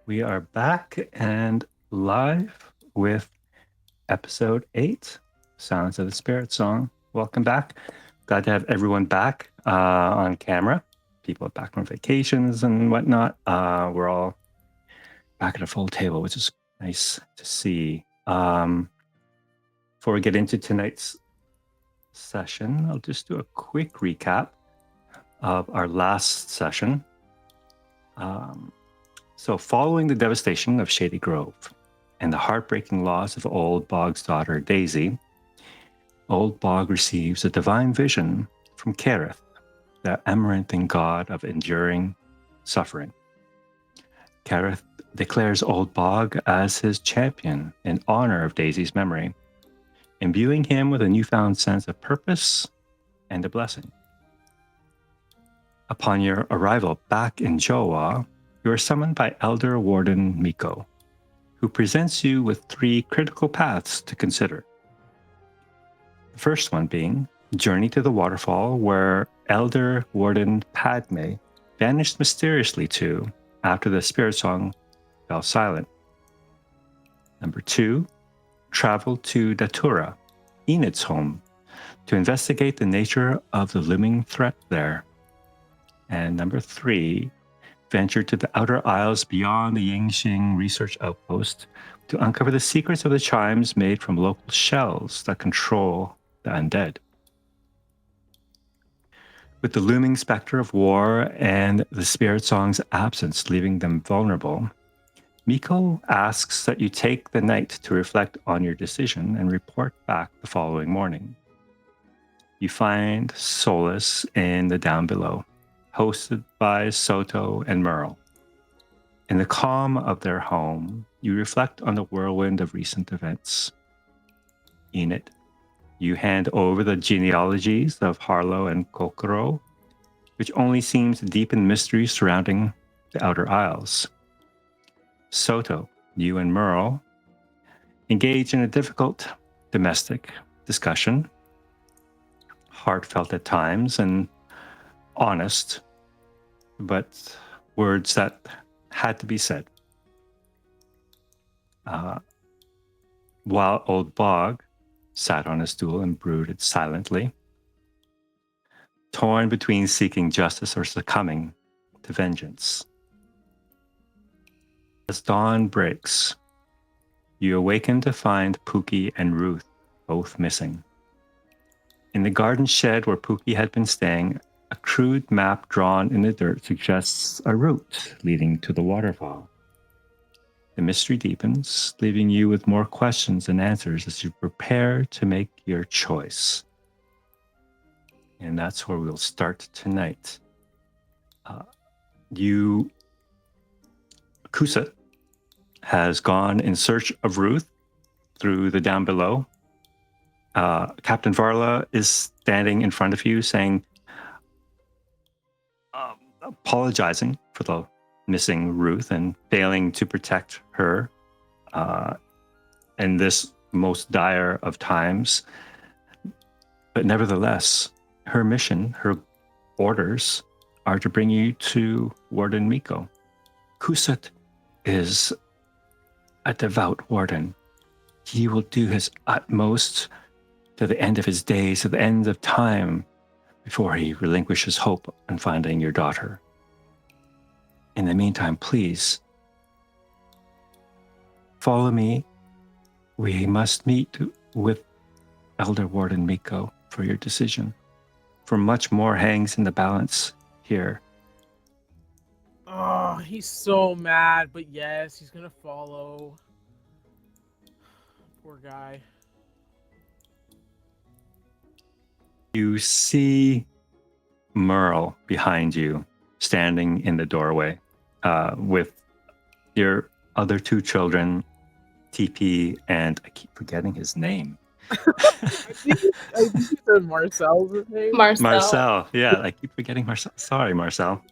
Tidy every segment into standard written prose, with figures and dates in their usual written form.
We are back and live with episode 8, Sounds of the Spiritsong. Welcome back. Glad to have everyone back on camera. People are back from vacations and whatnot. We're all back at a full table, which is nice to see. Before we get into tonight's session, I'll just do a quick recap of our last session. So, following the devastation of Shady Grove and the heartbreaking loss of Old Bog's daughter, Daisy, Old Bog receives a divine vision from Kerith, the amaranthine god of enduring suffering. Kerith declares Old Bog as his champion in honor of Daisy's memory, imbuing him with a newfound sense of purpose and a blessing. Upon your arrival back in Jowa, you are summoned by Elder Warden Miko, who presents you with 3 critical paths to consider. The first one being Journey to the Waterfall, where Elder Warden Padme vanished mysteriously to after the Spiritsong fell silent. Number 2, travel to Datura, Enid's home, to investigate the nature of the looming threat there. And number 3, venture to the outer isles beyond the Yingxing research outpost to uncover the secrets of the chimes made from local shells that control the undead. With the looming specter of war and the Spiritsong's absence leaving them vulnerable, Miko asks that you take the night to reflect on your decision and report back the following morning. You find solace in the down below, hosted by Soto and Merle. In the calm of their home, you reflect on the whirlwind of recent events. Enid, you hand over the genealogies of Harlow and Kokoro, which only seems to deepen mystery surrounding the Outer Isles. Soto, you and Merle engage in a difficult domestic discussion, heartfelt at times and honest, but words that had to be said. While Old Bog sat on a stool and brooded silently, torn between seeking justice or succumbing to vengeance. As dawn breaks, you awaken to find Pookie and Ruth both missing. In the garden shed where Pookie had been staying, a crude map drawn in the dirt suggests a route leading to the waterfall. The mystery deepens, leaving you with more questions than answers as you prepare to make your choice. And that's where we'll start tonight. Kusa has gone in search of Ruth through the down below. Captain Varla is standing in front of you saying, apologizing for the missing Ruth and failing to protect her in this most dire of times. But nevertheless, her mission, her orders, are to bring you to Warden Miko. Kusat is a devout warden. He will do his utmost to the end of his days, to the end of time, before he relinquishes hope on finding your daughter. In the meantime, please, follow me. We must meet with Elder Warden Miko for your decision, for much more hangs in the balance here. Oh, he's so mad, but yes, he's gonna follow. Poor guy. You see Merle behind you, standing in the doorway, with your other 2 children, TP, and I keep forgetting his name. I think you said Marcel's his name. Marcel. Yeah, I keep forgetting Marcel. Sorry, Marcel.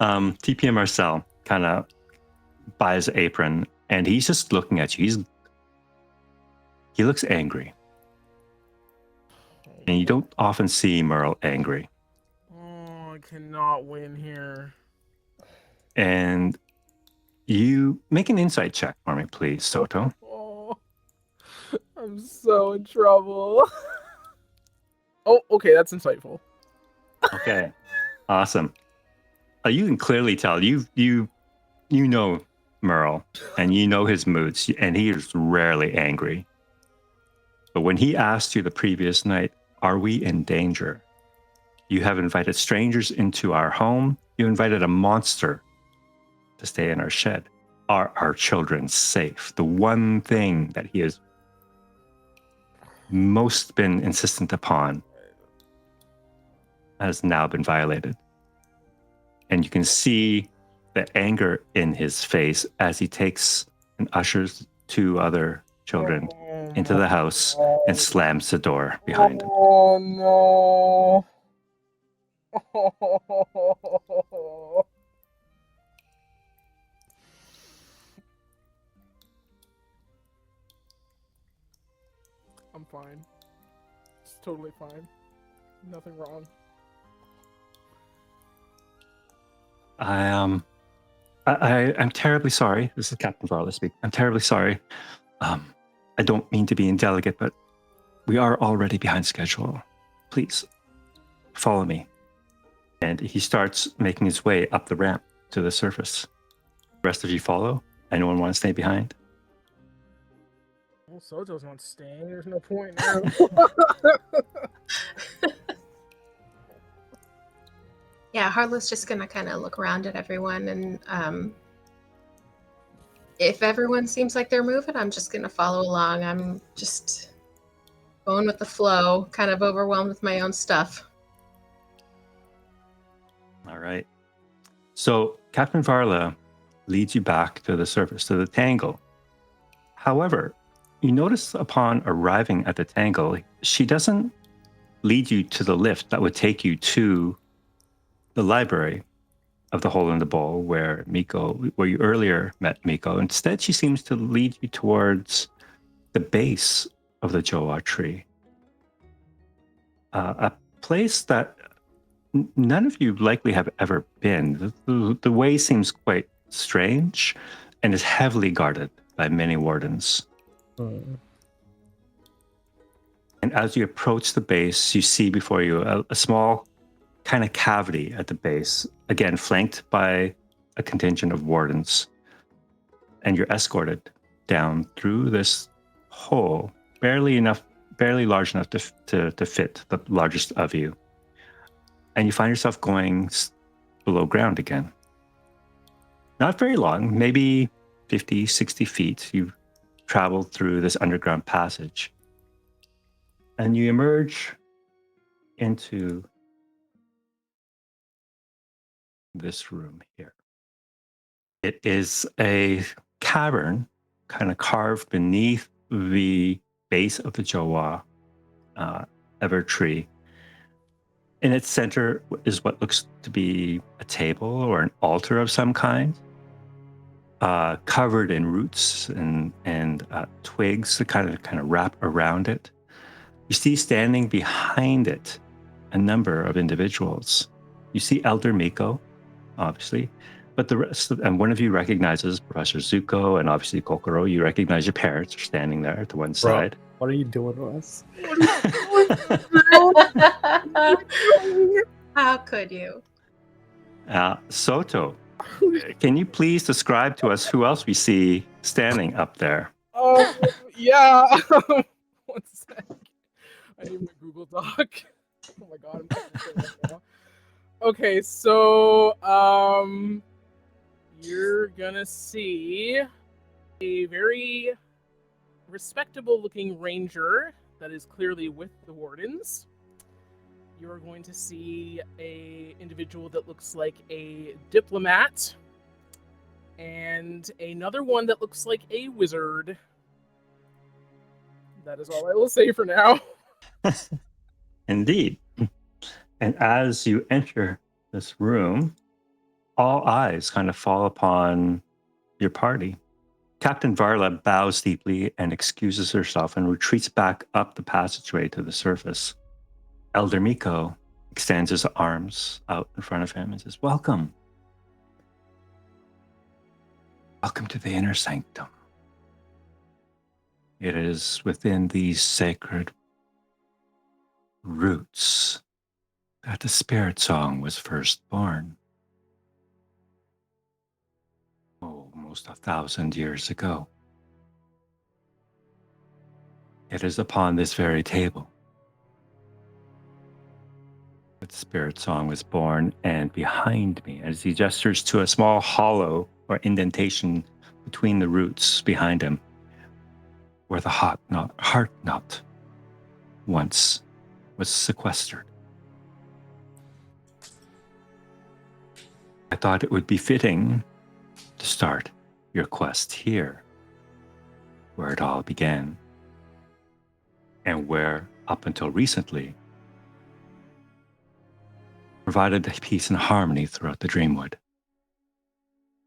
TP and Marcel kind of by his apron, and he's just looking at you. He looks angry. And you don't often see Merle angry. Oh, I cannot win here. And you make an insight check for me, please, Soto. Oh, I'm so in trouble. Oh, okay, that's insightful. Okay, awesome. You can clearly tell you know Merle, and you know his moods, and he is rarely angry. But when he asked you the previous night, "Are we in danger?" You have invited strangers into our home. You invited a monster to stay in our shed. Are our children safe? The one thing that he has most been insistent upon has now been violated. And you can see the anger in his face as he takes and ushers two other children into the house and slams the door behind him. Oh no. I'm fine. It's totally fine. Nothing wrong. I'm terribly sorry. This is Captain Varla speaking. I'm terribly sorry. I don't mean to be indelicate, but we are already behind schedule. Please, follow me. And he starts making his way up the ramp to the surface. The rest of you follow? Anyone want to stay behind? Well, Soto's not staying. There's no point now. Yeah, Harlow's just gonna kind of look around at everyone, and if everyone seems like they're moving, I'm just gonna follow along. I'm just going with the flow, kind of overwhelmed with my own stuff. All right. So Captain Varla leads you back to the surface, to the tangle. However, you notice upon arriving at the tangle, she doesn't lead you to the lift that would take you to the library of the Hole in the Bowl where you earlier met Miko. Instead, she seems to lead you towards the base of the Joa tree. A place that none of you likely have ever been. The way seems quite strange and is heavily guarded by many wardens. And as you approach the base, you see before you a small kind of cavity at the base, again flanked by a contingent of wardens. And you're escorted down through this hole, barely large enough to fit the largest of you. And you find yourself going below ground again. Not very long, maybe 50, 60 feet. You've traveled through this underground passage. And you emerge into this room here. It is a cavern kind of carved beneath the base of the Joa ever tree. In its center is what looks to be a table or an altar of some kind, covered in roots and twigs that kind of wrap around it. You see standing behind it a number of individuals. You see Elder Miko, obviously, but the rest and one of you recognizes Professor Zuko and obviously Kokoro. You recognize your parents are standing there to one side. What are you doing to us? How could you? Soto, can you please describe to us who else we see standing up there? Yeah. One sec. I need my Google Doc. Oh my god, I'm fucking right now. Okay, so you're gonna see a very respectable looking ranger that is clearly with the wardens. You're going to see a individual that looks like a diplomat, and another one that looks like a wizard. That is all I will say for now. Indeed. And as you enter this room, all eyes kind of fall upon your party. Captain Varla bows deeply and excuses herself and retreats back up the passageway to the surface. Elder Miko extends his arms out in front of him and says, "Welcome. Welcome to the inner sanctum. It is within these sacred roots that the Spiritsong was first born. Almost 1,000 years ago. It is upon this very table that Spiritsong was born, and behind me, as he gestures to a small hollow or indentation between the roots behind him, where the heart knot once was sequestered. I thought it would be fitting to start your quest here, where it all began, and where, up until recently, provided peace and harmony throughout the Dreamwood,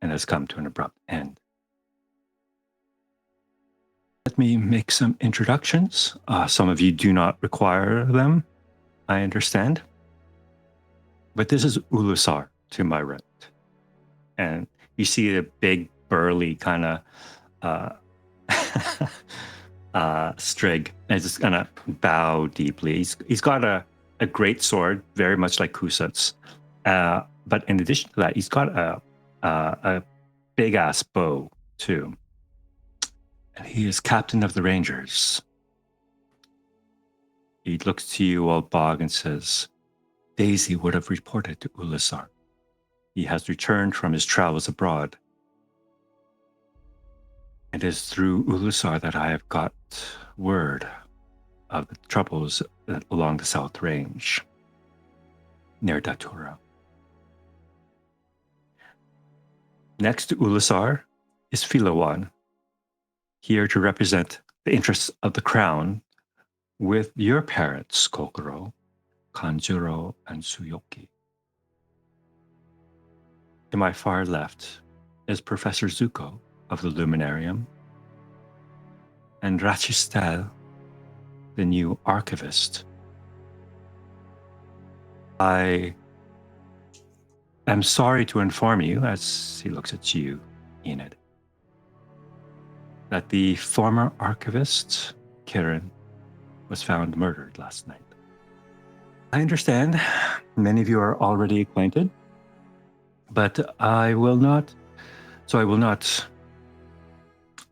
and has come to an abrupt end. Let me make some introductions. Some of you do not require them, I understand. But this is Ulusar to my right. And you see a big, burly kind of Strig, and just going to bow deeply. He's got a great sword, very much like Kusat's. But in addition to that, he's got a big-ass bow, too. And he is captain of the Rangers. He looks to you, old Bog, and says, Daisy would have reported to Ulusar. He has returned from his travels abroad. It is through Ulusar that I have got word of the troubles along the South Range, near Datura. Next to Ulusar is Filawan, here to represent the interests of the crown with your parents, Kokoro, Kanjuro, and Suyoki. To my far left is Professor Zuko of the Luminarium, and Rachistel, the new archivist. I am sorry to inform you, as he looks at you, Enid, that the former archivist, Kirin, was found murdered last night. I understand many of you are already acquainted, but I will not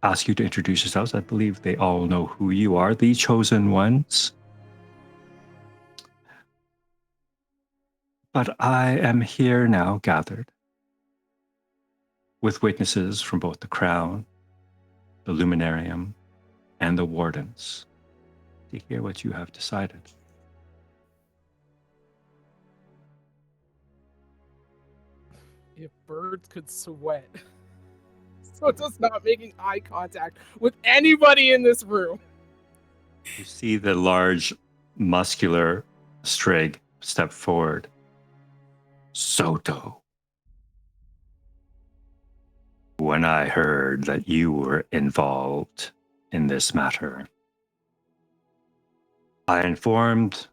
ask you to introduce yourselves. I believe they all know who you are, the chosen ones. But I am here now gathered with witnesses from both the Crown, the Luminarium, and the Wardens to hear what you have decided. If birds could sweat. So just not making eye contact with anybody in this room. You see the large, muscular Strig step forward. Soto. When I heard that you were involved in this matter, I informed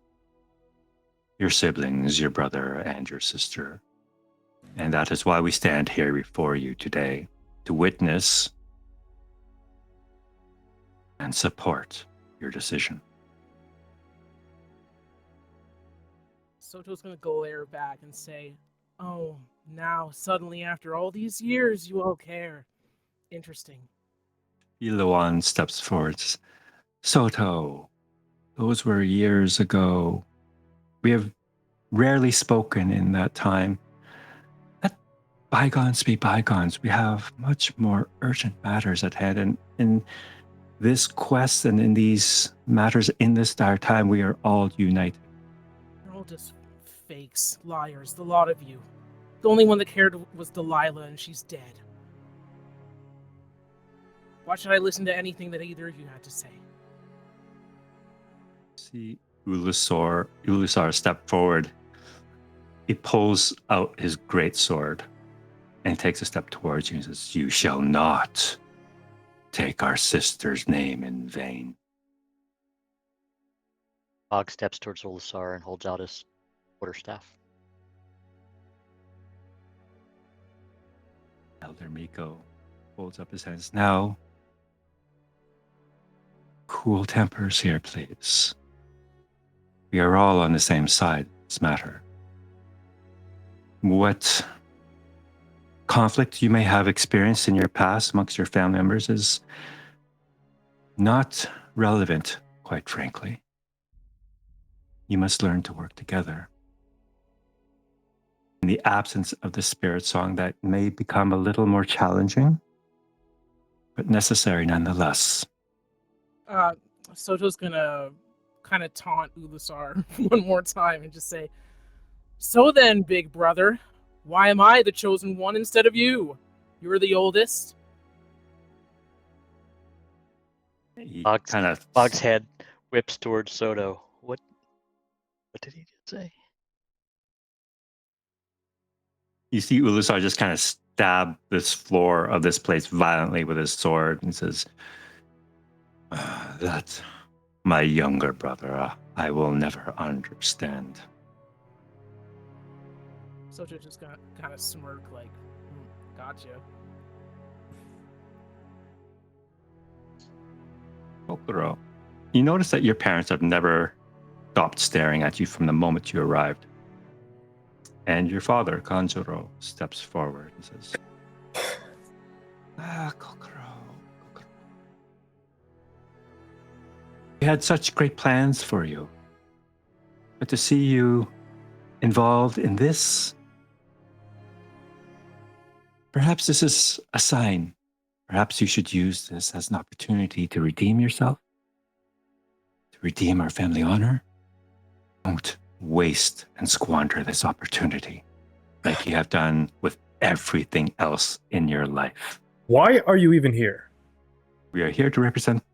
your siblings, your brother and your sister, and that is why we stand here before you today, to witness and support your decision. Soto's gonna glare back and say, oh, now suddenly after all these years you all care. Interesting. Ilawan steps forward. Soto, those were years ago. We have rarely spoken in that time. Let bygones be bygones. We have much more urgent matters at hand. And in this quest and in these matters in this dire time, we are all united. You're all just fakes, liars, the lot of you. The only one that cared was Delilah, and she's dead. Why should I listen to anything that either of you had to say? See Ulusar step forward. He pulls out his great sword and takes a step towards you and says, You shall not take our sister's name in vain. Bog steps towards Olisar and holds out his quarterstaff. Elder Miko holds up his hands. Now, cool tempers here, please. We are all on the same side in this matter. What conflict you may have experienced in your past amongst your family members is not relevant, quite frankly. You must learn to work together. In the absence of the spirit song, that may become a little more challenging, but necessary nonetheless. Soto's gonna kind of taunt Ulusar one more time and just say, "So then, big brother, why am I the chosen one instead of you? You're the oldest." He Bog's, kind of Bog's head whips towards Soto. What did he just say? You see Ulusar just kind of stab this floor of this place violently with his sword and says, "That's my younger brother. I will never understand." Soto just got kind of smirk like, "Gotcha." Kokoro, you notice that your parents have never stopped staring at you from the moment you arrived. And your father, Kanjuro, steps forward and says, Kokoro. We had such great plans for you. But to see you involved in this, perhaps this is a sign. Perhaps you should use this as an opportunity to redeem yourself, to redeem our family honor. Don't waste and squander this opportunity like you have done with everything else in your life. Why are you even here? We are here to represent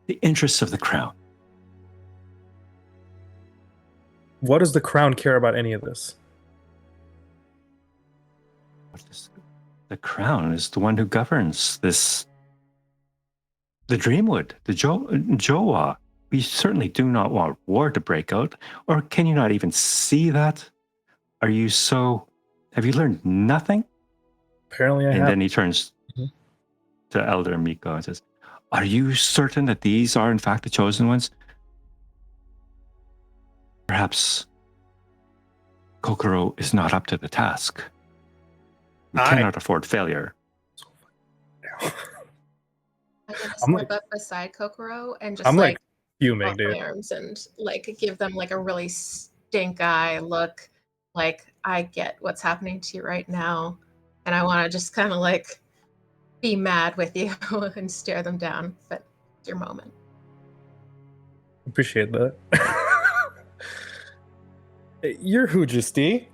the interests of the crown. What does the crown care about any of this? The crown is the one who governs this, the Dreamwood, the Joa. We certainly do not want war to break out. Or can you not even see that? Have you learned nothing? Apparently I have. And then he turns to Elder Miko and says, are you certain that these are in fact the chosen ones? Perhaps Kokoro is not up to the task. We cannot afford failure. I'm gonna I'm step up beside Kokoro and just I'm like fuming, cross dude. my arms and give them a really stink eye look, like I get what's happening to you right now, and I want to just kind of be mad with you and stare them down. But it's your moment. Appreciate that. Your Hoojesty.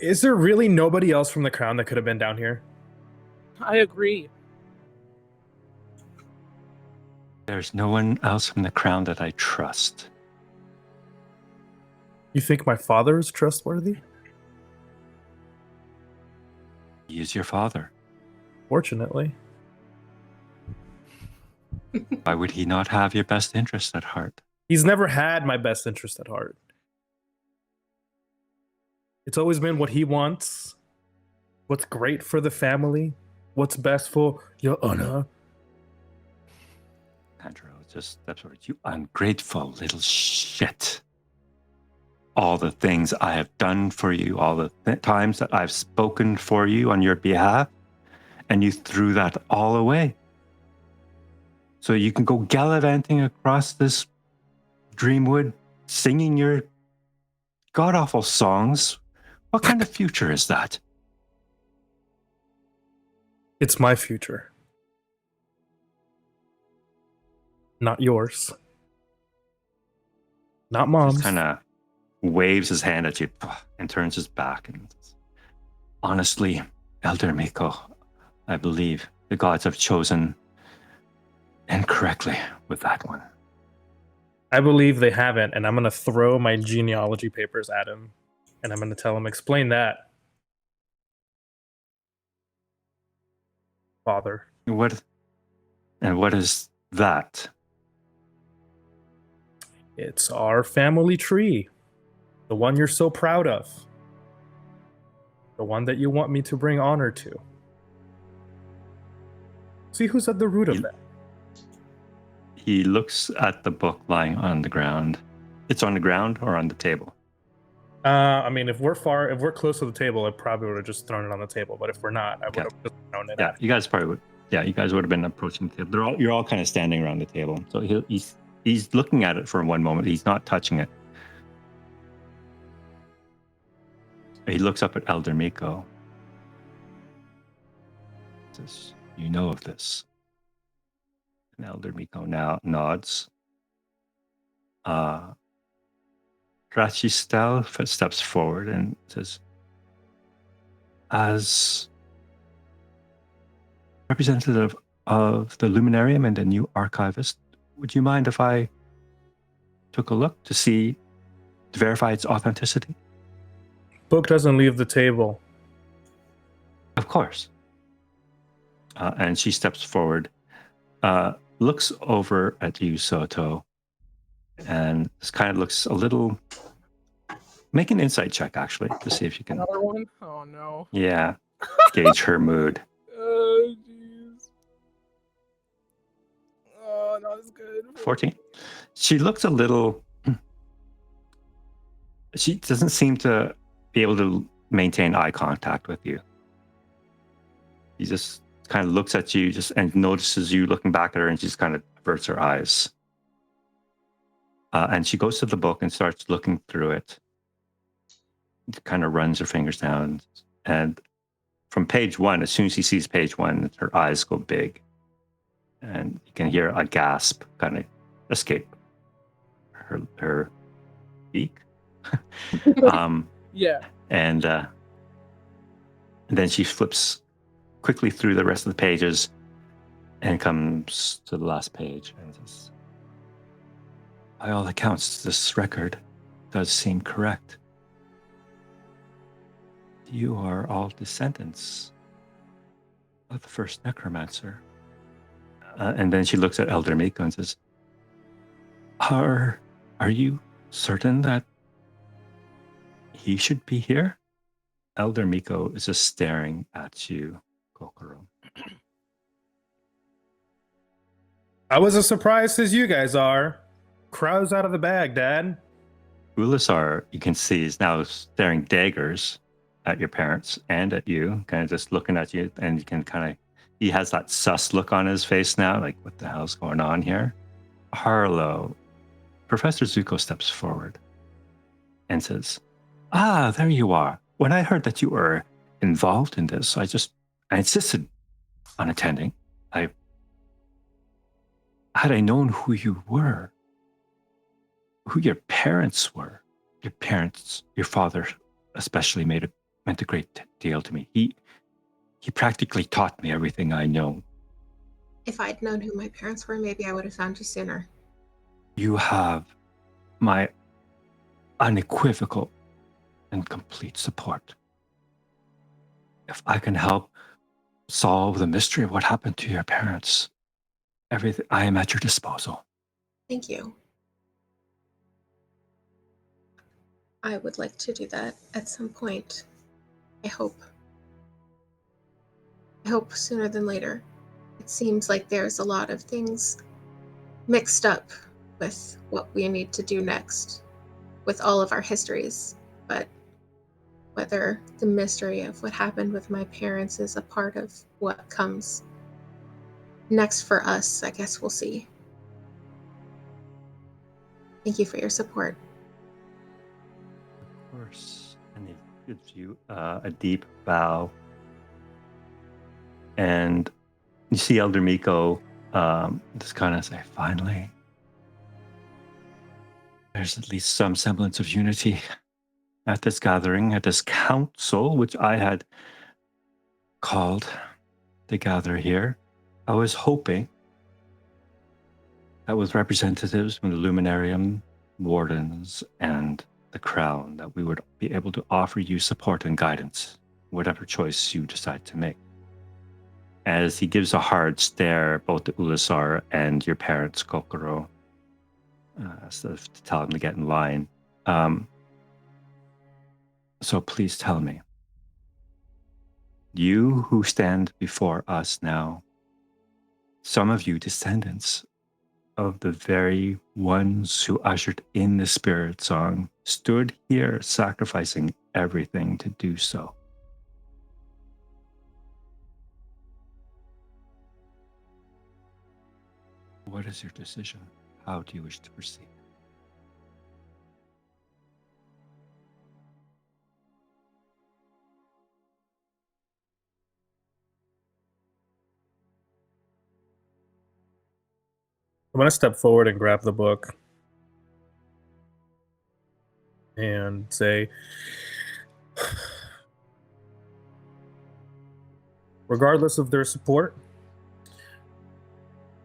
Is there really nobody else from the crown that could have been down here? I agree. There's no one else from the crown that I trust. You think my father is trustworthy? He is your father. Fortunately. Why would he not have your best interest at heart? He's never had my best interest at heart. It's always been what he wants, what's great for the family, what's best for your honor. Andrew just steps forward. You ungrateful little shit. All the things I have done for you, all the times that I've spoken for you on your behalf, and you threw that all away. So you can go gallivanting across this Dreamwood, singing your god-awful songs. What kind of future is that? It's my future. Not yours. Not mom's. Just kind of waves his hand at you and turns his back. And honestly, Elder Miko, I believe the gods have chosen incorrectly with that one. I believe they haven't, and I'm going to throw my genealogy papers at him, and I'm going to tell him, explain that, father. What is that? It's our family tree. The one you're so proud of. The one that you want me to bring honor to. See who's at the root of that. He looks at the book lying on the ground. It's on the ground or on the table? I mean, if we're close to the table, I probably would have just thrown it on the table. But if we're not, I would have just thrown it. Yeah, at you guys probably would. Yeah, you guys would have been approaching the table. You're all kind of standing around the table. So he's looking at it for one moment. He's not touching it. He looks up at Elder Miko. Says, "You know of this?" And Elder Miko now nods. Drachistel steps forward and says, "As representative of the Luminarium and the new archivist, would you mind if I took a look to verify its authenticity?" Book doesn't leave the table. Of course. And she steps forward, looks over at you, Soto, and this kind of looks a little... Make an insight check, actually, to see if you can... Another one? Oh, no. Yeah, gauge her mood. Oh, jeez. Oh, not as good. 14. She looks a little... She doesn't seem to be able to maintain eye contact with you. She just kind of looks at you and notices you looking back at her, and she just kind of averts her eyes. And she goes to the book and starts looking through it. Kind of runs her fingers down. And from page 1, as soon as she sees page 1, her eyes go big. And you can hear a gasp kind of escape her beak. Yeah. And then she flips quickly through the rest of the pages and comes to the last page and says, "By all accounts, this record does seem correct. You are all descendants of the first necromancer." And then she looks at Elder Miko and says, Are you certain that he should be here?" Elder Miko is just staring at you, Kokoro. I was as surprised as you guys are. Crowds out of the bag, Dad. Ulisar, you can see, is now staring daggers at your parents and at you, kind of just looking at you, and you can he has that sus look on his face now, like, what the hell's going on here? Harlow, Professor Zuko steps forward and says, "There you are. When I heard that you were involved in this, I insisted on attending. Had I known who you were, who your parents were, your father especially meant a great deal to me. He practically taught me everything I know. If I'd known who my parents were, maybe I would have found you sooner. You have my unequivocal and complete support. If I can help solve the mystery of what happened to your parents, I am at your disposal." Thank you. I would like to do that at some point. I hope sooner than later. It seems like there's a lot of things mixed up with what we need to do next with all of our histories, but whether the mystery of what happened with my parents is a part of what comes next for us, I guess we'll see. Thank you for your support. Of course. And he gives you a deep bow. And you see Elder Miko just kind of say, "Finally, there's at least some semblance of unity at this gathering, at this council, which I had called to gather here. I was hoping that with representatives from the Luminarium, Wardens, and the Crown, that we would be able to offer you support and guidance, whatever choice you decide to make." As he gives a hard stare both to Ulisar and your parents, Kokoro, as if to tell him to get in line. So please tell me, You who stand before us now, some of you descendants of the very ones who ushered in the Spirit Song, stood here sacrificing everything to do so. What is your decision? How do you wish to proceed? I'm going to step forward and grab the book and say, regardless of their support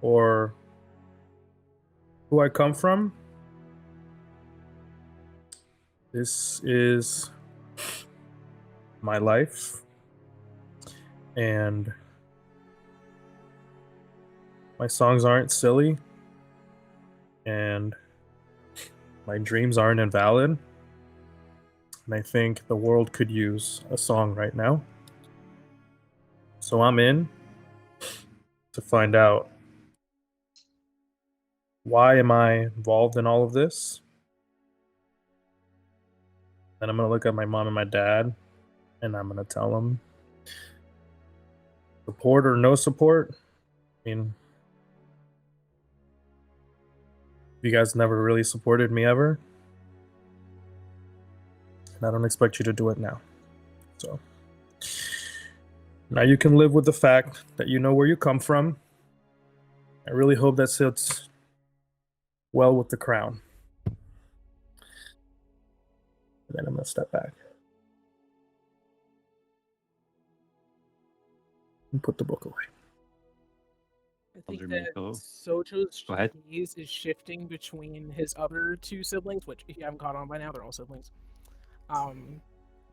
or who I come from, this is my life, and my songs aren't silly, and my dreams aren't invalid, and I think the world could use a song right now. So I'm in to find out, why am I involved in all of this? Then I'm going to look at my mom and my dad, and I'm going to tell them, support or no support, I mean, you guys never really supported me ever, and I don't expect you to do it now. So now you can live with the fact that you know where you come from. I really hope that sits well with the crown. And then I'm going to step back and put the book away. I think Elder that Miko. Soto's Go ahead. gaze is shifting between his other two siblings, which if you haven't caught on by now, they're all siblings.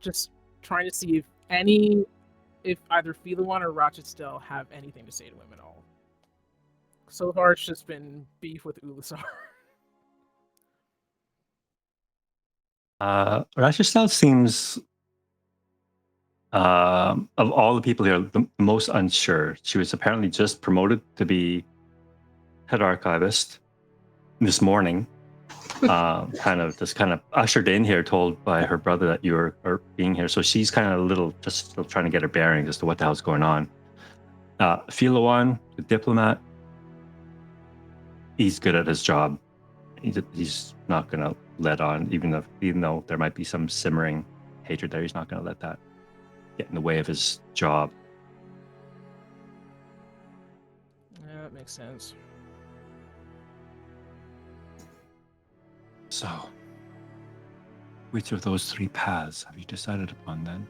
Just trying to see if either Philuan or Rochestel have anything to say to him at all. So far, it's just been beef with Ulusar. Rachel seems, of all the people here, the most unsure. She was apparently just promoted to be head archivist this morning. Kind of ushered in here, told by her brother that you are being here. So she's kind of just still trying to get her bearings as to what the hell's going on. Philuan, the diplomat, he's good at his job. He's not going to let on, even though there might be some simmering hatred there. He's not going to let that get in the way of his job. Yeah, that makes sense. So, which of those three paths have you decided upon then?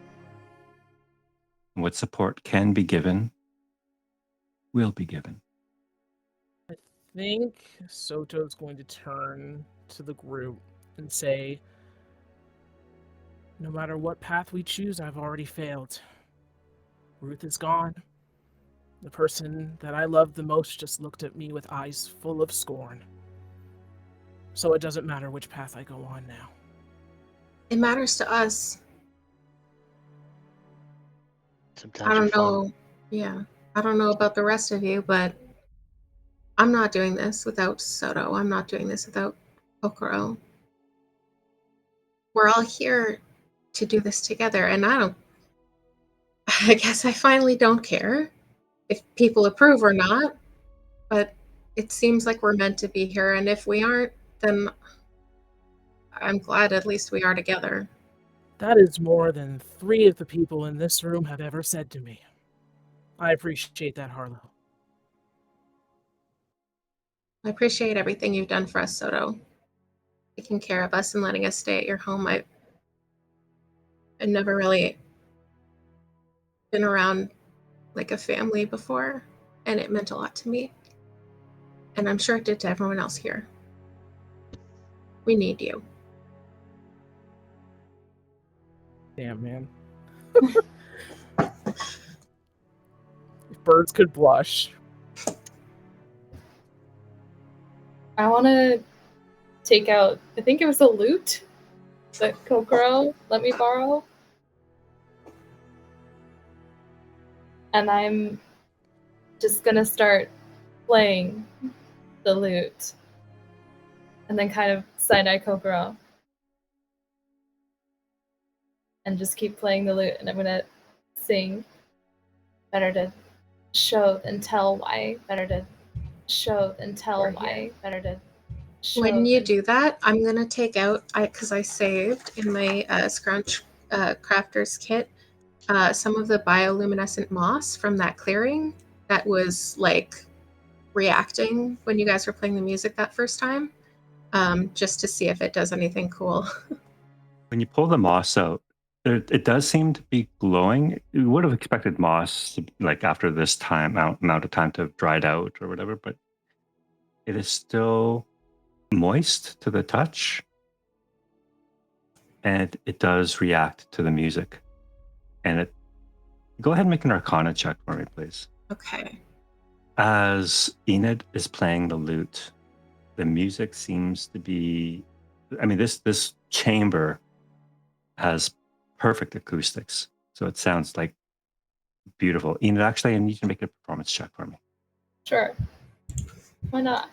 And what support can be given, will be given? I think Soto's going to turn to the group and say, no matter what path we choose, I've already failed. Ruth is gone. The person that I loved the most just looked at me with eyes full of scorn. So it doesn't matter which path I go on now. It matters to us. Sometimes I you're don't fun. know. Yeah. I don't know about the rest of you, but I'm not doing this without Soto. I'm not doing this without Okoro. We're all here to do this together, and I guess I finally don't care if people approve or not, but it seems like we're meant to be here, and if we aren't, then I'm glad at least we are together. That is more than 3 of the people in this room have ever said to me. I appreciate that, Harlow. I appreciate everything you've done for us, Soto. Taking care of us and letting us stay at your home. I've never really been around like a family before, and it meant a lot to me. And I'm sure it did to everyone else here. We need you. Damn, man. If birds could blush. I want to take out, I think it was the lute that Kokoro let me borrow. and I'm just gonna start playing the lute, and then kind of side-eye Kokoro, and just keep playing the lute, and I'm gonna sing better to show than tell why, better to show than tell why, better to show. When you do that, I'm gonna take out, because I saved in my Scrunch Crafter's kit some of the bioluminescent moss from that clearing that was like reacting when you guys were playing the music that first time, just to see if it does anything cool. When you pull the moss out, it does seem to be glowing. You would have expected moss, like after this time amount of time to have dried out or whatever, but it is still moist to the touch, and it does react to the music. And go ahead and make an Arcana check for me, please. Okay. As Enid is playing the lute, the music seems to be, I mean, this chamber has perfect acoustics, so it sounds like beautiful. Enid, actually, I need you to make a performance check for me. Sure. Why not?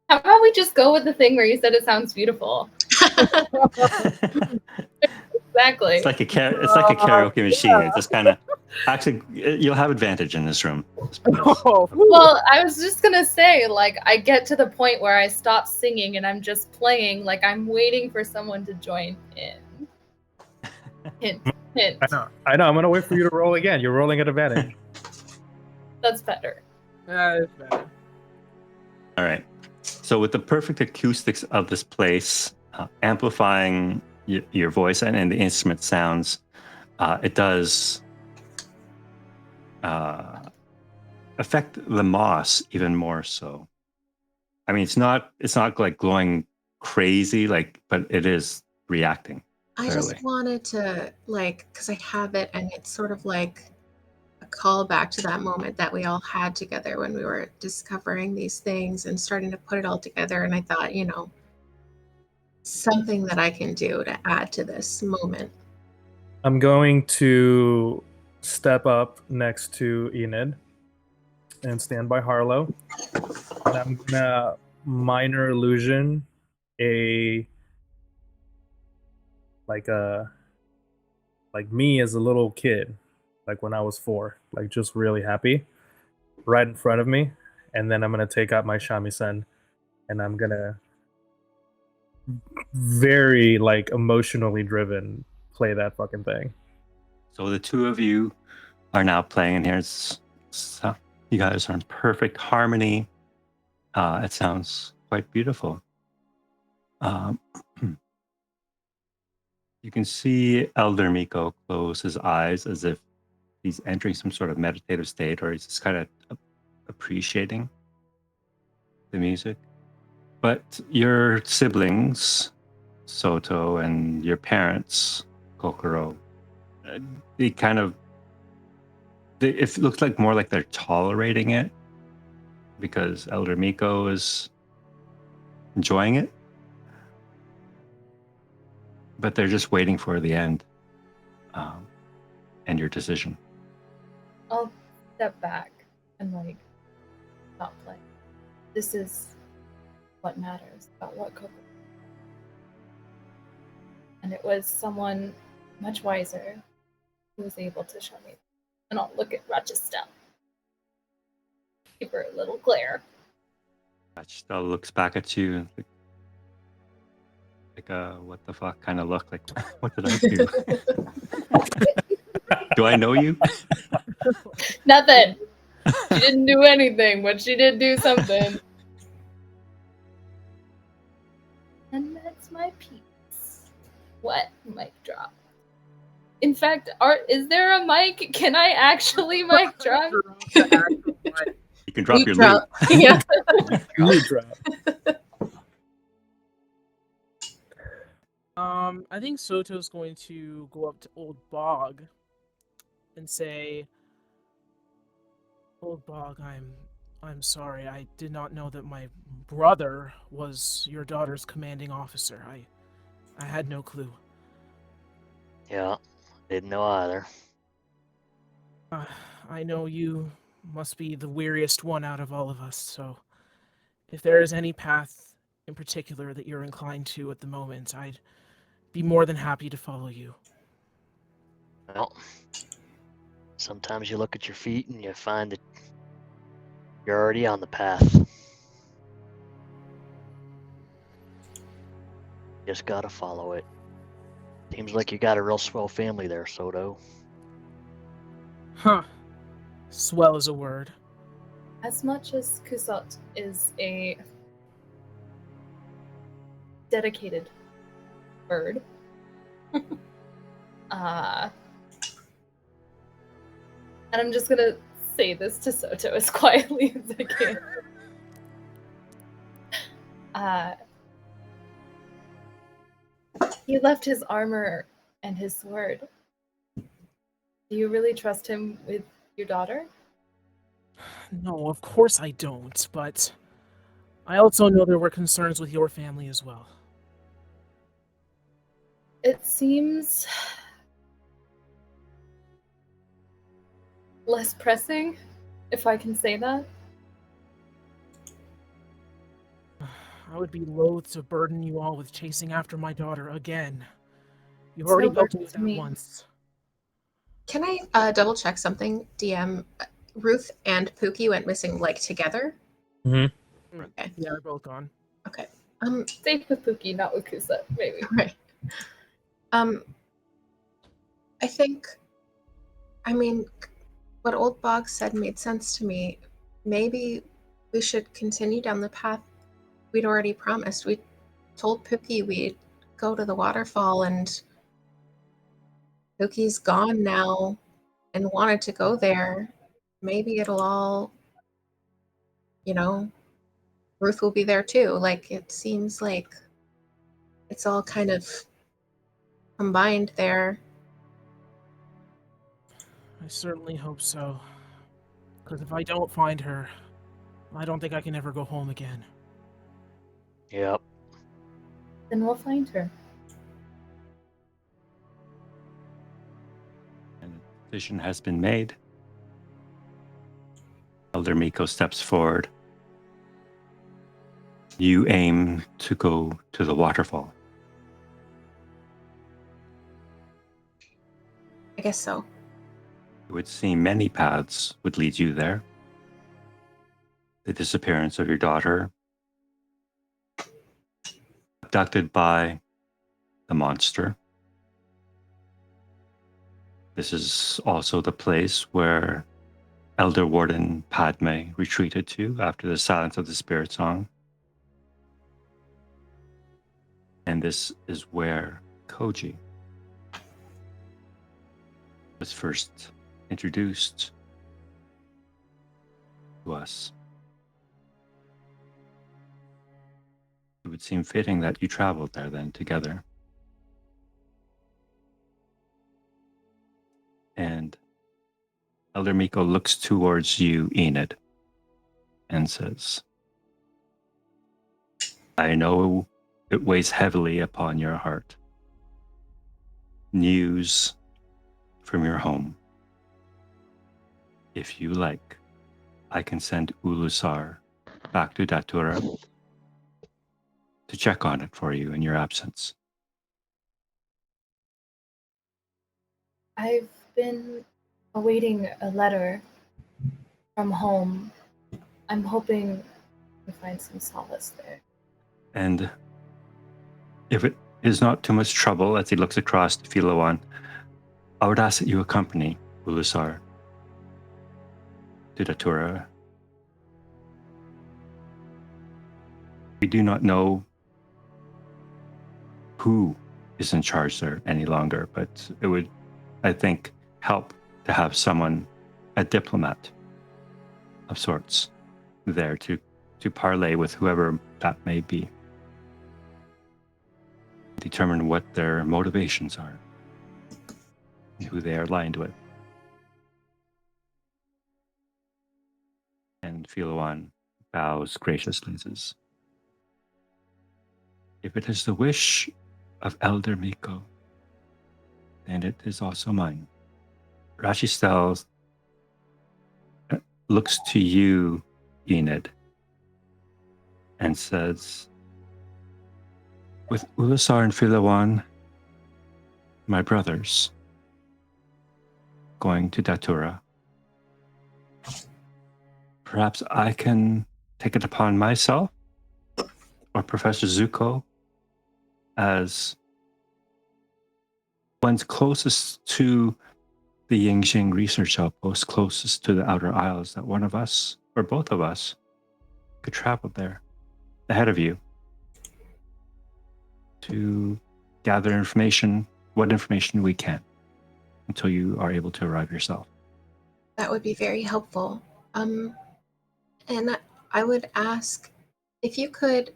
How about we just go with the thing where you said it sounds beautiful? Exactly. It's like a karaoke machine. It just kind of, actually, you'll have advantage in this room. Well, I was just gonna say, like, I get to the point where I stop singing and I'm just playing, like I'm waiting for someone to join in. Hint, hint. I know. I'm gonna wait for you to roll again. You're rolling at advantage. That's better. It's better. All right. So with the perfect acoustics of this place, amplifying your voice and the instrument sounds, it does affect the moss even more so. I mean, it's not like glowing crazy, but it is reacting. I Clearly. just wanted to, like, because I have it, and it's sort of like a callback to that moment that we all had together when we were discovering these things and starting to put it all together. And I thought, something that I can do to add to this moment. I'm going to step up next to Enid and stand by Harlow. And I'm gonna minor illusion like me as a little kid, like when I was 4, like just really happy, right in front of me. And then I'm gonna take out my shamisen and I'm gonna very like emotionally driven play that fucking thing. So the two of you are now playing in here. You guys are in perfect harmony. It sounds quite beautiful. You can see Elder Miko close his eyes as if he's entering some sort of meditative state, or he's just kind of appreciating the music. But your siblings, Soto, and your parents, Kokoro, it looks like more like they're tolerating it because Elder Miko is enjoying it. But they're just waiting for the end and your decision. I'll step back and like stop playing. This is what matters about what Coco. And it was someone much wiser who was able to show me. And I'll look at Rochester. Give her a little glare. Rochester looks back at you like a what the fuck kind of look, like what did I do? Do I know you? Nothing. She didn't do anything, but she did do something. And that's my piece. What? Mic drop. In fact, is there a mic? Can I actually mic drop? You can drop your drop. loot. Yeah. You drop. I think Soto's going to go up to Old Bog and say, Old Bog, I'm sorry. I did not know that my brother was your daughter's commanding officer. I had no clue. Yeah, didn't know either. I know you must be the weariest one out of all of us, so if there is any path in particular that you're inclined to at the moment, I'd be more than happy to follow you. Well, sometimes you look at your feet and you find that you're already on the path. Just gotta follow it. Seems like you got a real swell family there, Soto. Huh. Swell is a word. As much as Kusot is a dedicated bird, and I'm just gonna say this to Soto as quietly as I can. He left his armor and his sword. Do you really trust him with your daughter? No, of course I don't, but I also know there were concerns with your family as well. It seems less pressing, if I can say that. I would be loath to burden you all with chasing after my daughter again. You've It's already no helped burden me with to that me. once. Can I double check something? DM, Ruth and Pookie went missing like together. Okay. Yeah, they're both gone. Okay. Safe with Pookie, not with Kusot, maybe. Right. I think, I mean, what Old Bog said made sense to me. Maybe we should continue down the path we'd already promised. We told Pookie we'd go to the waterfall, and Pookie's gone now and wanted to go there. Maybe it'll all, Ruth will be there too. Like, it seems like it's all kind of combined there. I certainly hope so. Because if I don't find her, I don't think I can ever go home again. Yep. Then we'll find her. And the decision has been made. Elder Miko steps forward. You aim to go to the waterfall. I guess so. It would seem many paths would lead you there. The disappearance of your daughter, abducted by the monster. This is also the place where Elder Warden Padme retreated to after the silence of the Spiritsong. And this is where Koji was first introduced to us. It would seem fitting that you traveled there then together. And Elder Miko looks towards you, Enid, and says, I know it weighs heavily upon your heart. News from your home. If you like, I can send Ulusar back to Datura to check on it for you in your absence. I've been awaiting a letter from home. I'm hoping to find some solace there. And if it is not too much trouble, as he looks across to Philoan, I would ask that you accompany Ulusar to Datura. We do not know who is in charge there any longer, but it would, I think, help to have someone, a diplomat of sorts, there to parlay with whoever that may be. Determine what their motivations are, and who they are aligned with. And Philoan bows graciously and says, if it is the wish of Elder Miko, then it is also mine. Rashi looks to you, Enid, and says, with Ulasar and Philawan, my brothers, going to Datura, perhaps I can take it upon myself, or Professor Zuko, as one's closest to the Yingxing research outpost, closest to the Outer Isles, that one of us, or both of us, could travel there ahead of you to gather information, what information we can, until you are able to arrive yourself. That would be very helpful. And I would ask if you could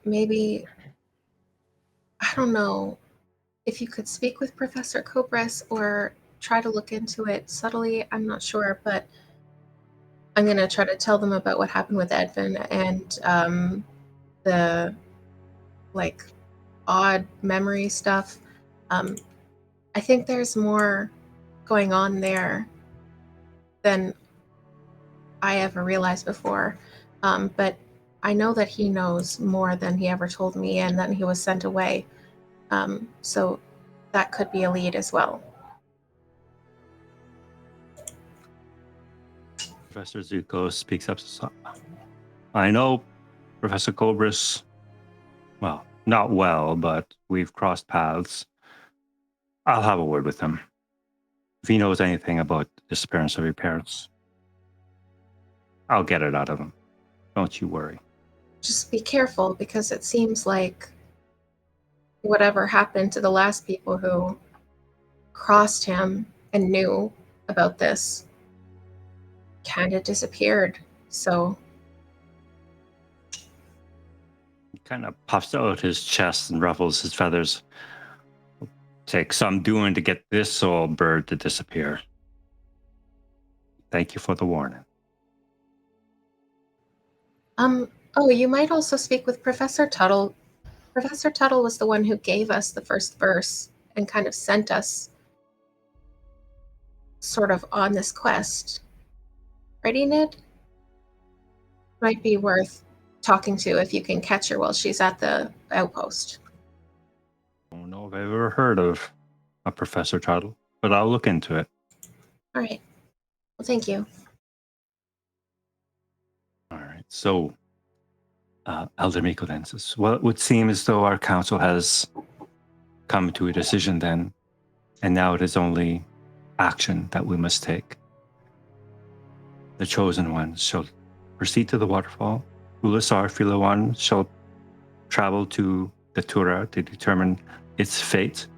maybe, I don't know, if you could speak with Professor Cobras or try to look into it subtly. I'm not sure, but I'm going to try to tell them about what happened with Edvin and the like odd memory stuff. I think there's more going on there than I ever realized before. But I know that he knows more than he ever told me, and then he was sent away. So that could be a lead as well. Professor Zuko speaks up. I know Professor Cobras, well, not well, but we've crossed paths. I'll have a word with him. If he knows anything about the disappearance of your parents, I'll get it out of him. Don't you worry. Just be careful, because it seems like whatever happened to the last people who crossed him and knew about this kind of disappeared. So He kind of puffs out his chest and ruffles his feathers. It'll take some doing to get this old bird to disappear. Thank you for the warning. Oh, you might also speak with Professor Tuttle. Professor Tuttle was the one who gave us the first verse and kind of sent us sort of on this quest. Right, Enid? Might be worth talking to if you can catch her while she's at the outpost. I don't know if I've ever heard of a Professor Tuttle, but I'll look into it. All right. Well, thank you. All right. So, Elder Miko then says, well, it would seem as though our council has come to a decision then, and now it is only action that we must take. The chosen ones shall proceed to the waterfall. Ulasar Philawan shall travel to Datura to determine its fate,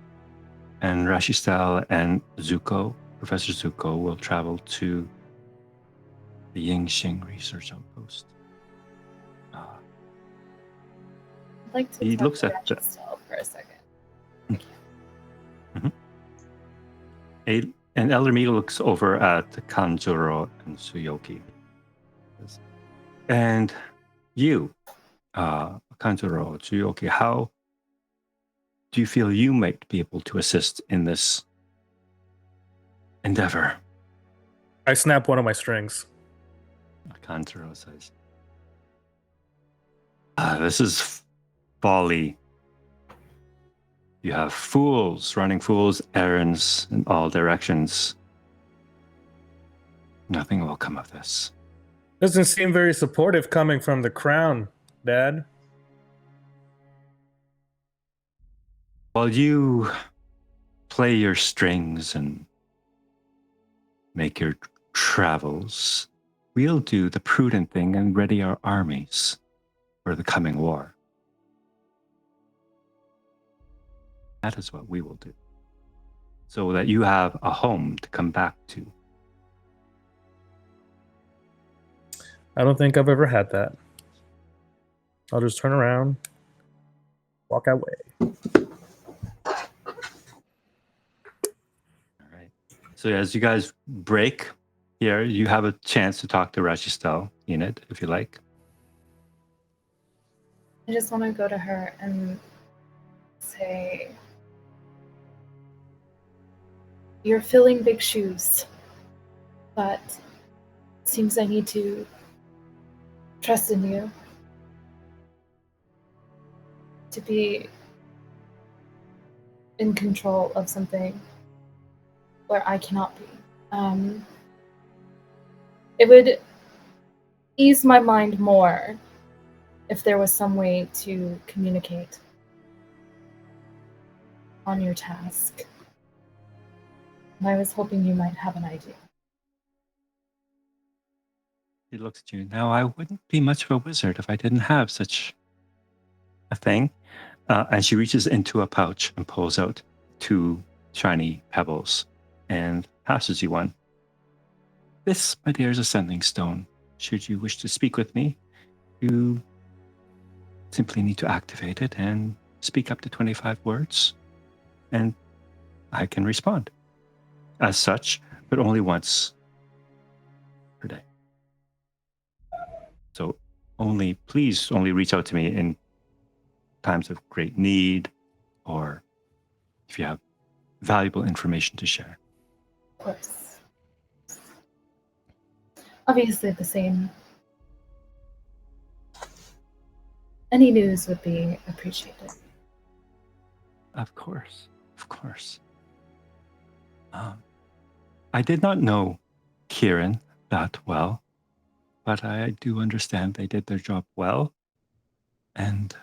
and Rashistal and Zuko, Professor Zuko, will travel to the Yingxing research outpost. I'd like to He talk looks to at the- Registelle for a second. And Elder Miko looks over at Kanjuro and Suyoki. And you, Kanjuro, Suyoki, how do you feel you might be able to assist in this endeavor? I snap one of my strings. Kanjuro says, this is folly. You have fools running fools' errands in all directions. Nothing will come of this. Doesn't seem very supportive coming from the crown, Dad. While you play your strings and make your travels, we'll do the prudent thing and ready our armies for the coming war. That is what we will do, so that you have a home to come back to. I don't think I've ever had that. I'll just turn around, walk away. All right. So as you guys break here, you have a chance to talk to Rashistel, Enid, if you like. I just want to go to her and say, you're filling big shoes, but seems I need to trust in you to be in control of something where I cannot be. It would ease my mind more if there was some way to communicate on your task. And I was hoping you might have an idea. He looks at you. Now, I wouldn't be much of a wizard if I didn't have such a thing. And she reaches into a pouch and pulls out 2 shiny pebbles and passes you one. This, my dear, is a sending stone. Should you wish to speak with me, you simply need to activate it and speak up to 25 words, and I can respond as such, but only once per day. So please only reach out to me in times of great need, or if you have valuable information to share. Of course. Obviously the same. Any news would be appreciated. Of course, of course. I did not know Kieran that well, but I do understand they did their job well. And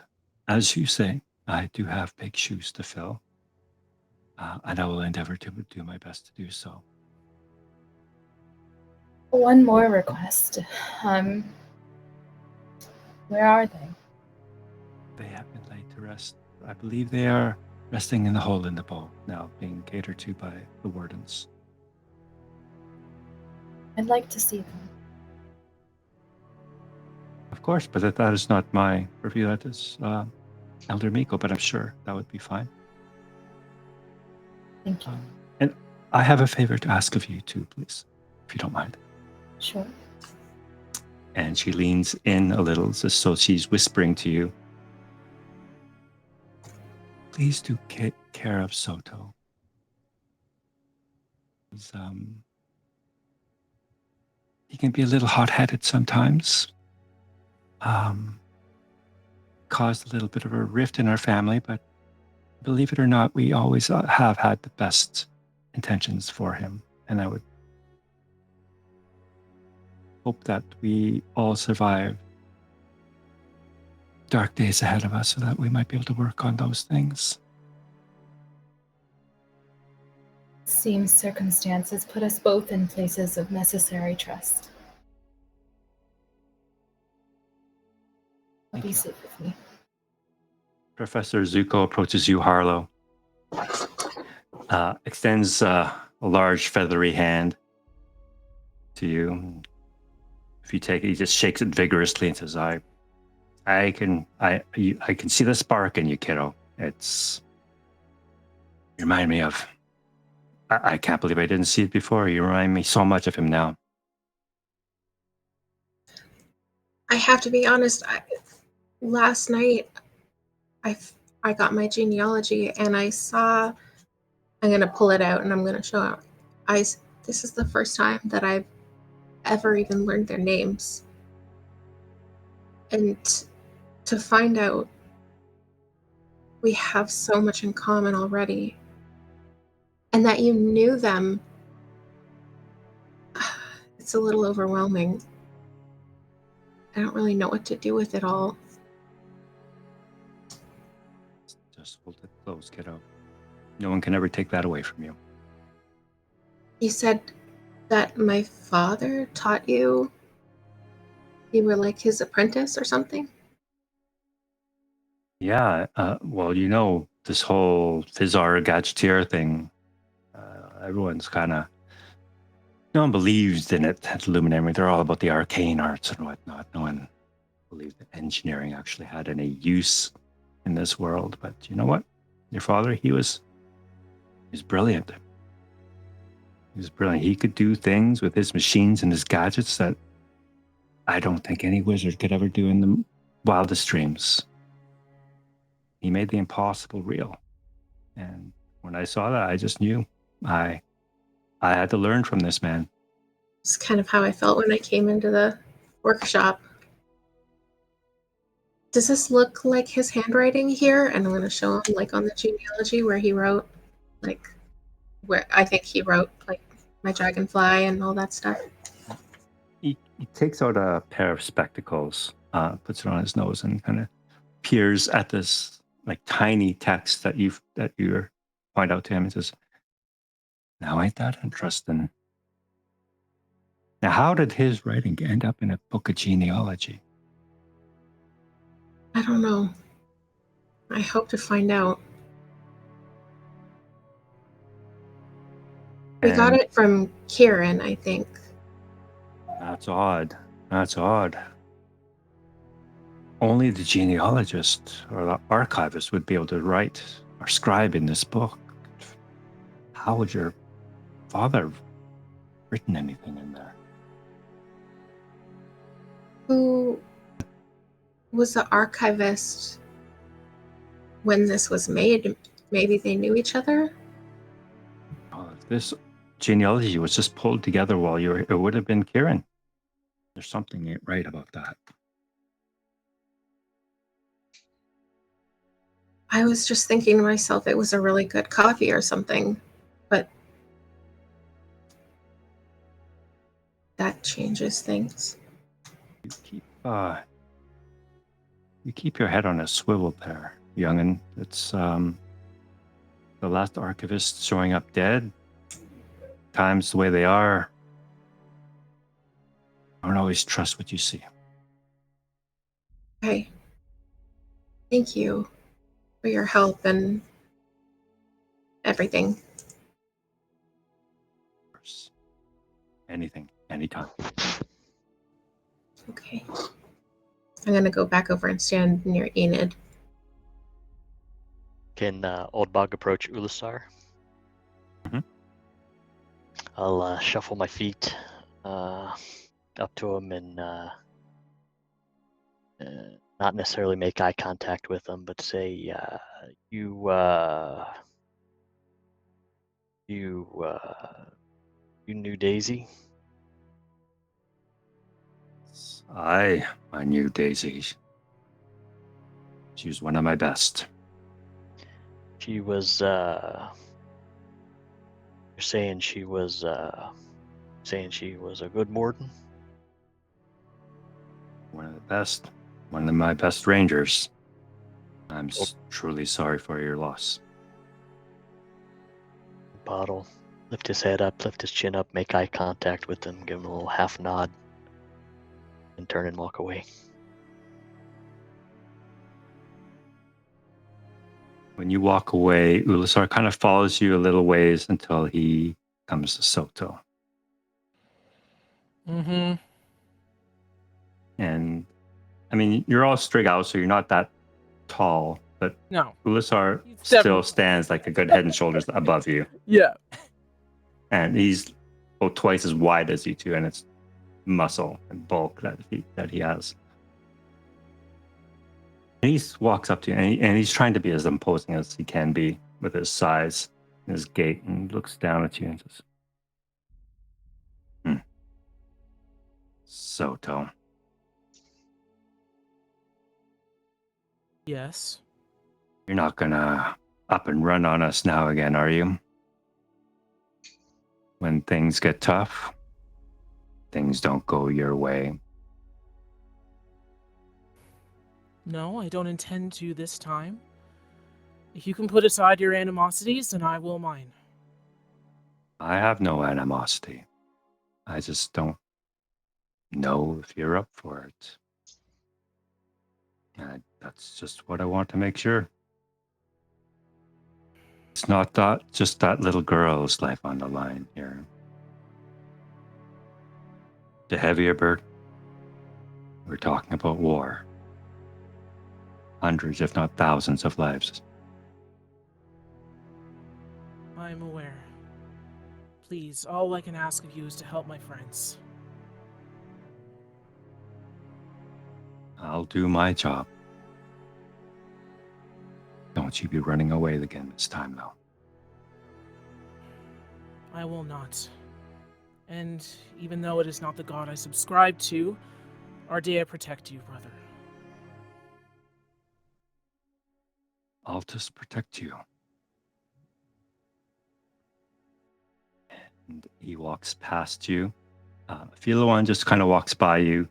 as you say, I do have big shoes to fill, and I will endeavor to do my best to do so. One more request. Where are they? They have been laid to rest. I believe they are resting in the hole in the bow now, being catered to by the Wardens. I'd like to see them. Of course, but that is not my purview. That is Elder Miko, but I'm sure that would be fine. Thank you. And I have a favor to ask of you too, please, if you don't mind. Sure. And she leans in a little, so she's whispering to you. Please do take care of Soto. He can be a little hot-headed sometimes. Caused a little bit of a rift in our family, but believe it or not, we always have had the best intentions for him. And I would hope that we all survive dark days ahead of us so that we might be able to work on those things. Seems circumstances put us both in places of necessary trust. Be safe with me. Professor Zuko approaches you, Harlow. Extends a large feathery hand to you. If you take it, he just shakes it vigorously and says, I can see the spark in you, kiddo. You remind me of, I can't believe I didn't see it before. You remind me so much of him now. I have to be honest. Last night, I got my genealogy and I saw. I'm gonna pull it out and I'm gonna show it. This is the first time that I've ever even learned their names, and to find out we have so much in common already, and that you knew them. It's a little overwhelming. I don't really know what to do with it all. Just hold it close, kiddo. No one can ever take that away from you. You said that my father taught you. You were like his apprentice or something? Yeah, well, this whole Fizar Gadgeteer thing, everyone's kind of, no one believes in it at Luminarium. They're all about the arcane arts and whatnot. No one believed that engineering actually had any use in this world. But you know what? Your father, he was brilliant. He was brilliant. He could do things with his machines and his gadgets that I don't think any wizard could ever do in the wildest dreams. He made the impossible real. And when I saw that, I just knew I had to learn from this man. It's kind of how I felt when I came into the workshop. Does this look like his handwriting here? And I'm going to show him, like, on the genealogy where he wrote, like, where I think he wrote, like, my dragonfly and all that stuff. He takes out a pair of spectacles, puts it on his nose, and kind of peers at this like tiny text that you point out to him and says, "Now ain't that interesting? Now, how did his writing end up in a book of genealogy?" I don't know. I hope to find out. We got And it from Kieran, I think. that's odd. That's odd. Only the genealogist or the archivist would be able to write or scribe in this book. How would your father have written anything in there? Who was the archivist when this was made? Maybe they knew each other? If this genealogy was just pulled together while you were, it would have been Kieran. There's something ain't right about that. I was just thinking to myself it was a really good copy or something, but that changes things. You keep your head on a swivel there, young'un. It's the last archivist showing up dead. Times the way they are. Don't always trust what you see. Okay. Thank you for your help and everything. Anything, anytime. Okay. I'm gonna go back over and stand near Enid. Can Old Bog approach Ulasar? Mhm. I'll shuffle my feet up to him and not necessarily make eye contact with him, but say, "You knew Daisy?" I knew Daisy. She was one of my best. She was. You're saying she was. Saying she was a good warden. One of the best. One of my best rangers. I'm truly sorry for your loss. Bottle. Lift his head up, lift his chin up, make eye contact with him, give him a little half nod, and turn and walk away. When you walk away, Ulasar kind of follows you a little ways until he comes to Soto. Mm-hmm. And I mean, you're all straight out, so you're not that tall, but No. Ulasar He's still definitely- stands like a good head and shoulders above you. Yeah. And he's about twice as wide as you two, and it's muscle and bulk that he has. And he walks up to you, and he's trying to be as imposing as he can be with his size and his gait, and looks down at you and says, Soto. Yes. You're not gonna up and run on us now again, are you? When things get tough, things don't go your way. No, I don't intend to this time. If you can put aside your animosities, then I will mine. I have no animosity. I just don't know if you're up for it. And that's just what I want to make sure. It's not just that little girl's life on the line here. The heavier burden, we're talking about war. Hundreds, if not thousands, of lives. I'm aware. Please, all I can ask of you is to help my friends. I'll do my job. Don't you be running away again this time, though. I will not. And even though it is not the god I subscribe to, Ardea protect you, brother. Altus protect you. And he walks past you. Philoan just kind of walks by you,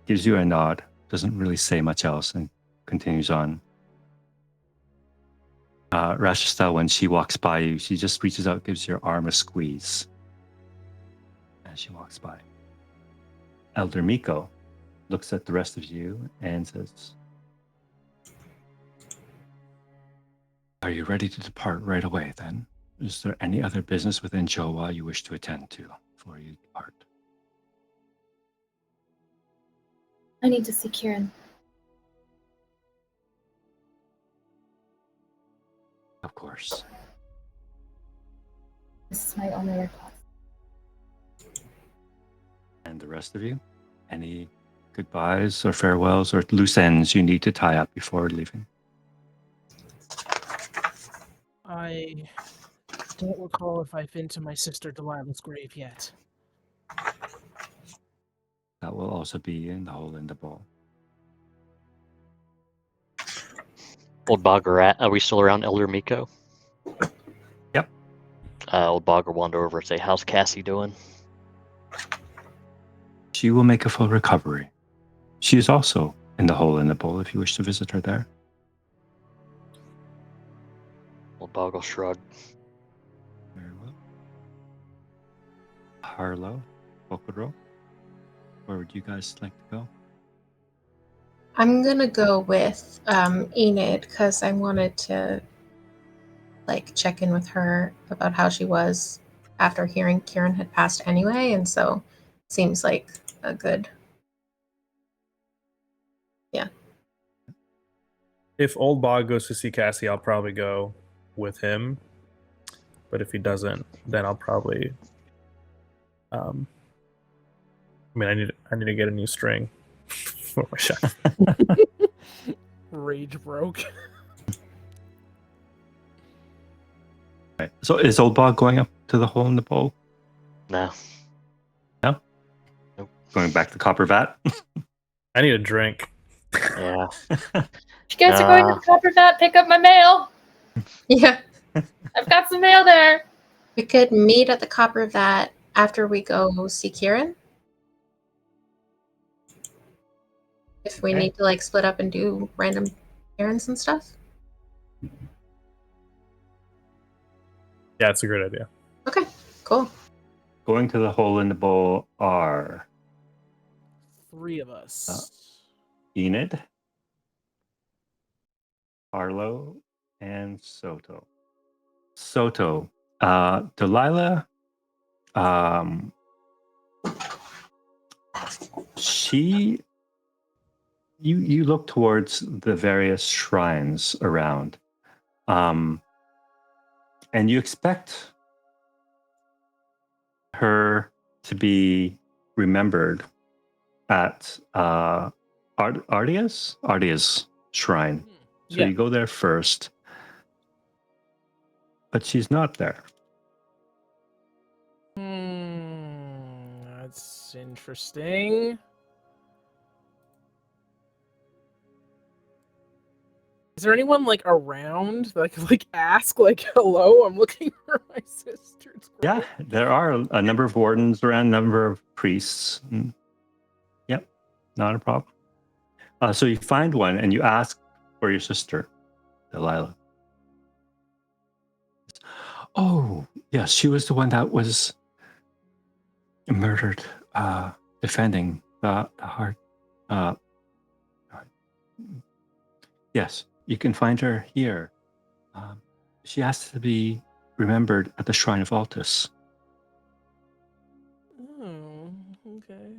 gives you a nod, doesn't really say much else, and continues on. Rashastel, when she walks by you, she just reaches out, gives your arm a squeeze as she walks by. Elder Miko looks at the rest of you and says, "Are you ready to depart right away then? Is there any other business within Jowa you wish to attend to before you depart?" I need to see Kieran. Of course. This is my only request. And the rest of you? Any goodbyes or farewells or loose ends you need to tie up before leaving? I don't recall if I've been to my sister Delilah's grave yet. That will also be in the hole in the bowl. Old Bogger, are we still around Elder Miko? Yep. Old Bogger wander over and say, "How's Cassie doing?" She will make a full recovery. She is also in the hole in the bowl if you wish to visit her there. Old Boggle shrugged. Very well. Harlow, Okoro, where would you guys like to go? I'm gonna go with Enid because I wanted to check in with her about how she was after hearing Kieran had passed anyway, and so seems like a good. If Old Bog goes to see Cassie, I'll probably go with him. But if he doesn't, then I'll probably. I need to get a new string for my shot. Rage broke. Right. So is Old Bog going up to the hole in the bowl? No. No? Nope. Going back to Copper Vat? I need a drink. Yeah. If you guys are going to the Copper Vat, pick up my mail. Yeah, I've got some mail there. we could meet at the Copper Vat after we go see Kieran. If we Okay. need to split up and do random errands and stuff. Yeah, it's a great idea. Okay, cool. Going to the hole in the bowl are 3 of us. Enid, Harlow, and Soto. Soto, Delilah, you look towards the various shrines around, and you expect her to be remembered at Ardia's shrine. So Yeah. you go there first, but she's not there. That's interesting. Is there anyone around that I could ask hello? I'm looking for my sister's grave. Yeah, there are a number of wardens around, a number of priests. Yep, not a problem. So you find one and you ask for your sister, Delilah. Oh, yes, she was the one that was murdered defending the heart. Yes, you can find her here. She has to be remembered at the Shrine of Altus. Oh, okay.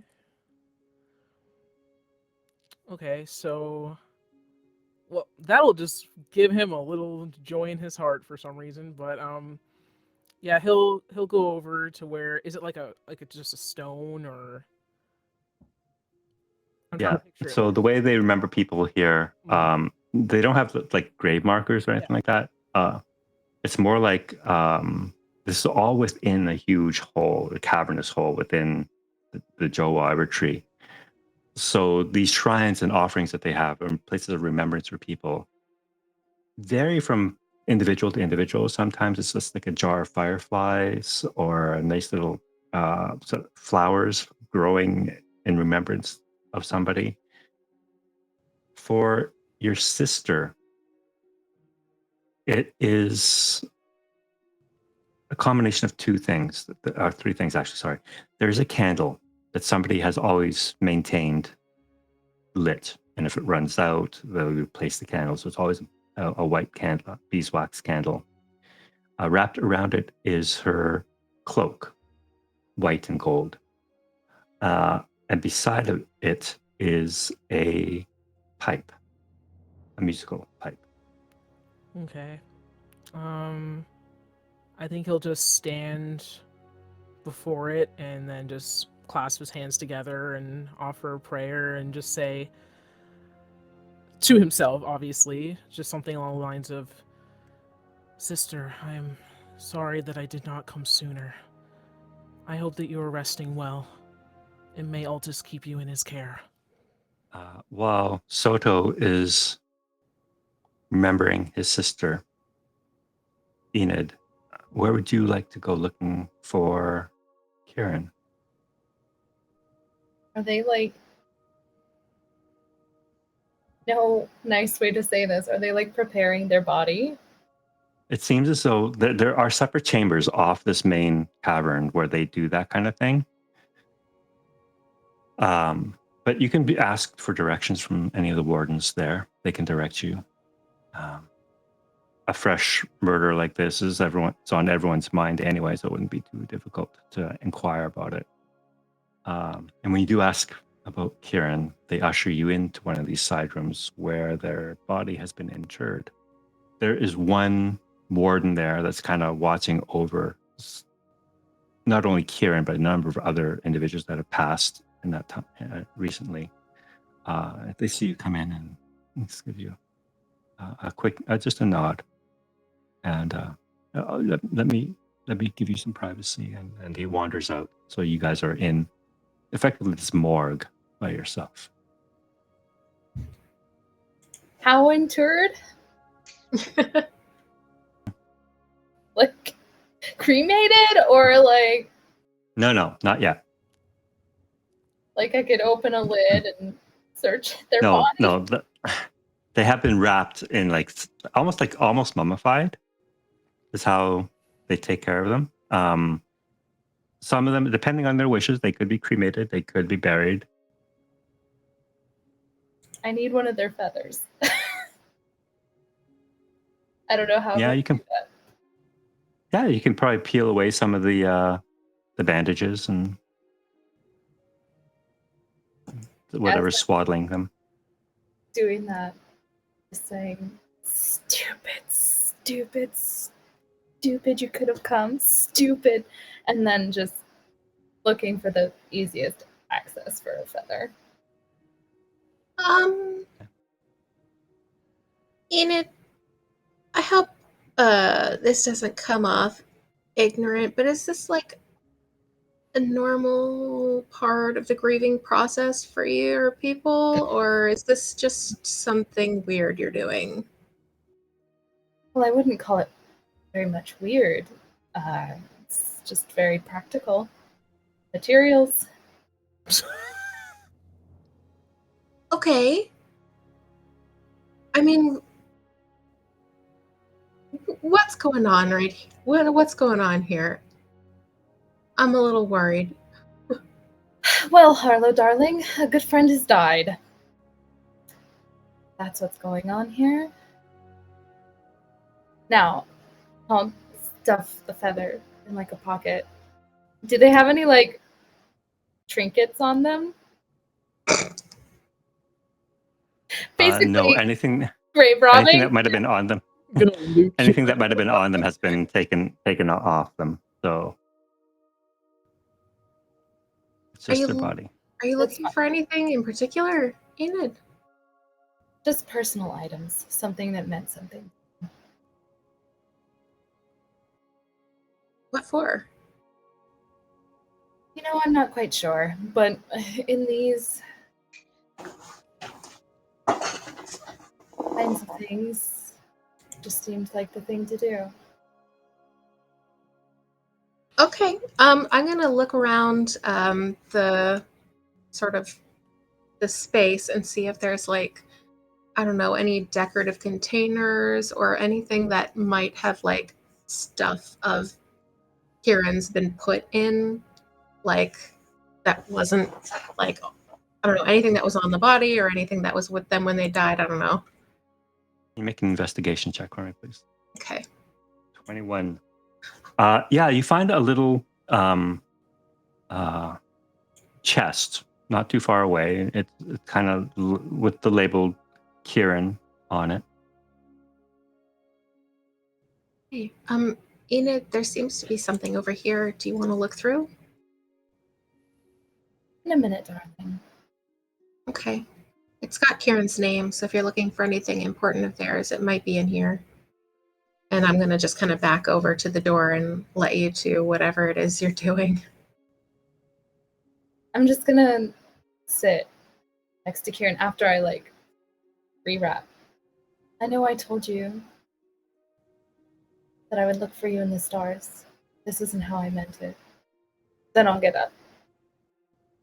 Okay, so that'll just give him a little joy in his heart for some reason, but yeah, he'll go over to where is it just a stone or I'm trying Yeah. to picture it. So the way they remember people here, Mhm. they don't have grave markers or anything like that. It's more like This is all within a huge hole, a cavernous hole within the Jowa Iver tree. So these shrines and offerings that they have are places of remembrance for people vary from individual to individual. Sometimes it's just like a jar of fireflies or a nice little sort of flowers growing in remembrance of somebody. For your sister, it is a combination of two things, three things actually, sorry. There's a candle that somebody has always maintained lit. And if it runs out, they'll replace the candle. So it's always a white candle, beeswax candle. Wrapped around it is her cloak, white and gold. And beside it is a pipe, a musical pipe. Okay. I think he'll just stand before it and then just clasp his hands together and offer a prayer and just say to himself, obviously, just something along the lines of, "Sister, I'm sorry that I did not come sooner. I hope that you are resting well, and may Altus keep you in his care." While Soto is remembering his sister, Enid, where would you like to go looking for Kieran? Are they like, no nice way to say this, are they like preparing their body? It seems as though there are separate chambers off this main cavern where they do that kind of thing. But you can be asked for directions from any of the wardens there. They can direct you. A fresh murder like this it's on everyone's mind anyway, so it wouldn't be too difficult to inquire about it. And when you do ask about Kieran, they usher you into one of these side rooms where their body has been interred. There is one warden there that's kind of watching over not only Kieran, but a number of other individuals that have passed in that time recently. If they see you come in and just give you a quick, just a nod, and let me give you some privacy, and he wanders out. So you guys are in effectively this morgue by yourself. How interred? Like cremated or like No, not yet. I could open a lid and search their body? No. They have been wrapped in almost mummified. Is how they take care of them. Some of them, depending on their wishes, they could be cremated, they could be buried. I need one of their feathers. I don't know how. Yeah, to you can. do that. Yeah, you can probably peel away some of the bandages and whatever's swaddling them. Doing that, just saying, "Stupid, stupid, stupid! You could have come, stupid," and then just looking for the easiest access for a feather. Enid, I hope this doesn't come off ignorant, but is this like a normal part of the grieving process for your people, or is this just something weird you're doing? Well, I wouldn't call it very much weird. It's just very practical. Materials. Okay. I mean, what's going on what's going on here? I'm a little worried. Well, Harlow, darling, a good friend has died. That's what's going on here. Now, I'll stuff the feather in a pocket. Do they have any trinkets on them? Basically, No, anything grave robbing. anything that might have been on them. Anything that might have been on them has been taken off them. So it's just their body. Are you looking for anything in particular, Enid? Just personal items, something that meant something. What for? You know, I'm not quite sure, but in these kinds of things, just seemed like the thing to do. Okay. I'm gonna look around the sort of the space and see if there's like, I don't know, any decorative containers or anything that might have like stuff of Kieran's been put in, like that wasn't like, I don't know, anything that was on the body or anything that was with them when they died. I don't know. You make an investigation check for me, please. Okay. 21. Yeah, you find a little chest not too far away. It's kind of with the label Kieran on it. Hey, Enid, there seems to be something over here. Do you want to look through? In a minute, darling. Okay. It's got Kieran's name, so if you're looking for anything important of theirs, it might be in here. And I'm going to just kind of back over to the door and let you do whatever it is you're doing. I'm just gonna sit next to Kieran after I like rewrap. I know I told you that I would look for you in the stars. This isn't how I meant it. Then I'll get up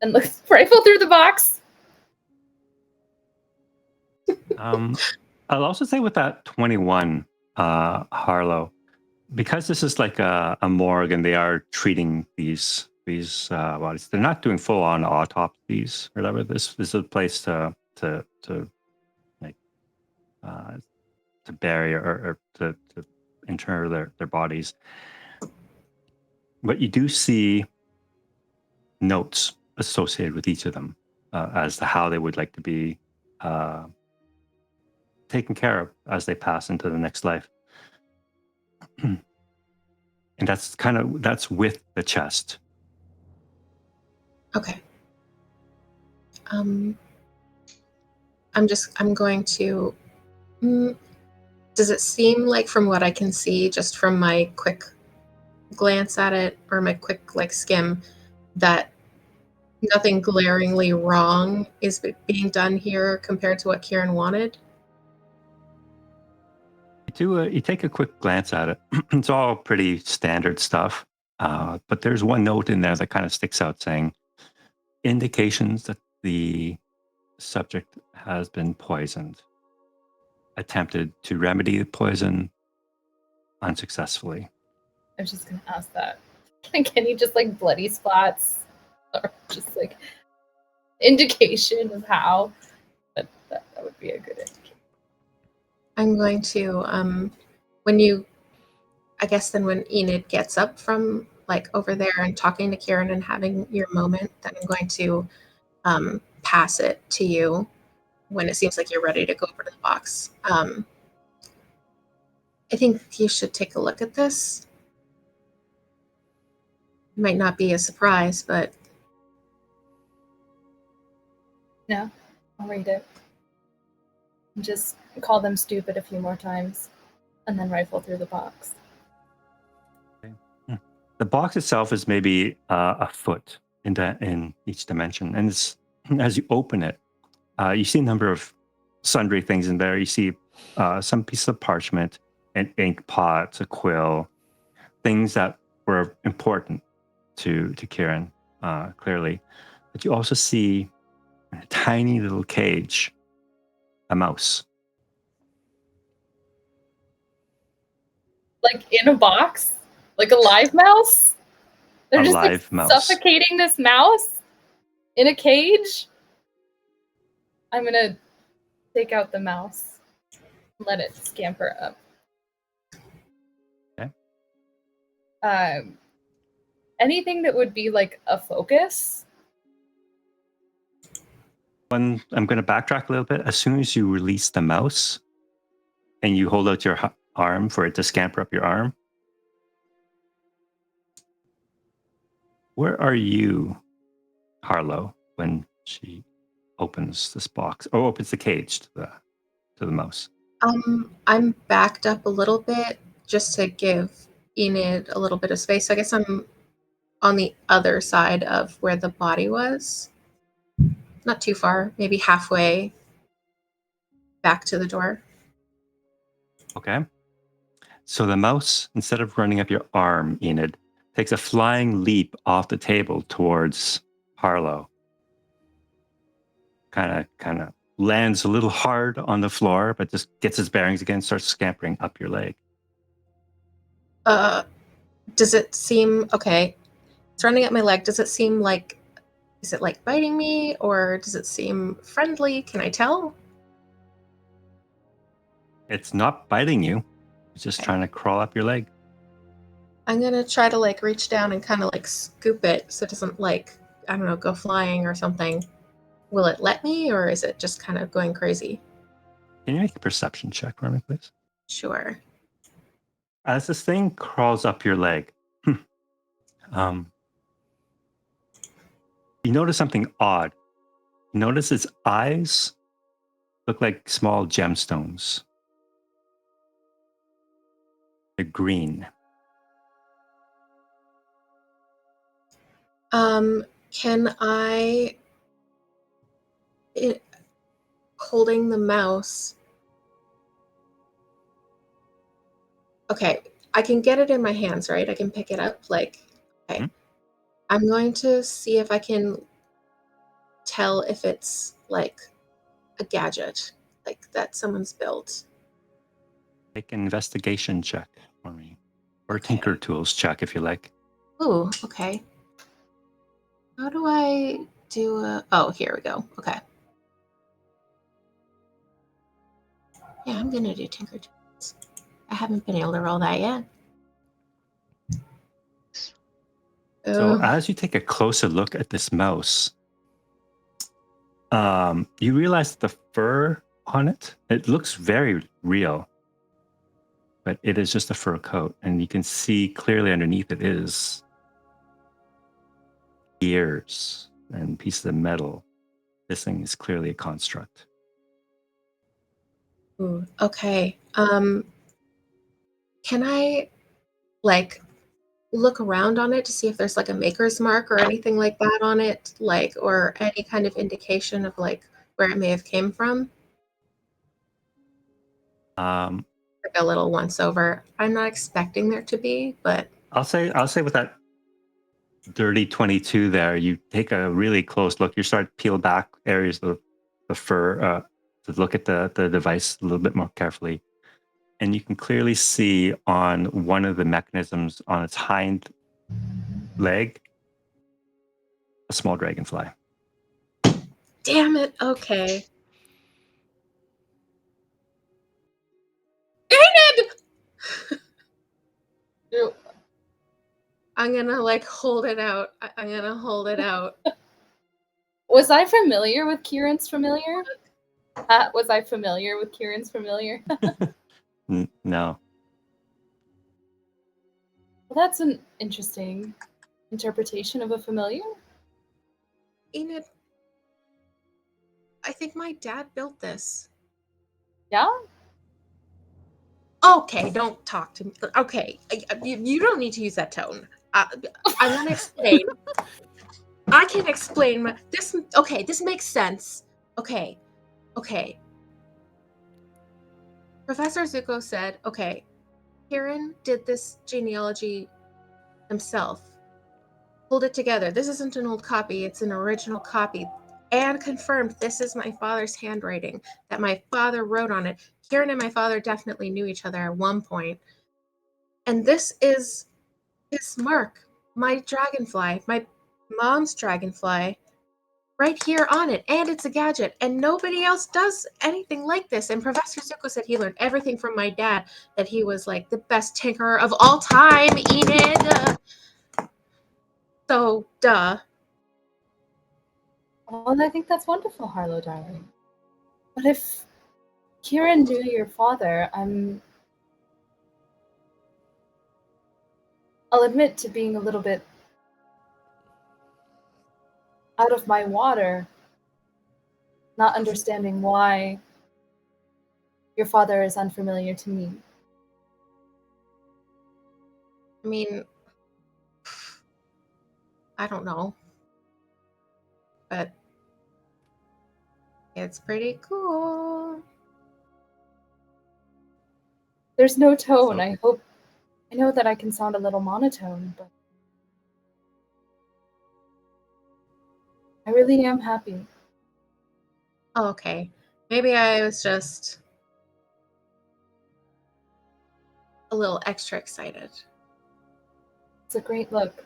and look rifle through the box. I'll also say with that 21, Harlow, because this is like a morgue and they are treating these bodies, they're not doing full on autopsies or whatever. This is a place to like to bury or to inter their bodies. But you do see notes associated with each of them as to how they would like to be taken care of as they pass into the next life. And that's with the chest. Okay. I'm going to, does it seem like from what I can see, just from my quick glance at it or my quick like skim, that nothing glaringly wrong is being done here compared to what Kieran wanted? You take a quick glance at it. It's all pretty standard stuff. But there's one note in there that kind of sticks out saying, indications that the subject has been poisoned. Attempted to remedy the poison unsuccessfully. I was just gonna ask that. Can you just like bloody spots or just like indication of how? That would be a good indication. I'm going to, when Enid gets up from like over there and talking to Kieran and having your moment, then I'm going to pass it to you when it seems like you're ready to go over to the box. I think you should take a look at this. It might not be a surprise, but... No, I'll read it. Just call them stupid a few more times and then rifle through the box. The box itself is maybe a foot in each dimension. And as you open it, you see a number of sundry things in there. You see some pieces of parchment, an ink pot, a quill, things that were important to Kieran, clearly. But you also see a tiny little cage, a mouse. Like in a box? Like a live mouse? They're A just live like mouse. suffocating this mouse in a cage? I'm gonna take out the mouse. Let it scamper up. Okay. Anything that would be like a focus? I'm going to backtrack a little bit. As soon as you release the mouse and you hold out your arm for it to scamper up your arm, where are you, Harlow, when she opens this box or opens the cage to the mouse? I'm backed up a little bit just to give Enid a little bit of space. So I guess I'm on the other side of where the body was. Not too far, maybe halfway back to the door. Okay. So the mouse, instead of running up your arm, Enid, takes a flying leap off the table towards Harlow. Kind of lands a little hard on the floor, but just gets its bearings again, starts scampering up your leg. Does it seem okay? It's running up my leg. Does it seem like, is it like biting me, or does it seem friendly? Can I tell? It's not biting you. It's just Okay. trying to crawl up your leg. I'm gonna try to like reach down and kind of like scoop it so it doesn't like, I don't know, go flying or something. Will it let me, or is it just kind of going crazy? Can you make a perception check for me, please? Sure. As this thing crawls up your leg, you notice something odd. You notice its eyes look like small gemstones. They're green. Can I, holding the mouse? Okay, I can get it in my hands, right? I can pick it up, like, okay. Mhm. I'm going to see if I can tell if it's like a gadget, like that someone's built. Make an investigation check for me. Or Okay. Tinker Tools check if you like. Ooh, okay. How do I do a... Oh, here we go. Okay. Yeah, I'm going to do Tinker Tools. I haven't been able to roll that yet. So Oh, as you take a closer look at this mouse, you realize the fur on it, it looks very real, but it is just a fur coat. And you can see clearly underneath it is ears and pieces of metal. This thing is clearly a construct. ooh, okay. Can I like look around on it to see if there's like a maker's mark or anything like that on it, like, or any kind of indication of like where it may have came from? Um, Like a little once over. I'm not expecting there to be, but I'll say with that dirty 22 there, you take a really close look. You start to peel back areas of the fur to look at the device a little bit more carefully. And you can clearly see on one of the mechanisms on its hind leg a small dragonfly. damn it. Okay. Enid! Ew. I'm gonna like hold it out. I'm gonna hold it out. Was I familiar with Kieran's familiar? Was I familiar with Kieran's familiar? No. Well, that's an interesting interpretation of a familiar. Enid, I think my dad built this. Yeah? Okay, don't talk to me. Okay, you don't need to use that tone. I'm gonna explain. I can explain this. Okay, this makes sense. Okay. Professor Zuko said, okay, Kieran did this genealogy himself, pulled it together. This isn't an old copy, it's an original copy, and confirmed this is my father's handwriting, that my father wrote on it. Kieran and my father definitely knew each other at one point. And this is his mark, my dragonfly, my mom's dragonfly, right here on it. And it's a gadget. And nobody else does anything like this. And Professor Zuko said he learned everything from my dad, that he was like the best tinkerer of all time, Enid. So, duh. Well, I think that's wonderful, Harlow, darling. But if Kieran knew your father, I'll admit to being a little bit out of my water, not understanding why your father is unfamiliar to me. I mean, I don't know. But it's pretty cool. There's no tone. So- I know that I can sound a little monotone, but I really am happy. Oh, okay. Maybe I was just a little extra excited. It's a great look.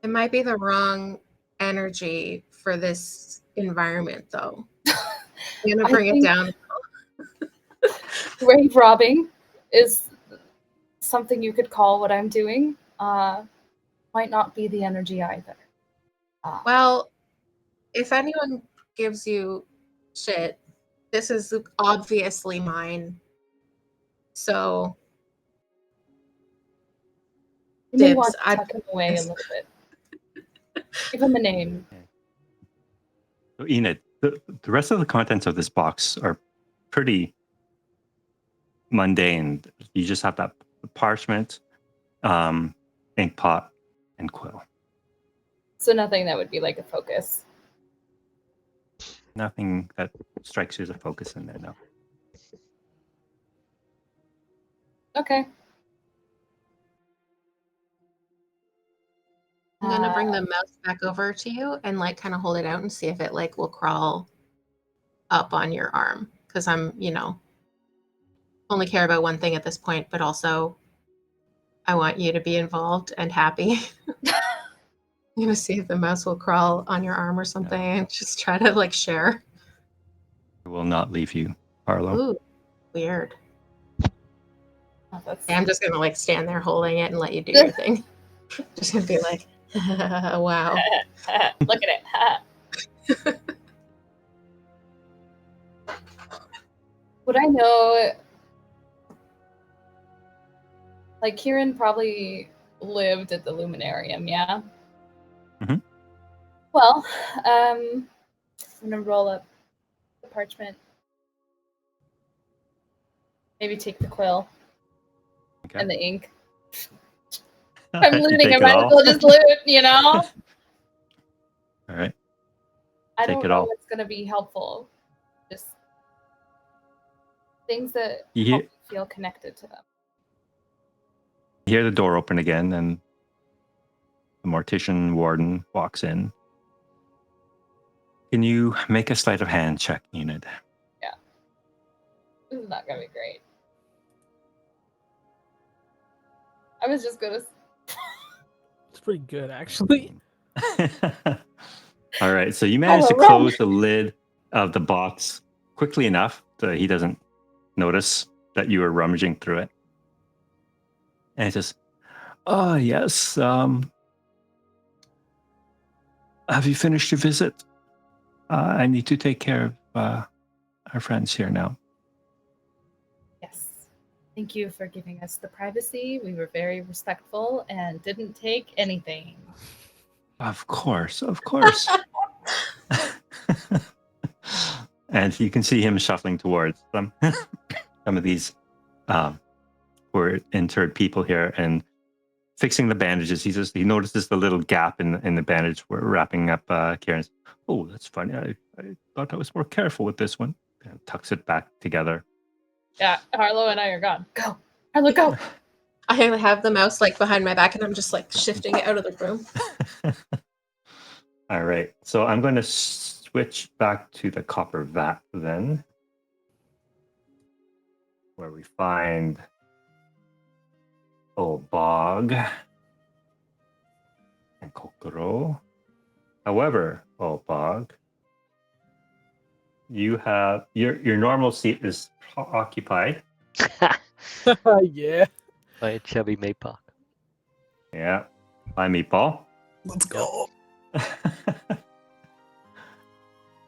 It might be the wrong energy for this environment, though. I'm gonna I bring it think- down. Grave robbing is something you could call what I'm doing. Might not be the energy either. Well, if anyone gives you shit, this is obviously mine. So you may dibs. want to I- tuck him away a little bit. Give him a name. So Enid, the rest of the contents of this box are pretty mundane. You just have that parchment, ink pot, and quill. So nothing that would be like a focus. Nothing that strikes you as a focus in there, no. Okay. I'm gonna bring the mouse back over to you and like kind of hold it out and see if it like will crawl up on your arm. Because I'm, only care about one thing at this point, but also I want you to be involved and happy. I'm gonna see if the mouse will crawl on your arm or something and just try to like share. I will not leave you, Harlow. Ooh, weird. Oh, that's... I'm just gonna like stand there holding it and let you do your thing. Just gonna be like, wow. Look at it. Would I know? Like, Kieran probably lived at the Luminarium, yeah? Mhm. Well, I'm gonna roll up the parchment. Maybe take the quill Okay. and the ink. I'm You looting, take I it might as all? well just loot, you know? All right. I Take don't it know all. what's gonna be helpful. Just things that You help hear, me feel connected to them. you hear the door open again, and the mortician warden walks in. Can you make a sleight of hand check, Enid? This is not gonna be great. I was just gonna. It's pretty good, actually. All right, so you manage to run. close the lid of the box quickly enough that he doesn't notice that you were rummaging through it. And he says, "Oh, yes. Have you finished your visit? I need to take care of our friends here now." Yes. Thank you for giving us the privacy. We were very respectful and didn't take anything. Of course, of course. And you can see him shuffling towards some of these poor interred people here and fixing the bandages. He notices the little gap in the bandage. We're wrapping up Kieran's. Oh, that's funny. I thought I was more careful with this one. And tucks it back together. Yeah, Harlow and I are gone. Go. Harlow, go. I have the mouse like behind my back and I'm just like shifting it out of the room. All right. So I'm going to switch back to the copper vat then, where we find old Bog and Kokoro. However, old Bog, you have your normal seat is occupied. Yeah. By a chubby Maypok. Yeah. By Meatball. Let's go.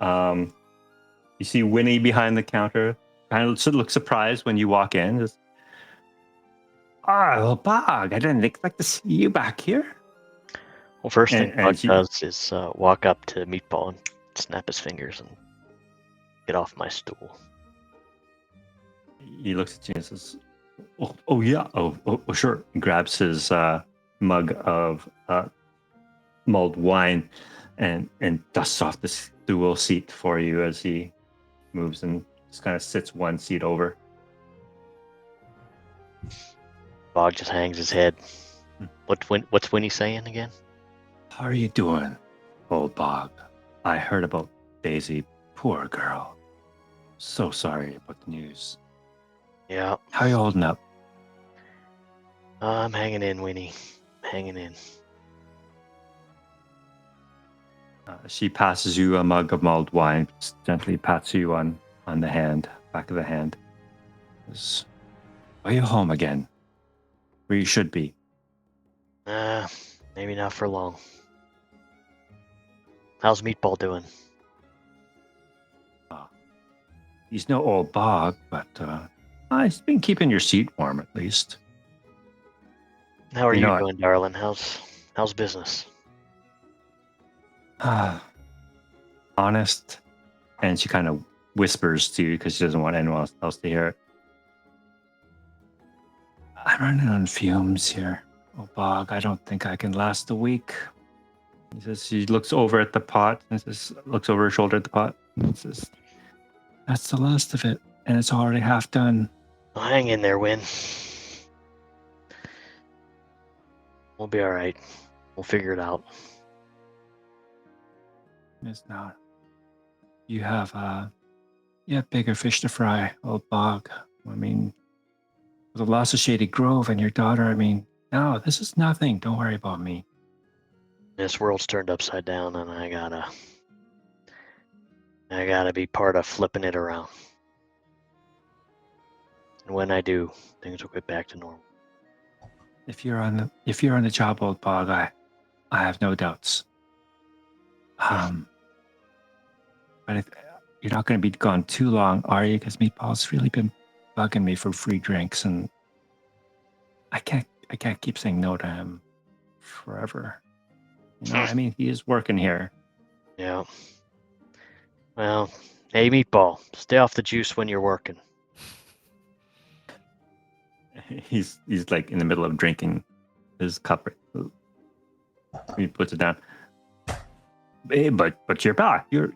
You see Winnie behind the counter. Kind of looks surprised when you walk in. Just, oh, Bog, I didn't expect to see you back here. Well, first thing And Bug she- does is walk up to Meatball and snap his fingers and get off my stool. He looks at you and says, oh yeah, oh sure. He grabs his mug of mulled wine and dusts off the stool seat for you as he moves and just kind of sits one seat over. Bog just hangs his head. What's Winnie saying again? How are you doing, old Bog? I heard about Daisy. Poor girl. So sorry about the news. Yeah, How are you holding up? I'm hanging in, Winnie. Hanging in. She passes you a mug of mulled wine, gently pats you on the hand, back of the hand. Says, are you home again? Where you should be. Maybe not for long. How's Meatball doing? He's no old Bog, but he's been keeping your seat warm at least. How are You you know, doing, darling? How's business? Honest. And she kind of whispers to you because she doesn't want anyone else to hear it. I'm running on fumes here. Oh, Bog, I don't think I can last a week. He says, she looks over at the pot and says, looks over her shoulder at the pot and says, that's the last of it. And it's already half done. Well, hang in there, Win. We'll be all right. We'll figure it out. It's not. You have bigger fish to fry, old Bog. I mean, with the loss of Shady Grove and your daughter, I mean, no, this is nothing. Don't worry about me. This world's turned upside down, and I gotta be part of flipping it around. And when I do, things will get back to normal. If you're on the job, old Bog, I have no doubts. But you're not going to be gone too long, are you? Because Meatball's really been bugging me for free drinks, and I can't keep saying no to him forever. You know, I mean, he is working here. Yeah. Well, hey, Meatball, stay off the juice when you're working. He's like in the middle of drinking his cup. He puts it down. Hey, but you're back. You're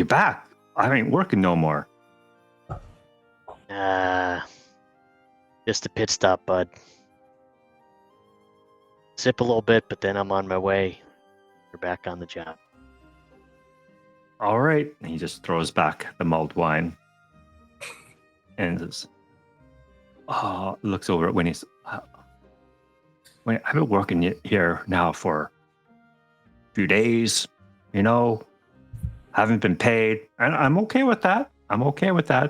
back. I ain't working no more. Just a pit stop, bud. Sip a little bit, but then I'm on my way. You're back on the job. All right. And he just throws back the mulled wine and just looks over at Winnie's. I've been working here now for a few days, you know, haven't been paid. And I'm okay with that.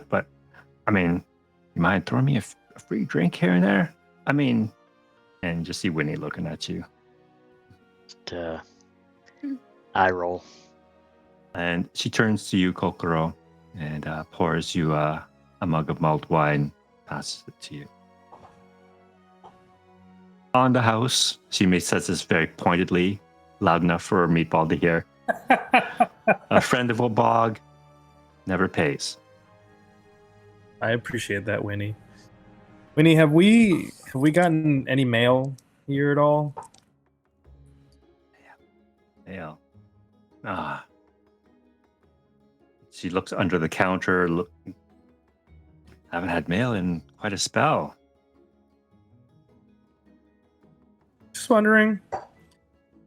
But, I mean, you mind throwing me a free drink here and there? I mean, and just see Winnie looking at you. Just, eye roll. And she turns to you, Kokoro, and pours you a mug of mulled wine, passes it to you. On the house, she says this very pointedly, loud enough for Meatball to hear. A friend of old Bog never pays. I appreciate that, Winnie. Winnie, have we gotten any mail here at all? Mail. She looks under the counter. Haven't had mail in quite a spell. Just wondering,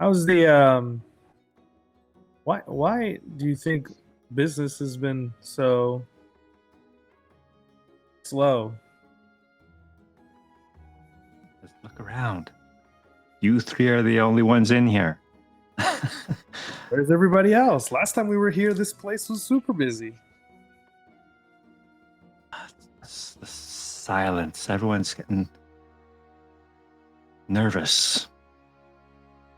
how's the why do you think business has been so slow? Just look around. You three are the only ones in here. Where's everybody else? Last time we were here, this place was super busy. It's the silence. Everyone's getting nervous.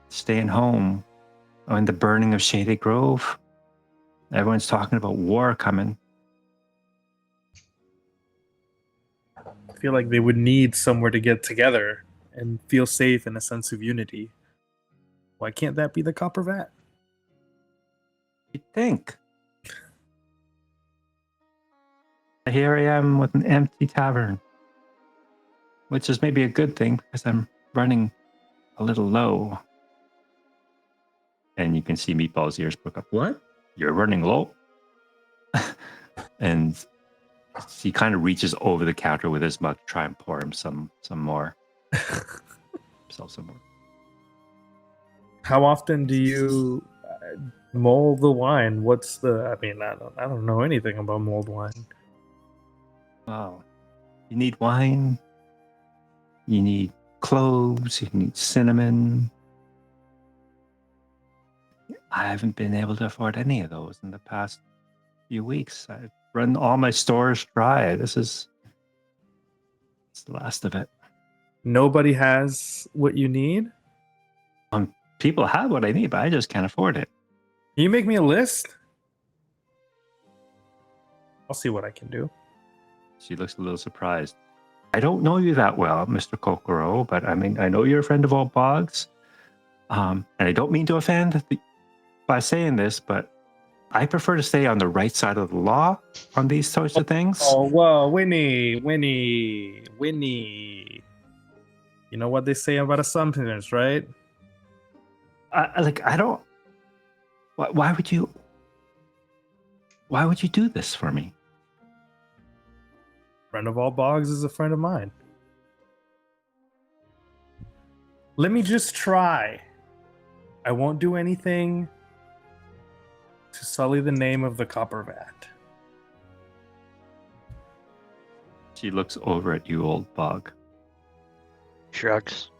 Staying home. And the burning of Shady Grove. Everyone's talking about war coming. I feel like they would need somewhere to get together and feel safe in a sense of unity. Why can't that be the Copper Vat? You'd think. Here I am with an empty tavern. which is maybe a good thing because I'm running a little low. And you can see Meatball's ears perk up. What? You're running low? And he kind of reaches over the counter with his mug to try and pour him some more. Himself some more. How often do you mold the wine? What's the? I mean, I don't know anything about mulled wine. Wow. You need wine. You need cloves. You need cinnamon. I haven't been able to afford any of those in the past few weeks. I've run all my stores dry. It's the last of it. Nobody has what you need. People have what I need, but I just can't afford it. Can you make me a list? I'll see what I can do. She looks a little surprised. I don't know you that well, Mr. Kokoro, but I mean, I know you're a friend of all bogs. And I don't mean to offend by saying this, but I prefer to stay on the right side of the law on these sorts of things. Oh, whoa, Winnie. You know what they say about assumptions, right? I don't. Why would you? Why would you do this for me? Friend of all bogs is a friend of mine. Let me just try. I won't do anything to sully the name of the copper vat. She looks over at you, old bog. Shrugs.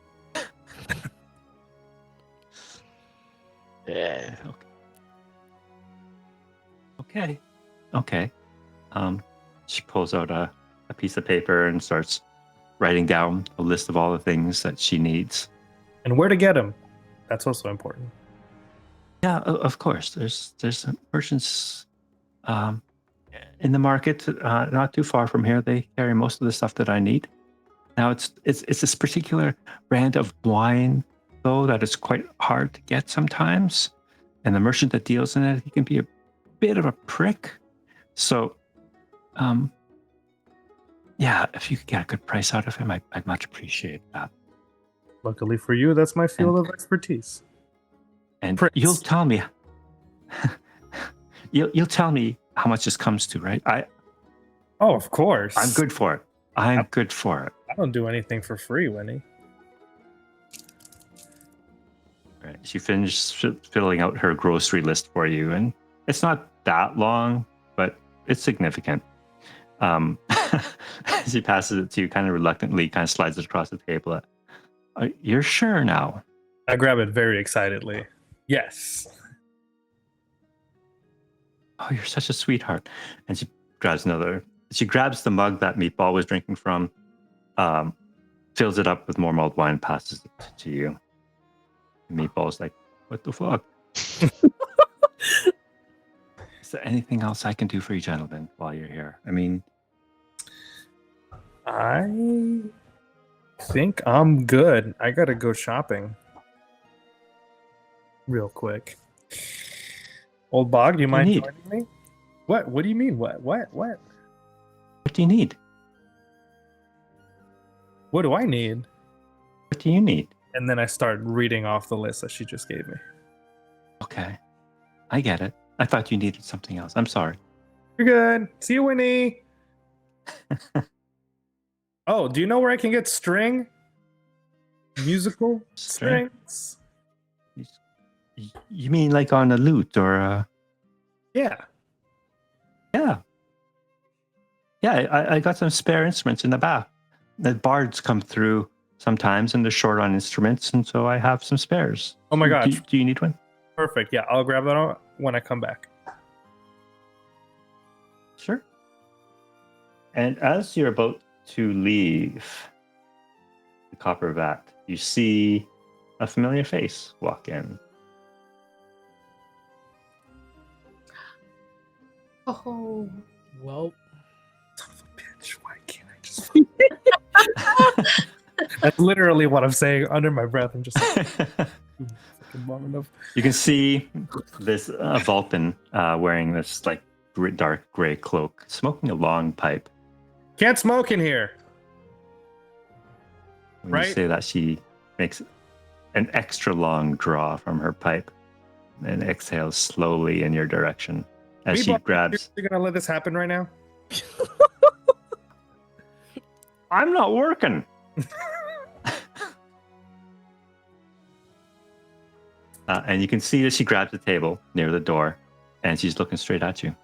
Yeah. Okay. She pulls out a piece of paper and starts writing down a list of all the things that she needs. And where to get them. That's also important. Yeah, of course. There's merchants in the market not too far from here. They carry most of the stuff that I need. Now it's this particular brand of wine though that is quite hard to get sometimes, and the merchant that deals in it, he can be a bit of a prick. So, yeah, if you could get a good price out of him, I'd much appreciate that. Luckily for you, that's my field of expertise. And Prince. you'll tell me. You'll tell me how much this comes to, right? Oh, of course. I'm good for it. I'm good for it. I don't do anything for free, Winnie. Right. She finished filling out her grocery list for you, and it's not that long, but it's significant. She passes it to you kind of reluctantly, kind of slides it across the table. You're sure now? I grab it very excitedly. Yes. Oh, you're such a sweetheart. And she grabs the mug that Meatball was drinking from, fills it up with more mulled wine, passes it to you. Meatball's like, what the fuck? Is there anything else I can do for you gentlemen while you're here? I mean, I think I'm good. I gotta go shopping real quick. Old Bog, do you mind joining me? What? What do you mean? What? What do you need? What do I need? What do you need? And then I start reading off the list that she just gave me. Okay. I get it. I thought you needed something else. I'm sorry. You're good. See you, Winnie. Oh, do you know where I can get string? Musical strings? You mean like on a lute or Yeah. Yeah, I got some spare instruments in the back. The bards come through sometimes and they're short on instruments, and so I have some spares. Oh my gosh. Do you need one? Perfect. Yeah, I'll grab that when I come back. Sure. And as you're about to leave the copper vat, you see a familiar face walk in. Oh. Well, Son of a bitch, why can't I just... That's literally what I'm saying under my breath. I'm just like, fucking warm enough. You can see this Vulcan wearing this like dark gray cloak, smoking a long pipe. Can't smoke in here. When Right. you say that, she makes an extra long draw from her pipe and exhales slowly in your direction as she Meatball, grabs. You're gonna let this happen right now? I'm not working. And you can see that she grabs the table near the door, and she's looking straight at you.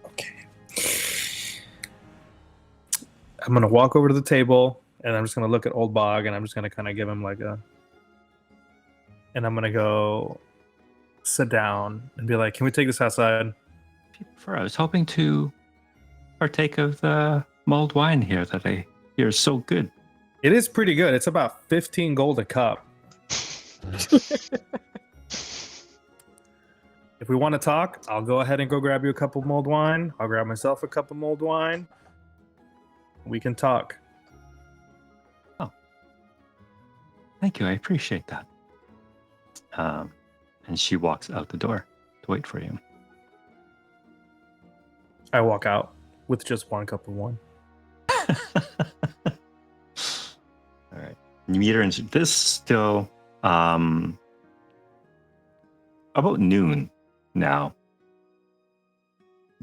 Okay. I'm gonna walk over to the table, and I'm just gonna look at Old Bog, and I'm just gonna kind of give him like a, and I'm gonna go sit down and be like, "Can we take this outside?" I was hoping to partake of the mulled wine here that I hear is so good. It is pretty good. It's about 15 gold a cup. If we want to talk, I'll go ahead and go grab you a cup of mulled wine. I'll grab myself a cup of mulled wine. We can talk. Thank you. I appreciate that. And she walks out the door to wait for you. I walk out with just one cup of wine. All right. You meet her, and this still about noon now.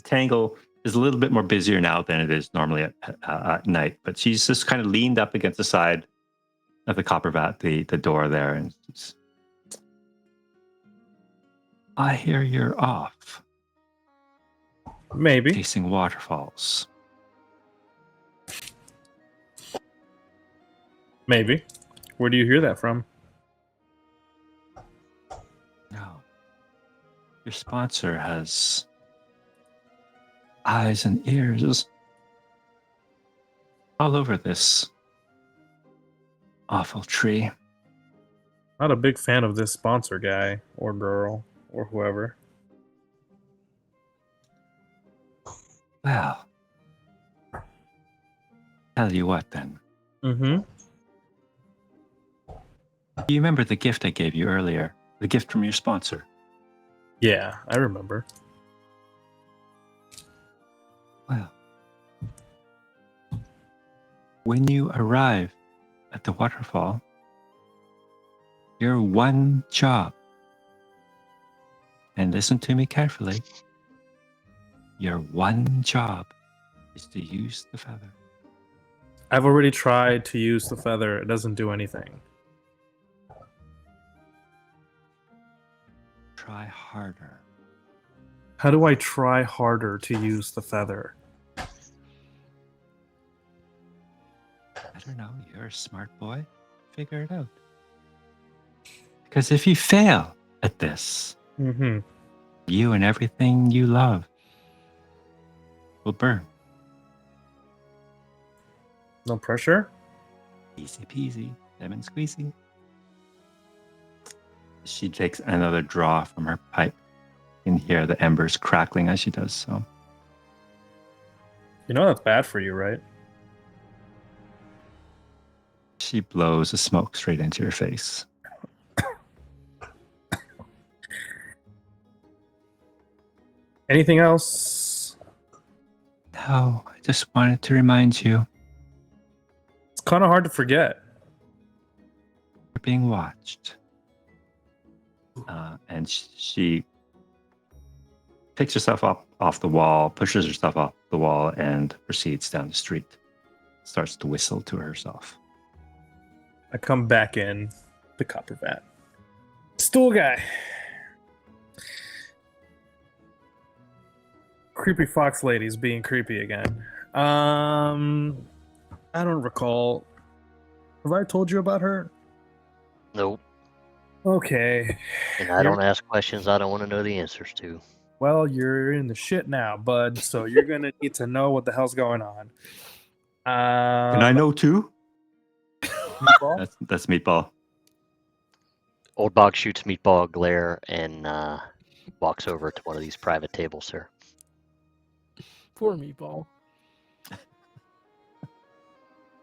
Tangle is a little bit more busier now than it is normally at night, but she's just kind of leaned up against the side of the copper vat, the door there, and it's, I hear you're off Maybe. chasing waterfalls. Maybe. Where do you hear that from? No. Your sponsor has eyes and ears all over this awful tree. Not a big fan of this sponsor guy or girl or whoever. Well, tell you what then. Mm-hmm. Do you remember the gift I gave you earlier? The gift from your sponsor? Yeah, I remember. Well, when you arrive at the waterfall, your one job, and listen to me carefully, your one job is to use the feather. I've already tried to use the feather. It doesn't do anything. Try harder. How do I try harder to use the feather? I don't know. You're a smart boy. Figure it out. Because if you fail at this, Mm-hmm. you and everything you love will burn. No pressure? Easy peasy, lemon squeezy. She takes another draw from her pipe. You can hear the embers crackling as she does so. You know that's bad for you, right? She blows the smoke straight into your face. Anything else? No, I just wanted to remind you It's kind of hard to forget. you're being watched. And she picks herself up off the wall, pushes herself off the wall, and proceeds down the street. Starts to whistle to herself. I come back in the copper vat. Stool guy. Creepy fox lady's being creepy again. I don't recall. Have I told you about her? Nope. Okay. And I don't ask questions I don't want to know the answers to. Well, you're in the shit now, bud. So you're gonna need to know what the hell's going on. Can I know too? Meatball? That's Meatball. Old Bog shoots Meatball a glare and walks over to one of these private tables, sir. Poor Meatball.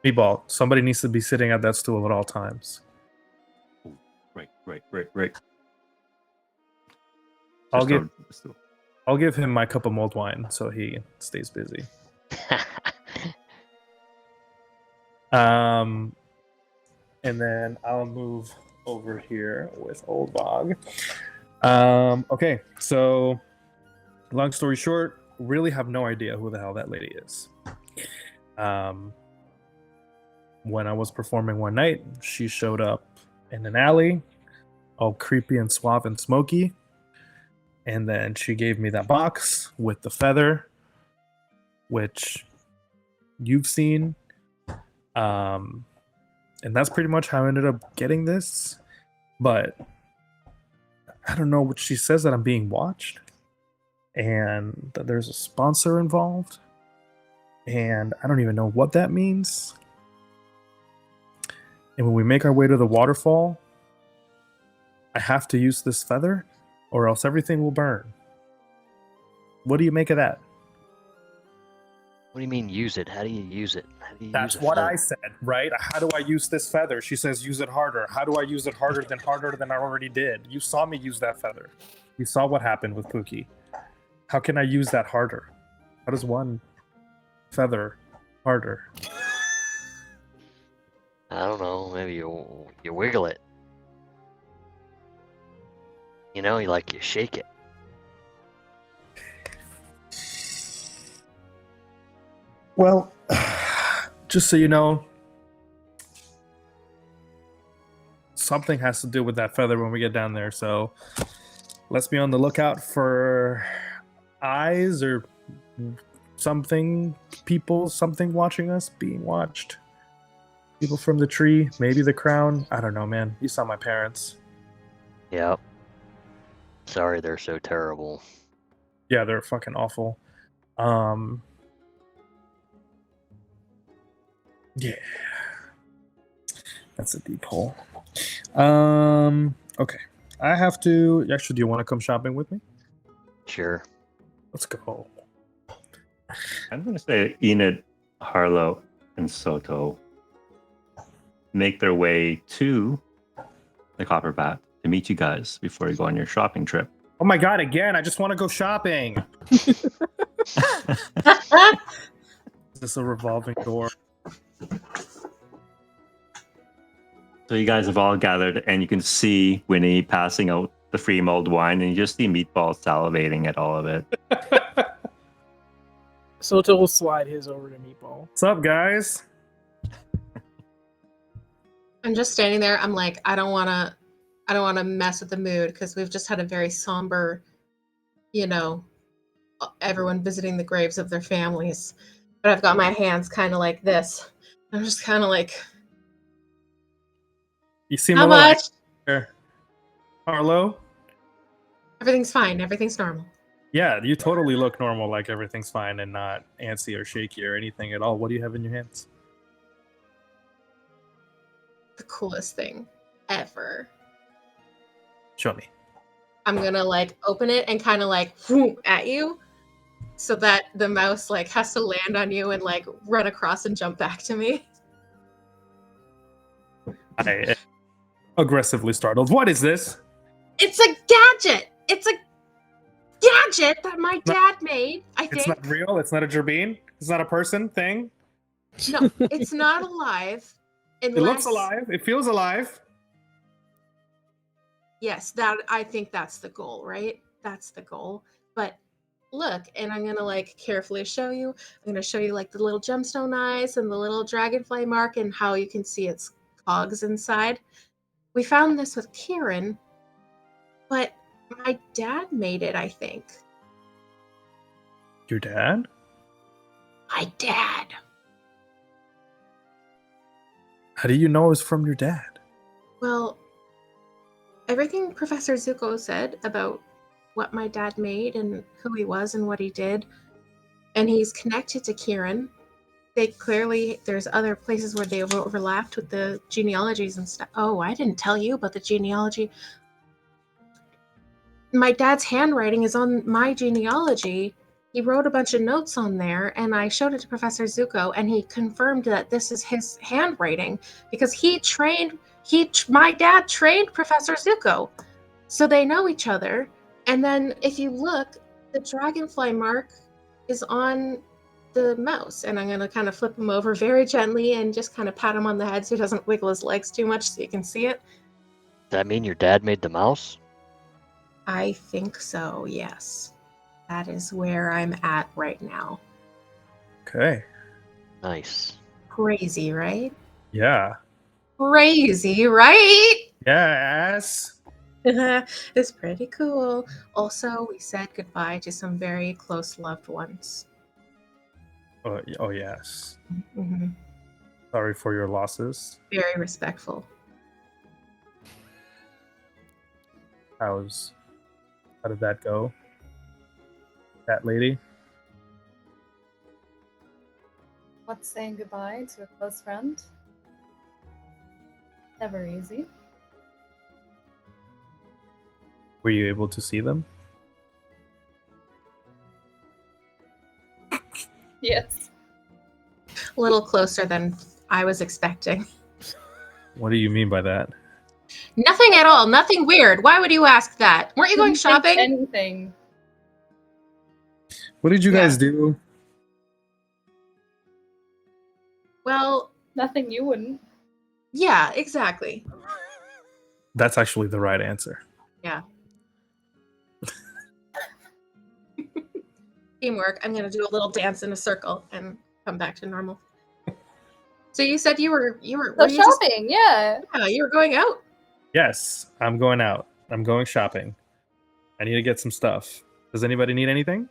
Meatball. Somebody needs to be sitting at that stool at all times. Right. I'll Just I'll give him my cup of mulled wine so he stays busy. And then I'll move over here with Old Bog. Okay, so long story short, really have no idea who the hell that lady is. When I was performing one night, she showed up in an alley, all creepy and suave and smoky. And then she gave me that box with the feather, which you've seen. And that's pretty much how I ended up getting this. But I don't know what she says, that I'm being watched and that there's a sponsor involved. And I don't even know what that means. And when we make our way to the waterfall, I have to use this feather or else everything will burn. What do you make of that? What do you mean use it? How do you use it? How do you That's use a what feather? I said, right? How do I use this feather? She says use it harder. How do I use it harder than I already did? You saw me use that feather. You saw what happened with Pookie. How can I use that harder? How does one feather harder? I don't know. Maybe you wiggle it. You know, you shake it. Well, just so you know, something has to do with that feather when we get down there. So let's be on the lookout for eyes or something, people, something watching us, being watched. People from the tree, maybe the crown. I don't know, man. You saw my parents. Yep. Sorry, they're so terrible. Yeah, they're fucking awful. Yeah. That's a deep hole. Okay. I have to... Actually, do you want to come shopping with me? Sure. Let's go. I'm going to say Enid, Harlow, and Soto make their way to the Copper Bat to meet you guys before you go on your shopping trip. Oh my god, again, I just want to go shopping. Is this a revolving door? So you guys have all gathered, and you can see Winnie passing out the free mulled wine, and you just see Meatball salivating at all of it. Soto will slide his over to Meatball. What's up, guys? I'm just standing there. I'm like, I don't want to mess with the mood because we've just had a very somber, everyone visiting the graves of their families. But I've got my hands kind of like this. I'm just kind of like, You seem how a little much? angry. Harlow? Everything's fine. Everything's normal. Yeah, you totally look normal, like everything's fine and not antsy or shaky or anything at all. What do you have in your hands? The coolest thing ever. Show me. I'm gonna open it and kind of at you, so that the mouse has to land on you and run across and jump back to me. I am aggressively startled. What is this? It's a gadget. It's a gadget that my dad made. I think. It's not real. It's not a gerbine. It's not a person thing. No, it's not alive. It looks alive. It feels alive. Yes, I think that's the goal, right? That's the goal. But look, and I'm gonna carefully show you. I'm gonna show you the little gemstone eyes and the little dragonfly mark and how you can see its cogs inside. We found this with Kieran, but my dad made it, I think. Your dad? My dad. How do you know it's from your dad? Well, everything Professor Zuko said about what my dad made and who he was and what he did, and he's connected to Kieran. There's other places where they overlapped with the genealogies and stuff. Oh, I didn't tell you about the genealogy. My dad's handwriting is on my genealogy. He wrote a bunch of notes on there, and I showed it to Professor Zuko, and he confirmed that this is his handwriting because my dad trained Professor Zuko, so they know each other. And then if you look, the dragonfly mark is on the mouse, and I'm going to kind of flip him over very gently and just kind of pat him on the head so he doesn't wiggle his legs too much so you can see it. Does that mean your dad made the mouse? I think so, yes. That is where I'm at right now. Okay. Nice. Crazy, right? Yeah. Crazy, right? Yes. It's pretty cool. Also, we said goodbye to some very close loved ones. Oh yes. Hmm. Sorry for your losses. Very respectful. How did that go? That lady? What's saying goodbye to a close friend? Never easy. Were you able to see them? Yes. A little closer than I was expecting. What do you mean by that? Nothing at all. Nothing weird. Why would you ask that? Weren't you going Didn't think shopping? Anything. What did you Yeah. guys do? Well, Nothing you wouldn't. yeah, exactly. That's actually the right answer. Yeah. Teamwork. I'm going to do a little dance in a circle and come back to normal. So you said you were So were you just- shopping, yeah. yeah, you were going out? Yes, I'm going out. I'm going shopping. I need to get some stuff. Does anybody need anything?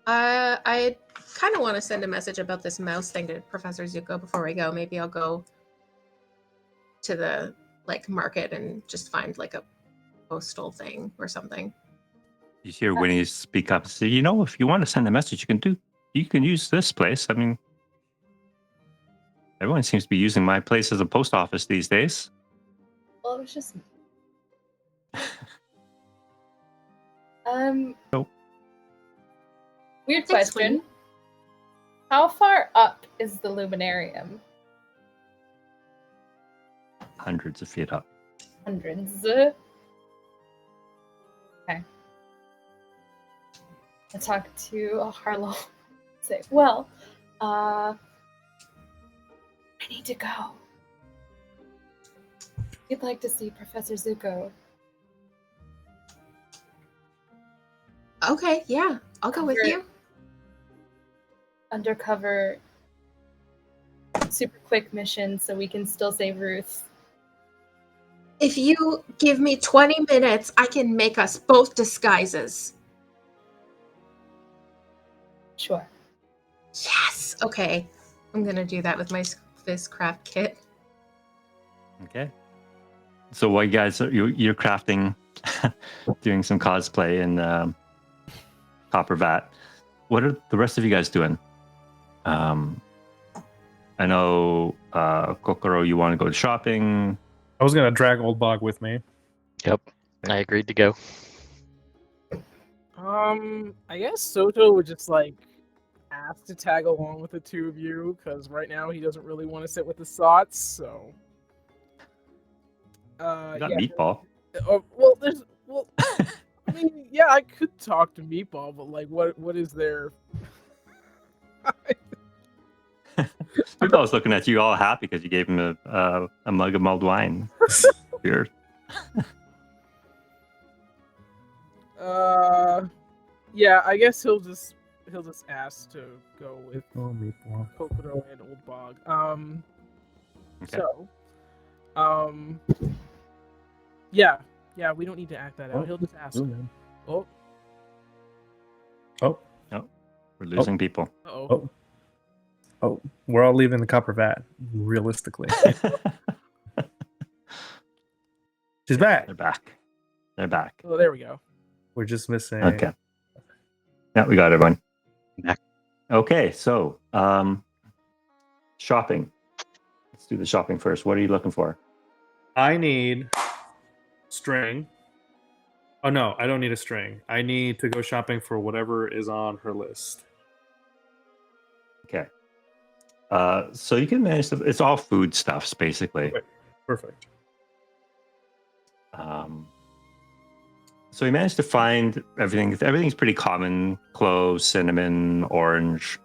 I kind of want to send a message about this mouse thing to Professor Zuko before we go. Maybe I'll go to the market and just find like a postal thing or something. You hear Winnie speak up and say, if you want to send a message, you can use this place. I mean, everyone seems to be using my place as a post office these days. Well, it was just me. Nope. Weird Thanks, question. Winnie. How far up is the Luminarium? Hundreds of feet up. Hundreds. Okay. I talk to Harlow. Say, well, I need to go. You'd like to see Professor Zuko. Okay, yeah, I'll go with you. Undercover super quick mission so we can still save Ruth. If you give me 20 minutes, I can make us both disguises. Sure. Yes. Okay, I'm gonna do that with my Fizzcraft kit. Okay. So what you guys you're crafting, doing some cosplay in Copper Vat. What are the rest of you guys doing? I know Kokoro, you want to go shopping. I was gonna drag Old Bog with me. Yep. I agreed to go. I guess Soto would just ask to tag along with the two of you because right now he doesn't really want to sit with the Sots. So, You got yeah. Meatball. I mean, yeah, I could talk to Meatball, but what is there? Meatball's looking at you all happy because you gave him a mug of mulled wine. Beer. Yeah, I guess he'll just ask to go with Oh, Meatball. Kokoro and Old Bog. Okay. So, yeah, we don't need to act that out. Oh, He'll just ask. Okay. Oh, Oh, We're losing people. uh-oh. oh, oh! We're all leaving the Copper Vat. Realistically, she's back. They're back. They're back. Oh, there we go. We're just missing. Okay. Yeah, we got everyone. Back. Okay, so shopping. Let's do the shopping first. What are you looking for? I need string. Oh no, I don't need a string. I need to go shopping for whatever is on her list. Okay. So you can manage it's all food stuffs basically. Okay. Perfect. So he managed to find everything. Everything's pretty common: cloves, cinnamon, orange.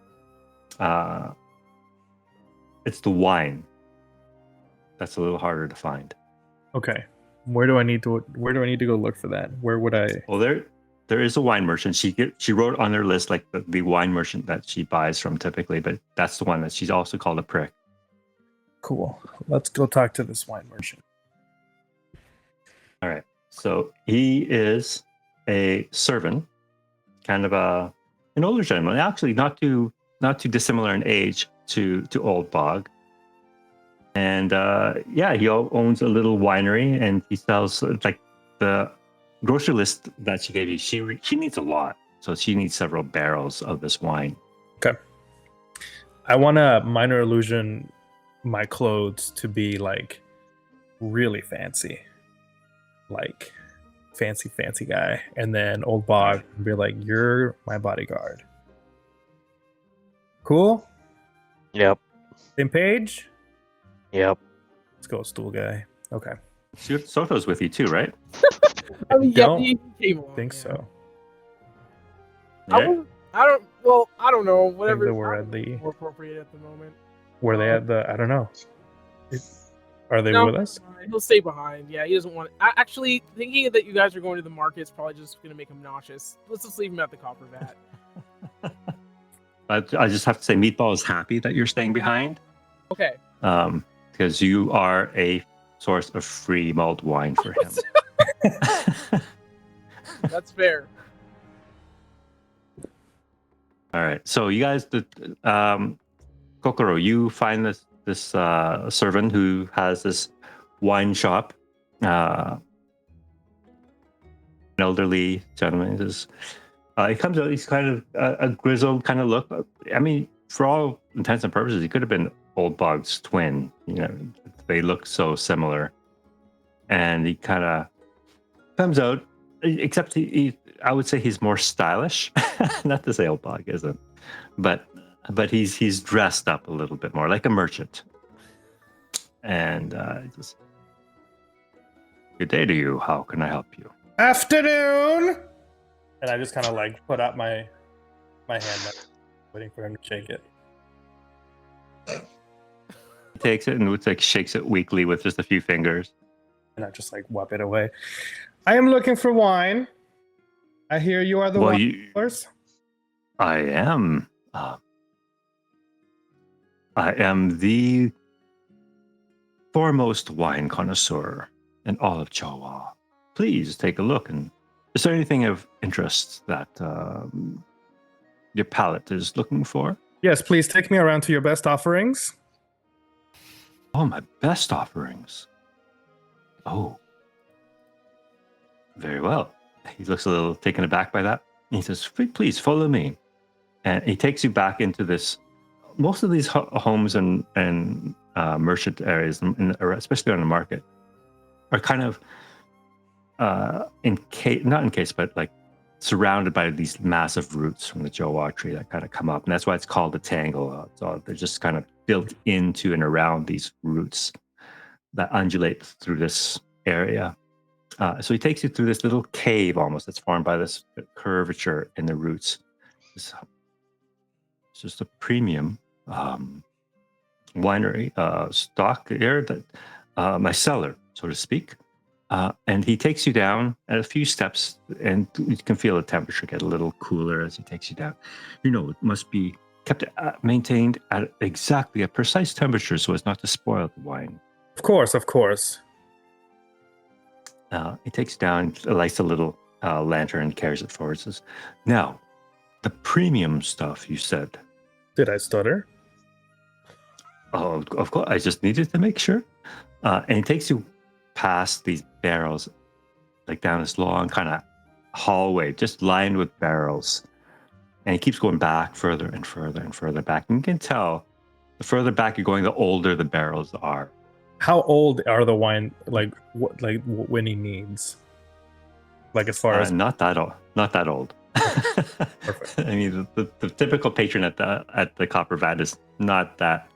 It's the wine that's a little harder to find. Okay. Where do I need to go look for that? Where would I? Well, there is a wine merchant. She wrote on her list like the wine merchant that she buys from typically, but that's the one that she's also called a prick. Cool. Let's go talk to this wine merchant. All right. So he is a servant, kind of an older gentleman, actually not too dissimilar in age to Old Bog. And he owns a little winery, and he sells like the grocery list that she gave you. She needs a lot, so she needs several barrels of this wine. Okay. I want to minor illusion my clothes to be like really fancy, like fancy guy, and then Old Bog be like, "You're my bodyguard." Cool. Yep. Same page. Yep. Let's go, stool guy. Okay. Soto's with you too, right? I mean, don't he came along, think yeah. so. I don't know. Whatever. they were at the- more appropriate at the moment. Were they at the? I don't know. Are they No, with us? He'll stay behind. Yeah, he doesn't want. Actually, thinking that you guys are going to the market is probably just going to make him nauseous. Let's just leave him at the copper vat. I just have to say, Meatball is happy that you're staying behind. Okay. Because you are a source of free mulled wine for him. That's fair. All right. So you guys, Kokoro, you find this servant who has this wine shop. An elderly gentleman. He comes out. He's kind of a grizzled kind of look. I mean, for all intents and purposes, he could have been Old Bog's twin. You know, they look so similar. And he kind of comes out, except I would say he's more stylish. Not to say Old Bog isn't, but he's dressed up a little bit more like a merchant. And just, good day to you. How can I help you? Afternoon. And I just kind of like put out my hand, like, waiting for him to shake it. He takes it and it's like shakes it weakly with just a few fingers. And I just like wipe it away. I am looking for wine. I hear you are the wine dealers. I am. I am the foremost wine connoisseur in all of Jawa. Please take a look. And is there anything of interest that your palate is looking for? Yes, please take me around to your best offerings. Oh, my best offerings. Oh. Very well. He looks a little taken aback by that. He says, please follow me. And he takes you back into this. Most of these homes and merchant areas, especially on the market, are kind of not encased, but like surrounded by these massive roots from the Jawa tree that kind of come up. And that's why it's called a tangle. So they're just kind of built into and around these roots that undulate through this area. So he takes you through this little cave almost that's formed by this curvature in the roots. It's just a premium winery stock here, that my cellar, so to speak. And he takes you down at a few steps, and you can feel the temperature get a little cooler as he takes you down. You know, it must be kept maintained at exactly a precise temperature so as not to spoil the wine. Of course. He takes you down, lights a little lantern, carries it forward, says, now, the premium stuff you said. Did I stutter? Oh, of course. I just needed to make sure. And he takes you past these barrels, like down this long kind of hallway, just lined with barrels. And he keeps going back further and further and further back. And you can tell the further back you're going, the older the barrels are. How old are the wine? Like what Winnie needs? Like as far as not that old. Perfect. I mean, the typical patron at the Copper Vat is not that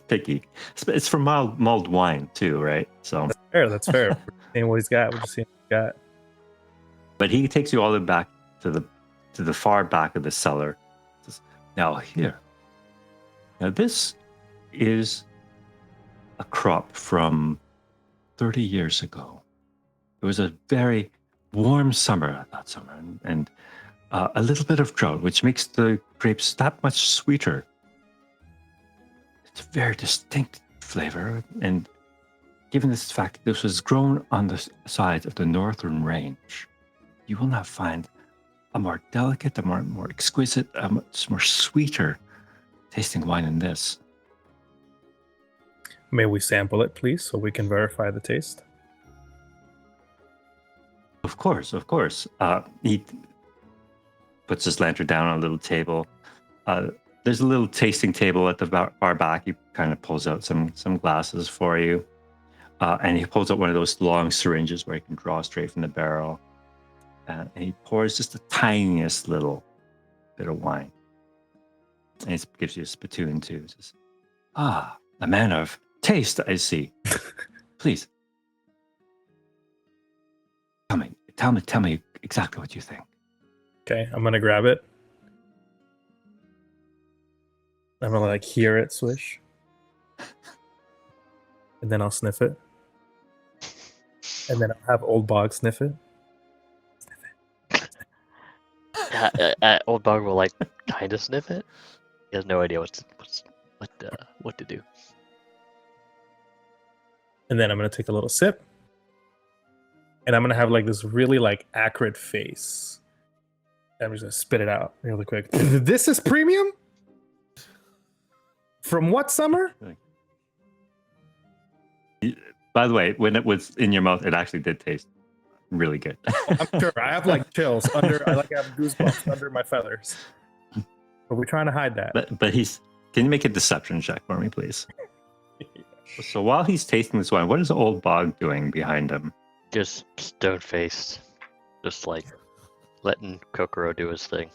picky. It's from mulled wine too, right? So That's fair. Seeing what he's got. We're just seeing what he's got. But he takes you all the way back to the far back of the cellar. Says, now here. Now this is a crop from 30 years ago. It was a very warm summer that summer, and a little bit of drought, which makes the grapes that much sweeter. It's a very distinct flavor, and given this fact that this was grown on the sides of the northern range, you will not find a more delicate, a more exquisite, a much more sweeter tasting wine than this. May we sample it, please, so we can verify the taste? Of course, of course. He puts his lantern down on a little table. There's a little tasting table at the far back. He kind of pulls out some glasses for you. And he pulls out one of those long syringes where he can draw straight from the barrel. And he pours just the tiniest little bit of wine. And he gives you a spittoon too. He says, a man of taste, I see. Please. Tell me exactly what you think. Okay, I'm gonna grab it. I'm gonna hear it swish. And then I'll sniff it. And then I'll have Old Bog sniff it. Old Bog will kind of sniff it. He has no idea what to do. And then I'm gonna take a little sip. And I'm gonna have this really acrid face. And I'm just gonna spit it out really quick. This is premium? From what summer? By the way, when it was in your mouth, it actually did taste really good. I'm sure. I have chills under. I have goosebumps under my feathers. But we're trying to hide that. But can you make a deception check for me, please? So while he's tasting this wine, what is Old Bog doing behind him? Just stone-faced. Just letting Kokoro do his thing.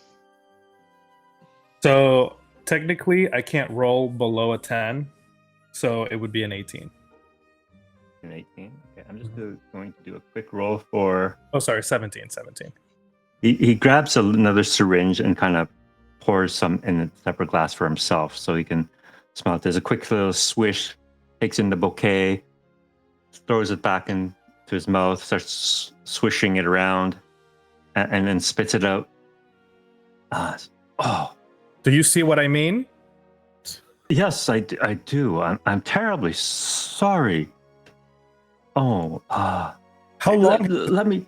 So technically, I can't roll below a 10. So it would be an 18. An 18? Okay, I'm just going to do a quick roll for... Oh, sorry, 17. He grabs another syringe and kind of pours some in a separate glass for himself so he can smell it. There's a quick little swish, takes in the bouquet, throws it back into his mouth, starts swishing it around, and then spits it out. Do you see what I mean? Yes, I do. I'm terribly sorry. How long? Let me...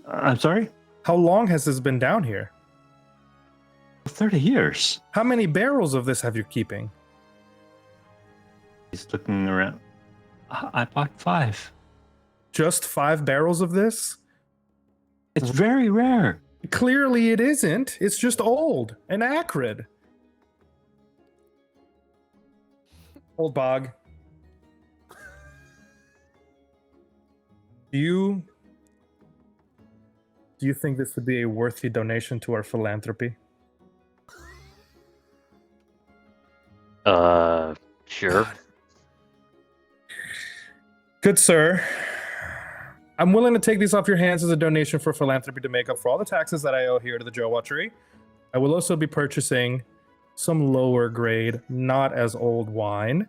I'm sorry? How long has this been down here? 30 years. How many barrels of this have you keeping? He's looking around. I bought 5. Just 5 barrels of this? It's very rare. Clearly it isn't. It's just old and acrid. Old Bog. Do you think this would be a worthy donation to our philanthropy? Sure. Good sir. I'm willing to take these off your hands as a donation for philanthropy to make up for all the taxes that I owe here to the Joe Watchery. I will also be purchasing some lower grade, not as old wine.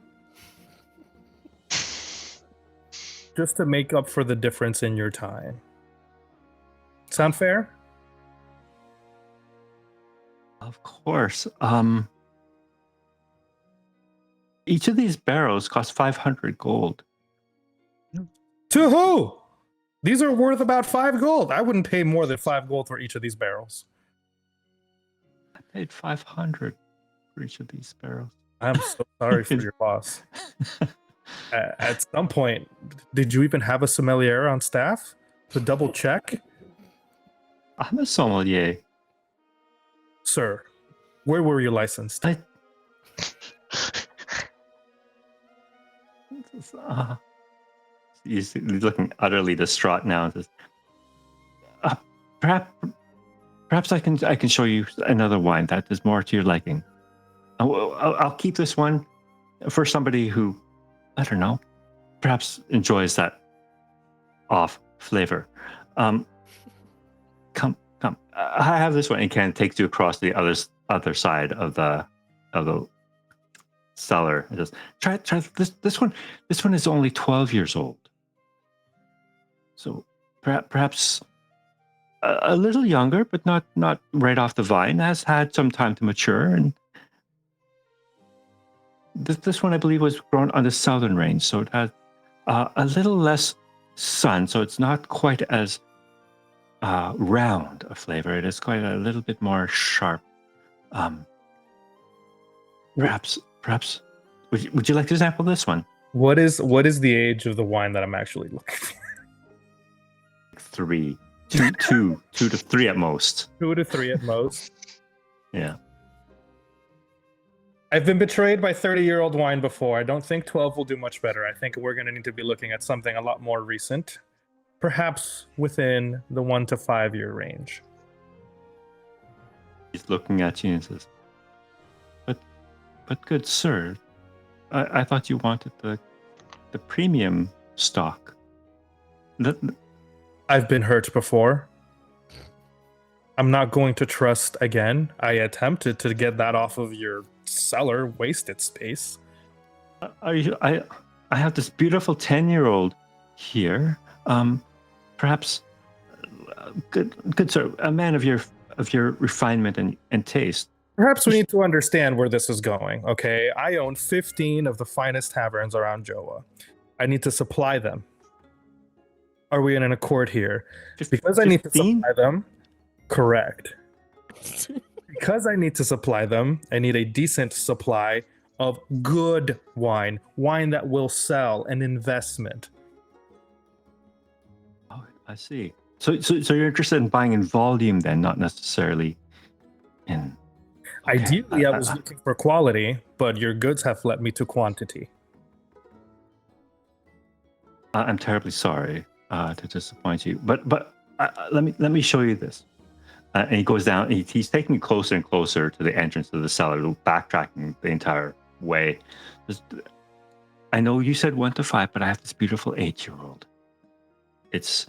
Just to make up for the difference in your time. Sound fair? Of course. Each of these barrels costs 500 gold. To who? These are worth about 5 gold. I wouldn't pay more than 5 gold for each of these barrels. I paid 500 for each of these barrels. I'm so sorry for your loss. At some point, did you even have a sommelier on staff to double check? I'm a sommelier. Sir, where were you licensed? He's looking utterly distraught now. Says, perhaps I can show you another wine that is more to your liking. I'll keep this one for somebody who, I don't know, perhaps enjoys that off flavor. Come. I have this one, and Ken takes you across the other side of the cellar. It says, try this one. This one is only 12 years old. So perhaps a little younger, but not right off the vine. Has had some time to mature, and this one I believe was grown on the southern range, so it had a little less sun, so it's not quite as round a flavor. It is quite a little bit more sharp. Perhaps. Would you like to sample this one? What is the age of the wine that I'm actually looking for? 3, 2 to 3 at most. 2 to 3 at most. Yeah. I've been betrayed by 30-year-old wine before. I don't think 12 will do much better. I think we're going to need to be looking at something a lot more recent, perhaps within the 1 to 5 year range. He's looking at you and says, "But good sir, I thought you wanted the premium stock." I've been hurt before. I'm not going to trust again. I attempted to get that off of your cellar, wasted space. I have this beautiful 10-year-old here. Perhaps, good sir, a man of your refinement and taste. Perhaps we need to understand where this is going, okay? I own 15 of the finest taverns around Joa. I need to supply them. Are we in an accord here? Because I need to supply them, correct. Because I need to supply them, I need a decent supply of good wine that will sell, an investment. Oh, I see. So you're interested in buying in volume then, not necessarily in... Okay. Ideally, I was looking for quality, but your goods have led me to quantity. I'm terribly sorry to disappoint you, but let me show you this. And he goes down. He's taking you closer and closer to the entrance of the cellar, backtracking the entire way. I know you said 1 to 5, but I have this beautiful 8-year-old. It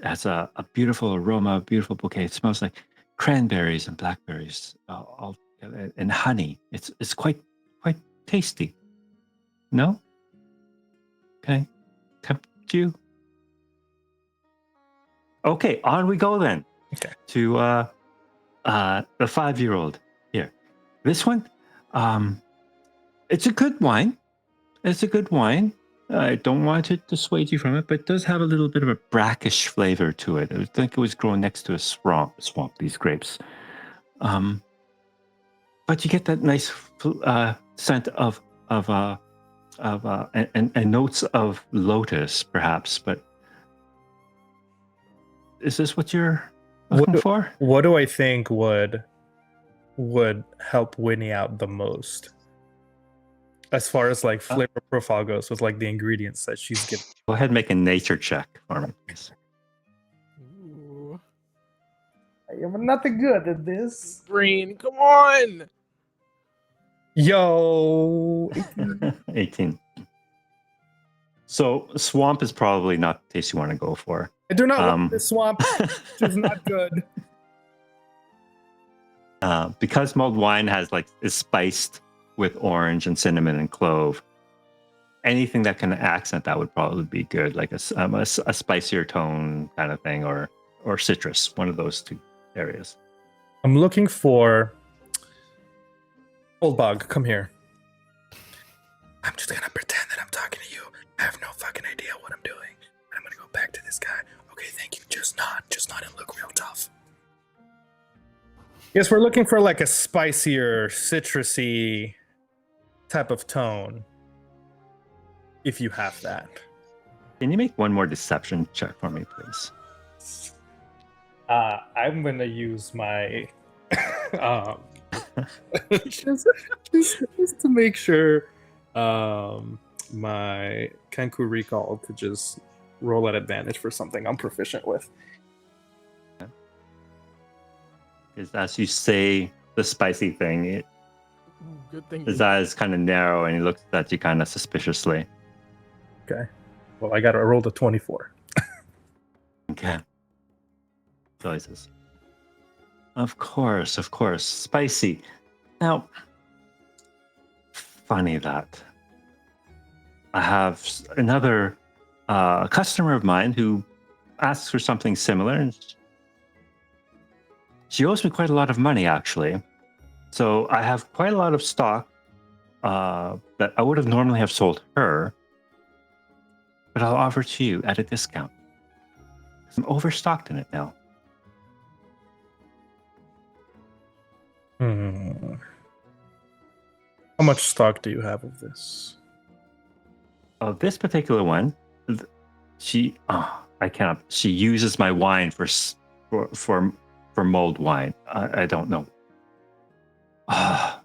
has a beautiful aroma, a beautiful bouquet. It smells like cranberries and blackberries, all and honey. It's quite tasty. No? Okay. Tempt you? Okay, on we go then. Okay. To the 5-year-old here. This one, it's a good wine. I don't want to dissuade you from it, but it does have a little bit of a brackish flavor to it. I think it was growing next to a swamp, these grapes. But you get that nice scent of and notes of lotus, perhaps. But is this what you're looking for? What do I think would help Winnie out the most? As far as like flavor profile goes, with like the ingredients that she's given. Go ahead and make a nature check for me, please. Ooh. I am not good at this. Green, come on! Yo! 18. So swamp is probably not the taste you want to go for. I do not want this swamp. It's not good. Because mulled wine is spiced with orange and cinnamon and clove. Anything that can accent that would probably be good, like a spicier tone kind of thing, or citrus, one of those two areas. I'm looking for... Old Bug, come here. I'm just gonna pretend that I'm talking to you. I have no fucking idea what I'm doing. I'm gonna go back to this guy. Okay, thank you. Just nod and look real tough. Yes, we're looking for like a spicier, citrusy type of tone. If you have that. Can you make one more deception check for me, please? I'm gonna use my just to make sure my Kenku recall to just roll at advantage for something I'm proficient with. Is as you say the spicy thing, Ooh, good thing. his eyes kind of narrow and he looks at you kind of suspiciously. Okay. Well, I rolled a 24. Okay. So he says, of course, spicy. Now, funny that I have another customer of mine who asks for something similar, and she owes me quite a lot of money, actually. So I have quite a lot of stock that I would have normally have sold her, but I'll offer to you at a discount. I'm overstocked in it now. How much stock do you have of this? Of this particular one, I cannot. She uses my wine for mulled wine. I don't know.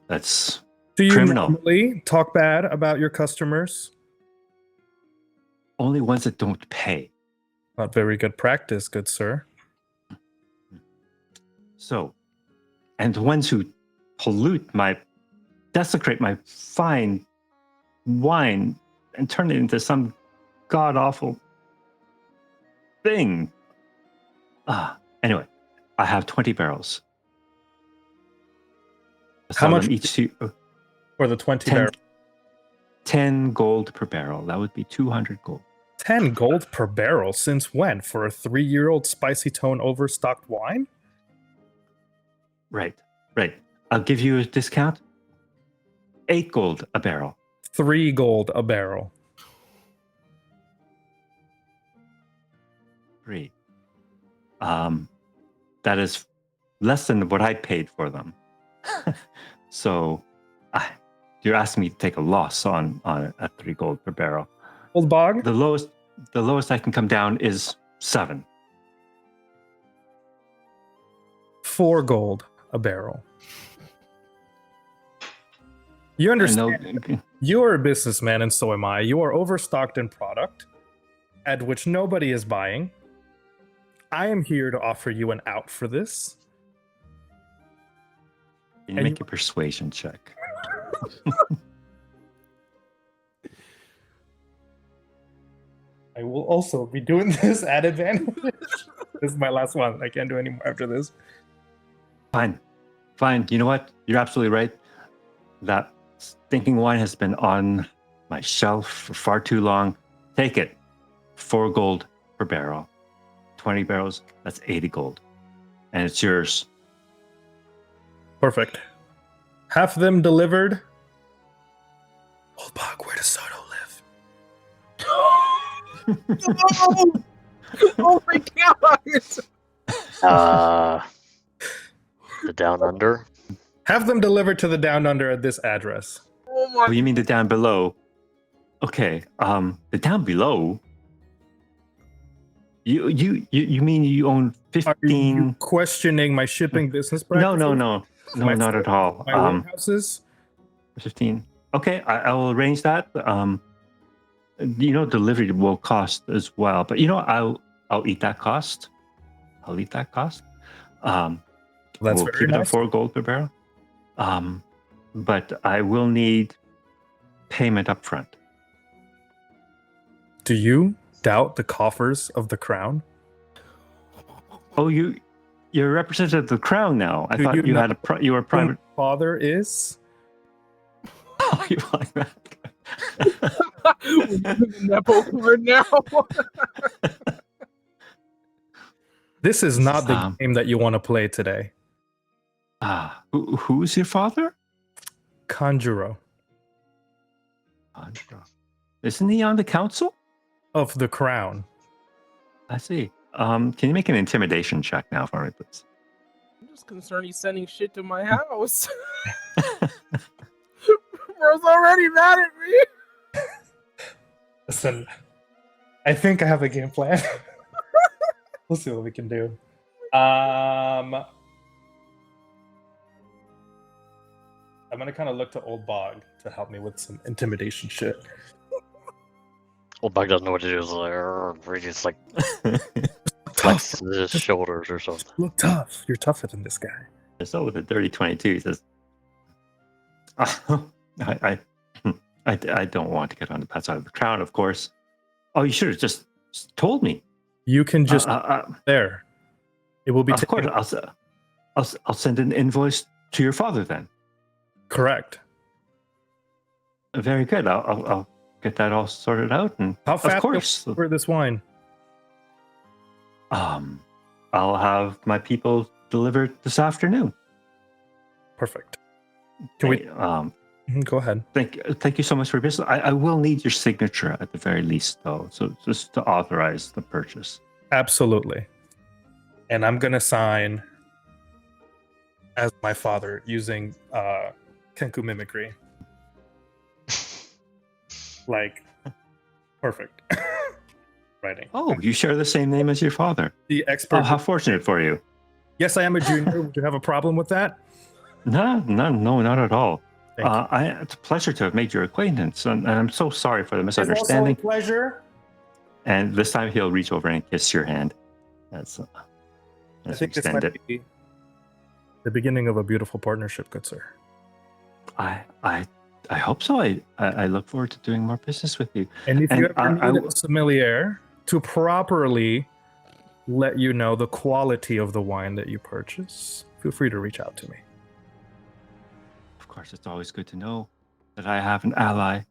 That's Do you criminal. normally talk bad about your customers? Only ones that don't pay. Not very good practice, good sir. So, and the ones who desecrate my fine wine and turn it into some god awful thing. Anyway, I have 20 barrels. How Sell much them each to for the 20 10 barrels? 10 gold per barrel. That would be 200 gold. 10 gold per barrel? Since when? For a 3-year-old spicy tone overstocked wine? Right. I'll give you a discount. 8 gold a barrel. 3 gold a barrel. 3. That is less than what I paid for them. So you're asking me to take a loss on at 3 gold per barrel. Old Bog? The lowest I can come down is 7. 4 gold a barrel. You understand? You are a businessman, and so am I. You are overstocked in product, at which nobody is buying. I am here to offer you an out for this. Can you make a persuasion check? I will also be doing this at advantage. This is my last one. I can't do any more after this. Fine. You know what? You're absolutely right. That stinking wine has been on my shelf for far too long. Take it. 4 gold per barrel. 20 barrels, that's 80 gold. And it's yours. Perfect. Have them delivered. Old Bog, where does Soto live? Oh my god! The Down Under. Have them delivered to the Down Under at this address. Oh my! Oh, you mean the down below? Okay. The down below. You mean you own 15? Are you questioning my shipping business practices? No, not at all. My warehouses? 15. Okay, I will arrange that. Delivery will cost as well, but I'll eat that cost. That's we'll very keep it at nice. 4 gold per barrel. But I will need payment up front. Do you doubt the coffers of the crown? Oh, you're a representative of the crown now. I Do thought you you know had you were a private. Who my father is? Oh, you like that? We're using the Nepo card now. This is not the game that you want to play today. Who's your father? Conjuro Isn't he on the council? of the crown. I see. Can you make an intimidation check now for me, please? I'm just concerned he's sending shit to my house. Bro's already mad at me. Listen, I think I have a game plan. We'll see what we can do. I'm gonna kind of look to Old Bog to help me with some intimidation shit. Old Bug doesn't know what to do. He just like Tough. flexes his shoulders or something. Look tough. You're tougher than this guy. So with a dirty 22, he says, I don't want to get on that side of the crown, of course. Oh, you should have just told me. You can just there. It will be. Of course, I'll send an invoice to your father then. Correct. Very good. I'll get that all sorted out. And How of fast course, for this wine? I'll have my people delivered this afternoon. Perfect. Can we? Go ahead. Thank you so much for your business. I will need your signature at the very least, though, so just to authorize the purchase. Absolutely. And I'm gonna sign as my father using Kenku mimicry. Like, perfect. Writing. Oh, you share the same name as your father. The expert. Oh, how fortunate for you. Yes, I am a junior. Would you have a problem with that? No, not at all. Thank you. It's a pleasure to have made your acquaintance, and I'm so sorry for the It's also misunderstanding. a pleasure. And this time he'll reach over and kiss your hand. As I think this extend might it. be the beginning of a beautiful partnership, good sir. I hope so. I look forward to doing more business with you. And if you ever I need a sommelier to properly let you know the quality of the wine that you purchase, feel free to reach out to me. Of course, it's always good to know that I have an ally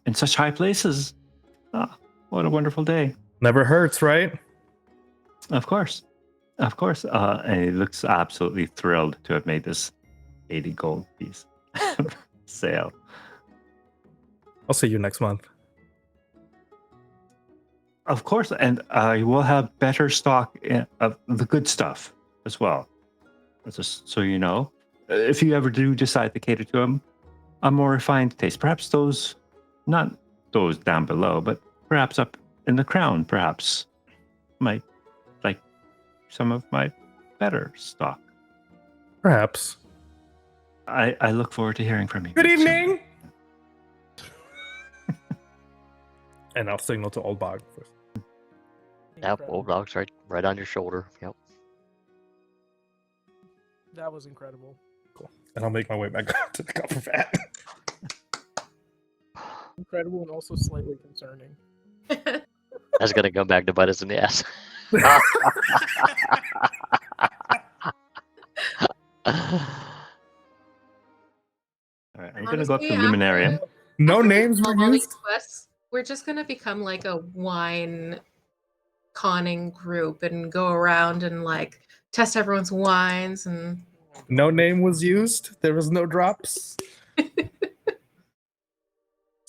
in such high places. What a wonderful day. Never hurts, right? Of course. And he looks absolutely thrilled to have made this 80 gold piece sale. I'll see you next month. Of course, and I will have better stock of the good stuff as well. Just so you know, if you ever do decide to cater to a more refined taste, perhaps not those down below, but perhaps up in the crown, perhaps might like some of my better stock. Perhaps. I look forward to hearing from you. Good evening! And I'll signal to Old Bog. Yep, Incredible. old dog's right on your shoulder. Yep. That was incredible. Cool. And I'll make my way back to the copper vat. Incredible and also slightly concerning. That's gonna go back to bite us in the ass. All right, I'm going to go up to Honestly, Luminarium. after- No after names all were these used? quests, we're just gonna become like a wine conning group and go around and like test everyone's wines and No name was used? There was no drops?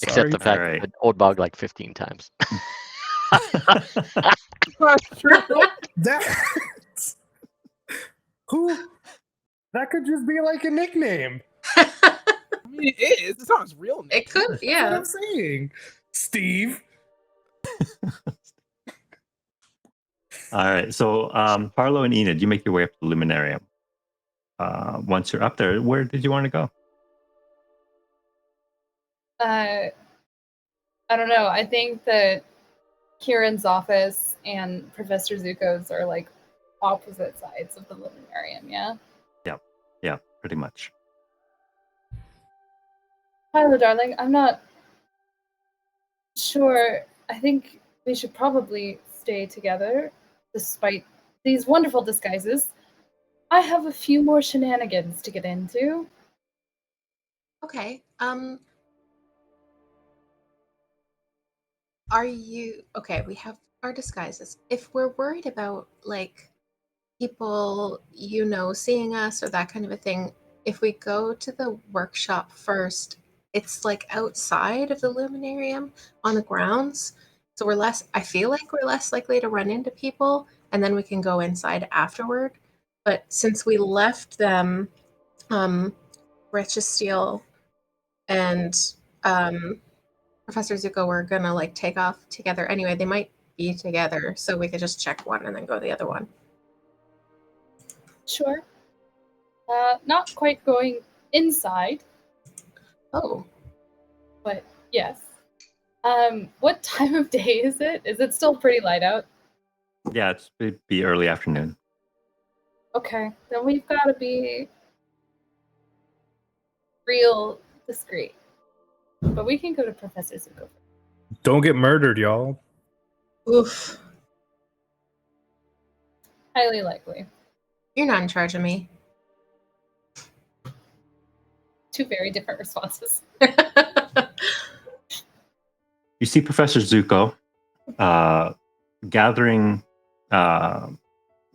Except the fact Alright. that old bog like 15 times. That who? That could just be like a nickname. I mean, it is. It's not his real name. it could, That's what yeah. I'm saying. Steve. All right, so Harlow and Enid, you make your way up to the Luminarium. Once you're up there, where did you want to go? I don't know. I think that Kieran's office and Professor Zuko's are like opposite sides of the Luminarium, yeah? Yeah, pretty much. Hello, darling. I'm not sure. I think we should probably stay together despite these wonderful disguises. I have a few more shenanigans to get into. Okay. Are you okay? We have our disguises. If we're worried about like people, seeing us or that kind of a thing, if we go to the workshop first, it's like outside of the Luminarium on the grounds. So I feel like we're less likely to run into people, and then we can go inside afterward. But since we left them, Richard Steele and Professor Zuko were gonna like take off together anyway. They might be together, so we could just check one and then go to the other one. Sure. Not quite going inside, Oh, but yes. What time of day is it? Is it still pretty light out? Yeah, it'd be early afternoon. Okay, then we've got to be real discreet. But we can go to Professor Zuko. Don't get murdered, y'all. oof. Highly likely. You're not in charge of me. Two very different responses. You see Professor Zuko gathering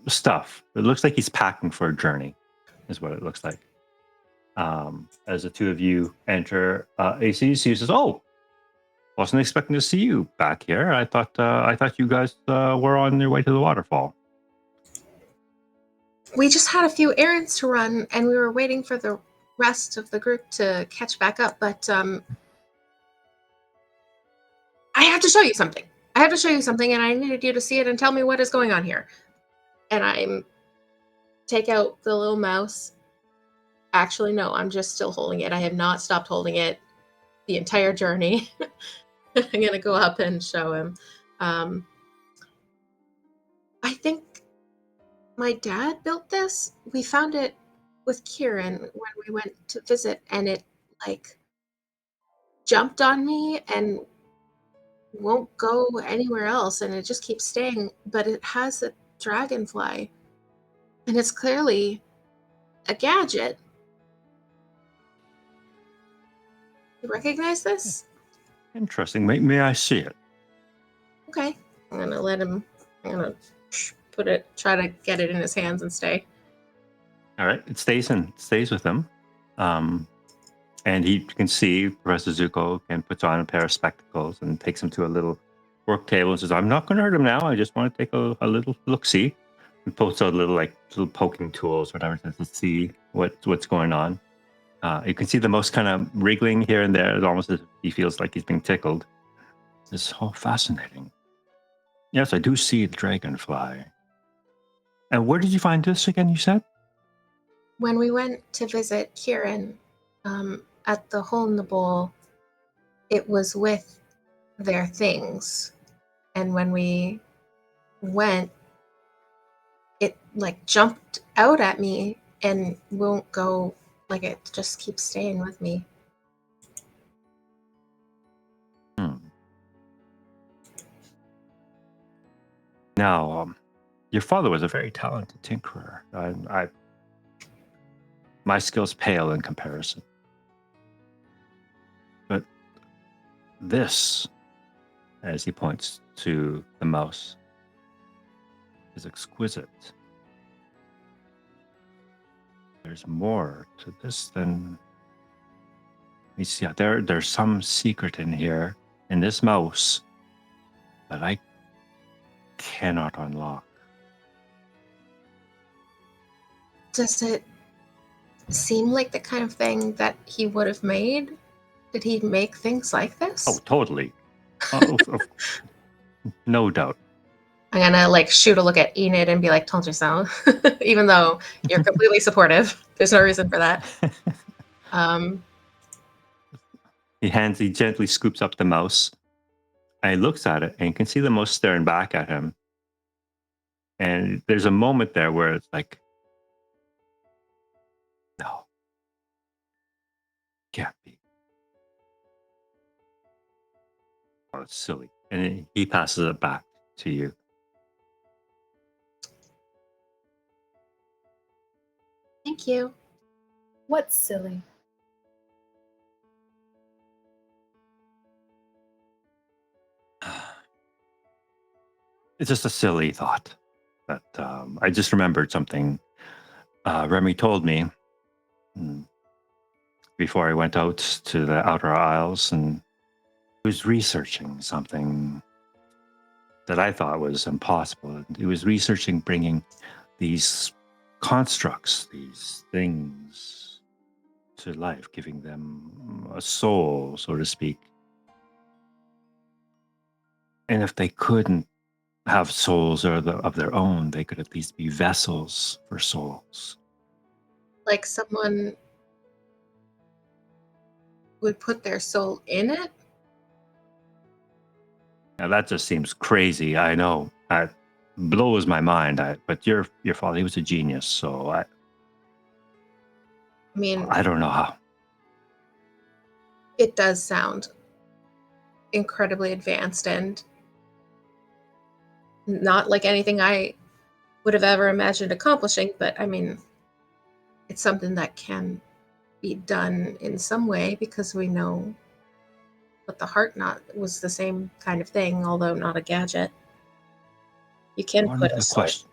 stuff. It looks like he's packing for a journey, is what it looks like. As the two of you enter, he says, "Oh, wasn't expecting to see you back here. I thought you guys were on your way to the waterfall." We just had a few errands to run, and we were waiting for the rest of the group to catch back up, but I have to show you something. And I needed you to see it and tell me what is going on here. And I take out the little mouse. Actually, no, I'm just still holding it. I have not stopped holding it the entire journey. I'm going to go up and show him. I think my dad built this. We found it with Kieran when we went to visit, and it like jumped on me and won't go anywhere else, and it just keeps staying, but it has a dragonfly, and it's clearly a gadget. You recognize this? Interesting. May I see it? Okay. I'm gonna let him, I'm gonna put it, try to get it in his hands and stay. All right. It stays with him. And you can see Professor Zuko and puts on a pair of spectacles and takes him to a little work table and says, "I'm not going to hurt him now. I just want to take a little look-see." And pulls out little poking tools, whatever, to see what's going on. You can see the most kind of wriggling here and there. It's almost as if he feels like he's being tickled. It's so fascinating. Yes, I do see the dragonfly. And where did you find this again, you said? When we went to visit Kieran at the Hole in the Bowl, it was with their things. And when we went, it like jumped out at me and won't go, like it just keeps staying with me. Now, your father was a very talented tinkerer. My skills pale in comparison. But this, as he points to the mouse, is exquisite. There's more to this than we see. There's some secret in here, in this mouse, that I cannot unlock. Does it seem like the kind of thing that he would have made? Did he make things like this? Oh, totally. No doubt. I'm gonna like shoot a look at Enid and be like, "Told you so," even though you're completely supportive. There's no reason for that. He gently scoops up the mouse and he looks at it, and you can see the mouse staring back at him. And there's a moment there where it's like, no, can't be. Oh, it's silly. And he passes it back to you. Thank you. What's silly? It's just a silly thought. But I just remembered something Remy told me before I went out to the Outer Isles, and he was researching something that I thought was impossible. He was researching bringing these constructs, these things to life, giving them a soul, so to speak. And if they couldn't have souls of their own, they could at least be vessels for souls. Like someone would put their soul in it? Now that just seems crazy. I know. It blows my mind. But your father, he was a genius. So I mean, I don't know how. It does sound incredibly advanced and not like anything I would have ever imagined accomplishing, but I mean, it's something that can be done in some way because we know that the heart knot was the same kind of thing, although not a gadget. You can One put of a the sword. questions.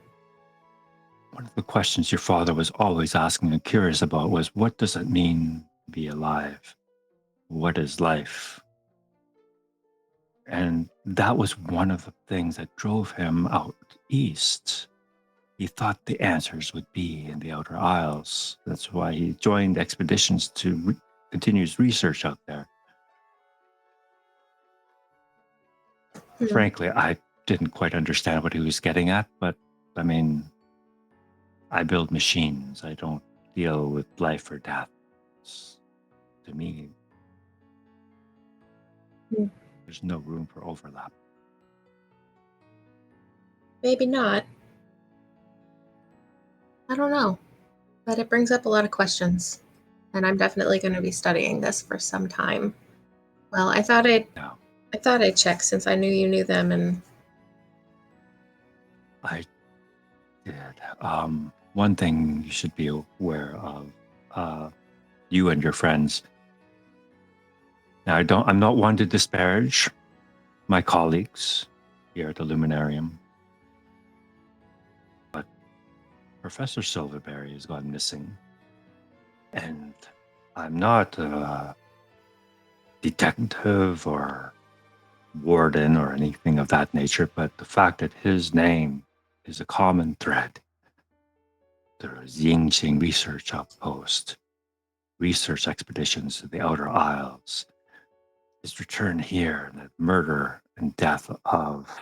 One of the questions your father was always asking and curious about was, what does it mean to be alive? What is life? And that was one of the things that drove him out east. He thought the answers would be in the Outer Isles. That's why he joined expeditions to continue his research out there. Hmm. Frankly, I didn't quite understand what he was getting at, but I mean, I build machines. I don't deal with life or death. To me, there's no room for overlap. Maybe not. I don't know. But it brings up a lot of questions. And I'm definitely going to be studying this for some time. Well, I thought I'd check since I knew you knew them, and I did. One thing you should be aware of, you and your friends. Now, I'm not one to disparage my colleagues here at the Luminarium, but Professor Silverberry has gone missing, and I'm not a detective or warden or anything of that nature, but the fact that his name is a common thread. There's Yingqing Research Outpost, research expeditions to the Outer Isles, his return here, and the murder and death of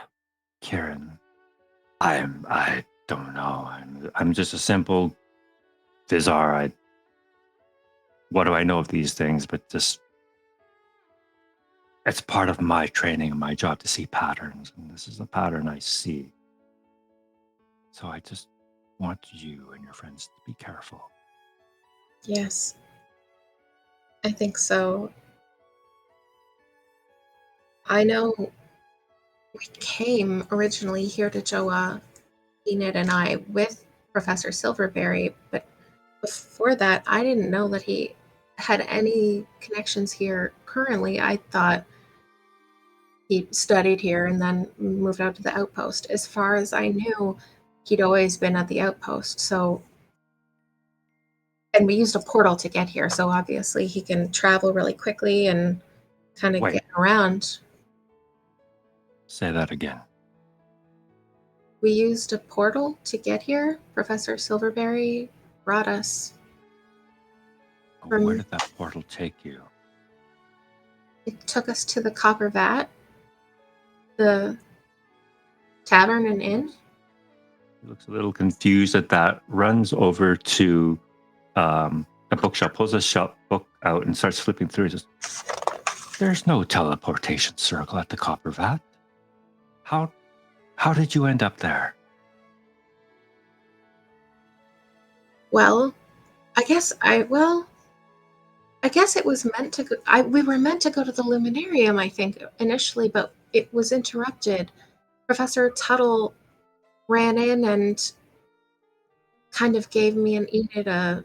Kieran. I don't know. I'm just a simple Vizar. What do I know of these things? But just it's part of my training and my job to see patterns, and this is a pattern I see. So I just want you and your friends to be careful. yes, I think so. I know we came originally here to Joa, Enid and I, with Professor Silverberry, but before that, I didn't know that he had any connections here currently. I thought he studied here and then moved out to the outpost. As far as I knew, he'd always been at the outpost. So, and we used a portal to get here. So obviously he can travel really quickly and kind of Wait. get around. Say that again. We used a portal to get here. Professor Silverberry brought us. Where did that portal take you? It took us to the Copper Vat, the tavern and inn. He looks a little confused at that, runs over to a bookshop, pulls a book out and starts flipping through. He says, there's no teleportation circle at the Copper Vat. How did you end up there? Well, I guess it was meant to go. We were meant to go to the Luminarium, I think, initially, but it was interrupted. Professor Tuttle ran in and kind of gave me and Enid a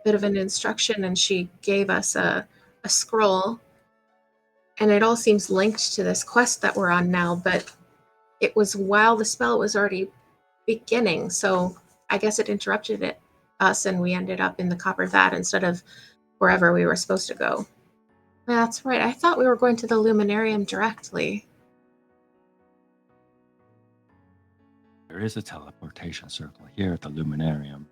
bit of an instruction, and she gave us a scroll. And it all seems linked to this quest that we're on now, but it was while the spell was already beginning, so I guess it interrupted us, and we ended up in the Copper Vat instead of wherever we were supposed to go. That's right. I thought we were going to the Luminarium directly. There is a teleportation circle here at the Luminarium.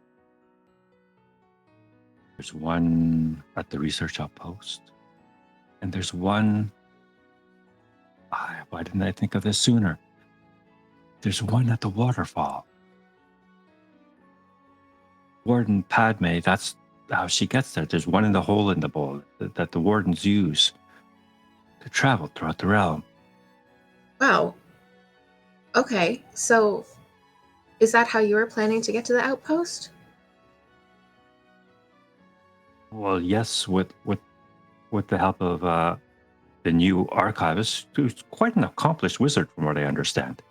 There's one at the research outpost. And there's one... why didn't I think of this sooner? There's one at the waterfall. Warden Padme, that's how she gets there. There's one in the hole in the bowl that the wardens use to travel throughout the realm. Wow. Okay, so is that how you were planning to get to the outpost? Well, yes, with the help of the new archivist, who's quite an accomplished wizard from what I understand.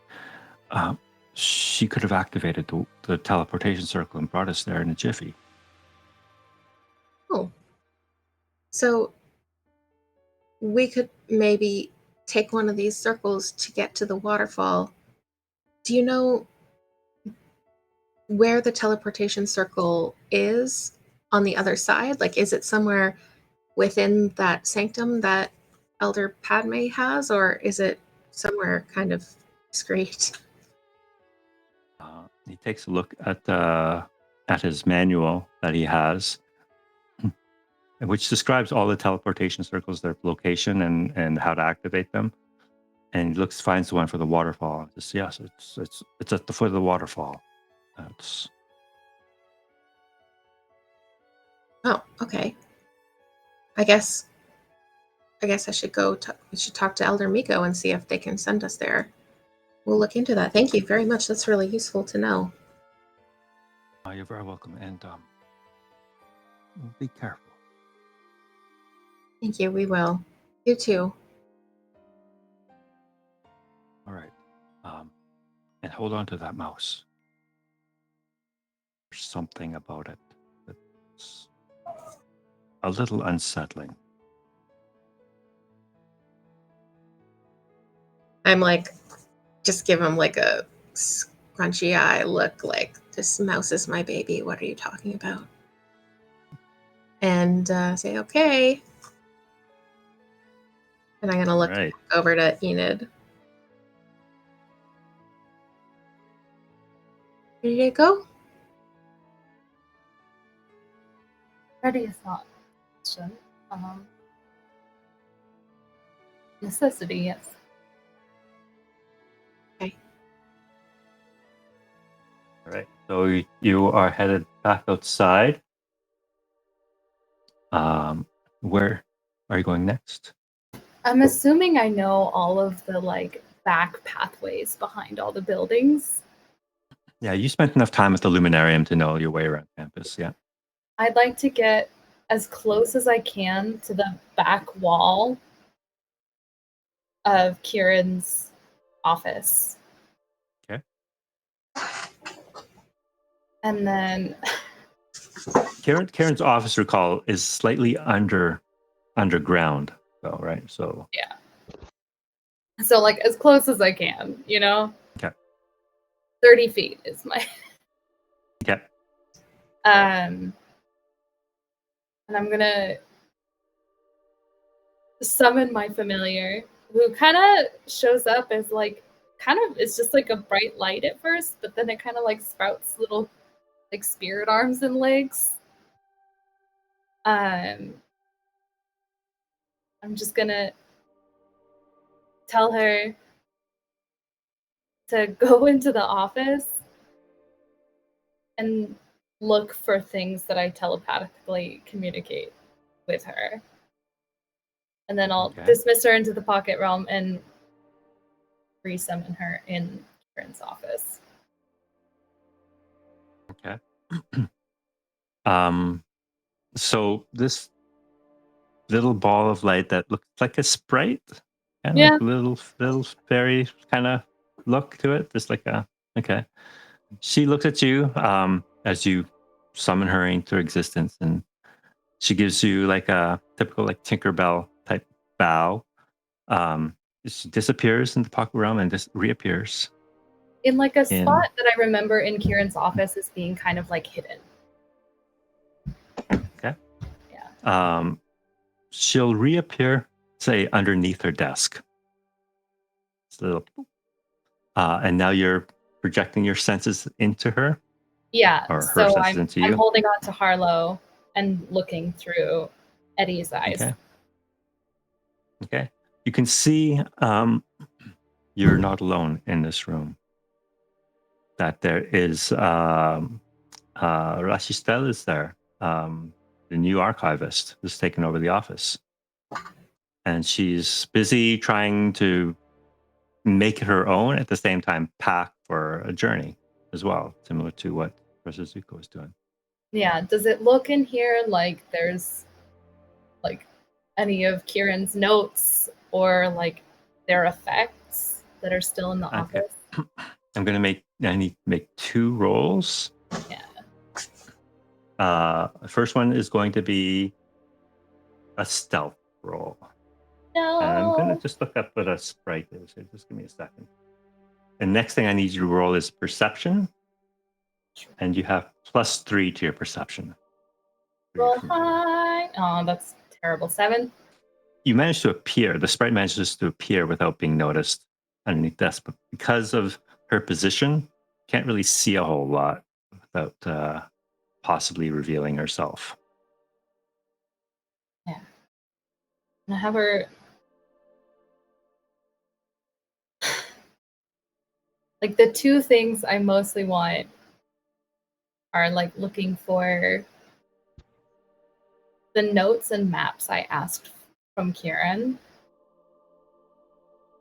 she could have activated the teleportation circle and brought us there in a jiffy. Oh. So we could maybe take one of these circles to get to the waterfall. Do you know where the teleportation circle is on the other side? Like, is it somewhere within that sanctum that Elder Padme has, or is it somewhere kind of discreet? He takes a look at his manual that he has, which describes all the teleportation circles, their location, and how to activate them. And he finds the one for the waterfall. Yes, it's at the foot of the waterfall. That's Oh, okay. I guess I should go. We should talk to Elder Miko and see if they can send us there. We'll look into that. Thank you very much. That's really useful to know. you're very welcome, and be careful. Thank you. We will. You too. All right, and hold on to that mouse. There's something about it that's a little unsettling. I'm like, just give him like a scrunchy eye look, like, this mouse is my baby. What are you talking about? And say, okay. And I'm going to look Right. over to Enid. Ready to go? Ready is not an option. Necessity, yes. All right. So you are headed back outside. Where are you going next? I'm assuming I know all of the like back pathways behind all the buildings. Yeah, you spent enough time at the Luminarium to know your way around campus. Yeah. I'd like to get as close as I can to the back wall of Kieran's office. Okay. And then Karen's office, recall, is slightly underground, though, right? So yeah. So like as close as I can, you know? Okay. 30 feet is my Okay. and I'm gonna summon my familiar, who kind of shows up as like it's just like a bright light at first, but then it kind of like sprouts little like spirit arms and legs. I'm just gonna tell her to go into the office and look for things that I telepathically communicate with her. And then I'll dismiss her into the pocket realm and resummon her in Kieran's office. Okay. So this little ball of light that looks like a sprite, kind of Yeah. like little fairy kind of look to it. Just like okay. She looks at you as you summon her into existence, and she gives you like a typical like Tinkerbell type bow. She disappears in the pocket realm and just reappears In like a spot that I remember in Kieran's office as being kind of like hidden. Okay. Yeah. She'll reappear, say, underneath her desk. It's a little, and now you're projecting your senses into her. Yeah. Or her so senses into you. I'm holding on to Harlow and looking through Eddie's eyes. Okay. You can see you're not alone in this room. That there is Rashistel is there, the new archivist who's taken over the office. And she's busy trying to make it her own, at the same time pack for a journey as well, similar to what Professor Zuko is doing. Yeah. Does it look in here like there's like any of Kieran's notes or like their effects that are still in the office? I'm going to make I need to make 2 rolls. Yeah. The first one is going to be a stealth roll. No. And I'm going to just look up what a sprite is. So just give me a second. And next thing I need you to roll is perception. And you have +3 to your perception. Roll high. Oh, that's terrible. 7. You manage to appear. The sprite manages to appear without being noticed underneath this. But because of her position, can't really see a whole lot without possibly revealing herself. Yeah. And I have her. Like the 2 things I mostly want are like looking for the notes and maps I asked from Kieran.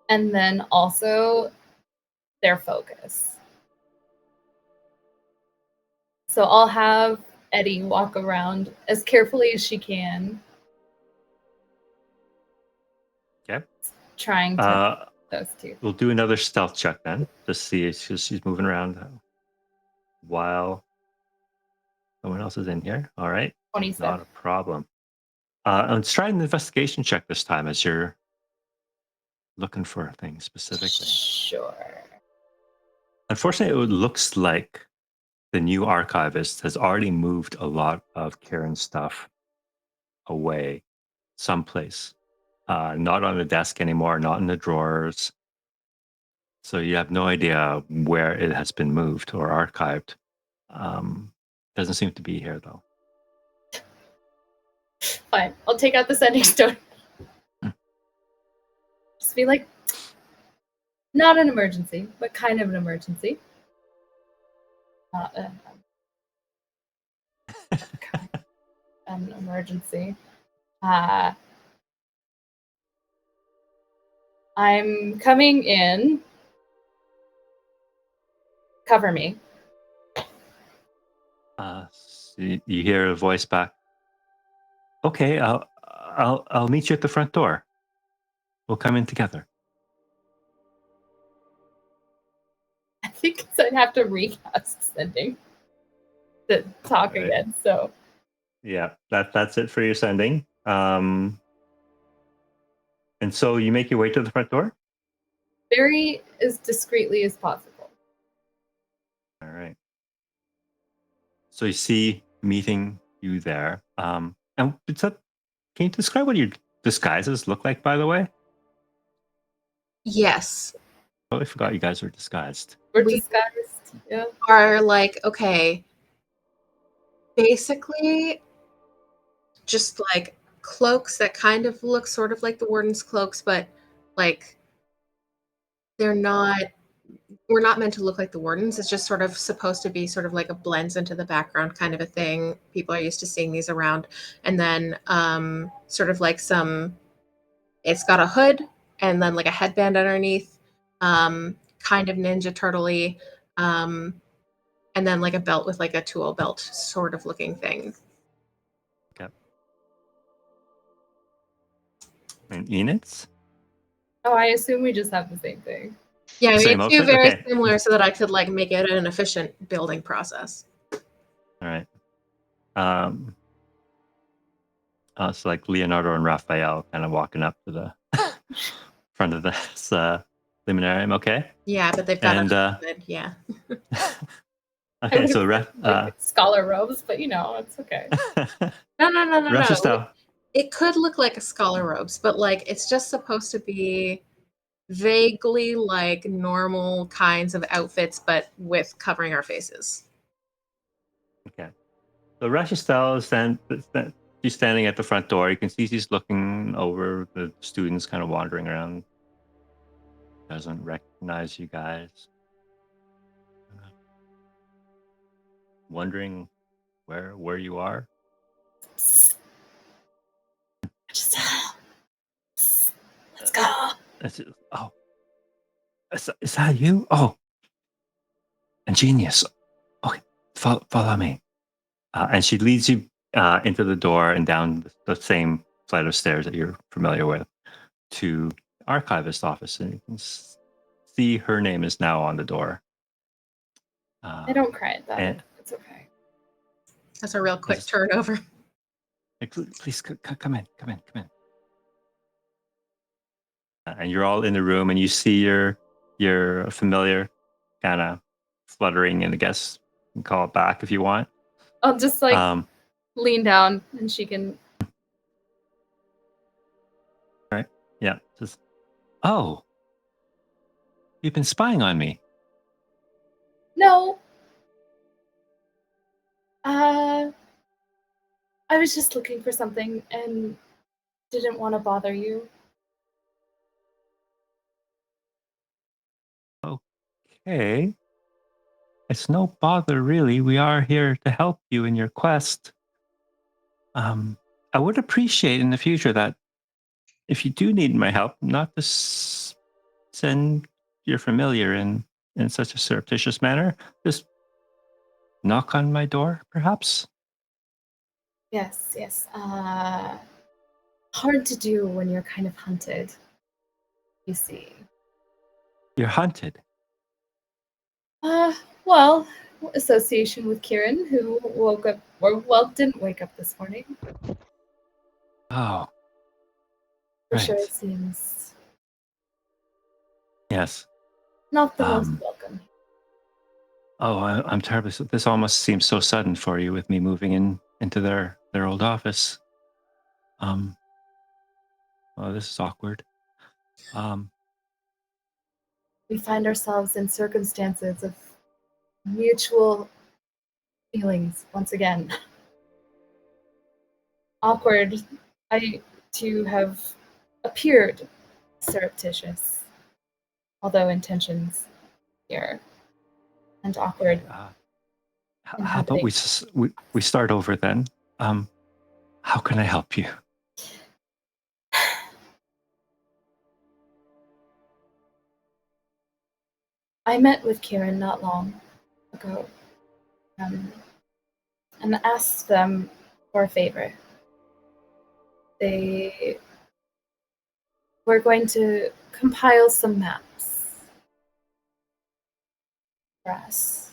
And then also their focus. So I'll have Eddie walk around as carefully as she can. Okay. Trying to those 2. We'll do another stealth check then. Just see if she's moving around while someone else is in here. All right. 27. Not a problem. Let's try an investigation check this time as you're looking for things specifically. Sure. Unfortunately, it looks like the new archivist has already moved a lot of Karen's stuff away someplace. Not on the desk anymore, not in the drawers. So you have no idea where it has been moved or archived. Doesn't seem to be here though. Fine. I'll take out the sending stone. Just be like, not an emergency, but kind of an emergency. Not an emergency. I'm coming in. Cover me. So you hear a voice back. Okay, I'll meet you at the front door. We'll come in together. I think I'd have to recast sending to talk again. So yeah, that's it for your sending. And so you make your way to the front door? Very as discreetly as possible. All right. So you see meeting you there. And can you describe what your disguises look like, by the way? Yes. Totally forgot you guys were disguised. We're We- disguised. Yeah. Are like, okay, basically just like cloaks that kind of look sort of like the Warden's cloaks, but like we're not meant to look like the Wardens. It's just sort of supposed to be sort of like a blends into the background kind of a thing. People are used to seeing these around. And then sort of like it's got a hood and then like a headband underneath, kind of Ninja Turtle-y, and then like a belt with like a tool belt sort of looking thing. Okay. And Enid's? Oh, I assume we just have the same thing. Yeah, I Same made two outfit? very Okay. similar so that I could like make it an efficient building process. All right. It's like Leonardo and Raphael kind of walking up to the front of this Luminarium. Okay. Yeah, but they've got And yeah. okay, so scholar robes, but it's okay. No. Russian style. It could look like a scholar robes, but like it's just supposed to be vaguely like normal kinds of outfits, but with covering our faces. Okay. So Russian style is she's standing at the front door. You can see she's looking over the students kind of wandering around. Doesn't recognize you guys. Wondering where you are. Just, let's go. Oh, is that you? Oh, ingenious. Okay, follow me. And she leads you into the door and down the same flight of stairs that you're familiar with to the archivist office. And you can see her name is now on the door. I don't cry at that. And It's okay. That's a real quick Yes. turnover. please come in. And you're all in the room, and you see your familiar kind of fluttering, and I guess you can call it back if you want. I'll just lean down and she can. Right? Yeah. Just, oh, you've been spying on me. No. I was just looking for something and didn't want to bother you. Okay. It's no bother, really. We are here to help you in your quest. I would appreciate in the future that if you do need my help, not to send your familiar in such a surreptitious manner. Just knock on my door, perhaps. Yes. Hard to do when you're kind of hunted. You see. You're hunted. Well, association with Kieran, who woke up, didn't wake up this morning. Oh, For sure, right. it seems Yes. not the most welcome. Oh, I'm terribly. This almost seems so sudden for you, with me moving into their old office. Oh, this is awkward. We find ourselves in circumstances of mutual feelings once again. Awkward. I too have appeared surreptitious, although intentions here, and awkward. How about we start over then? How can I help you? I met with Kieran not long ago and asked them for a favor. They were going to compile some maps for us,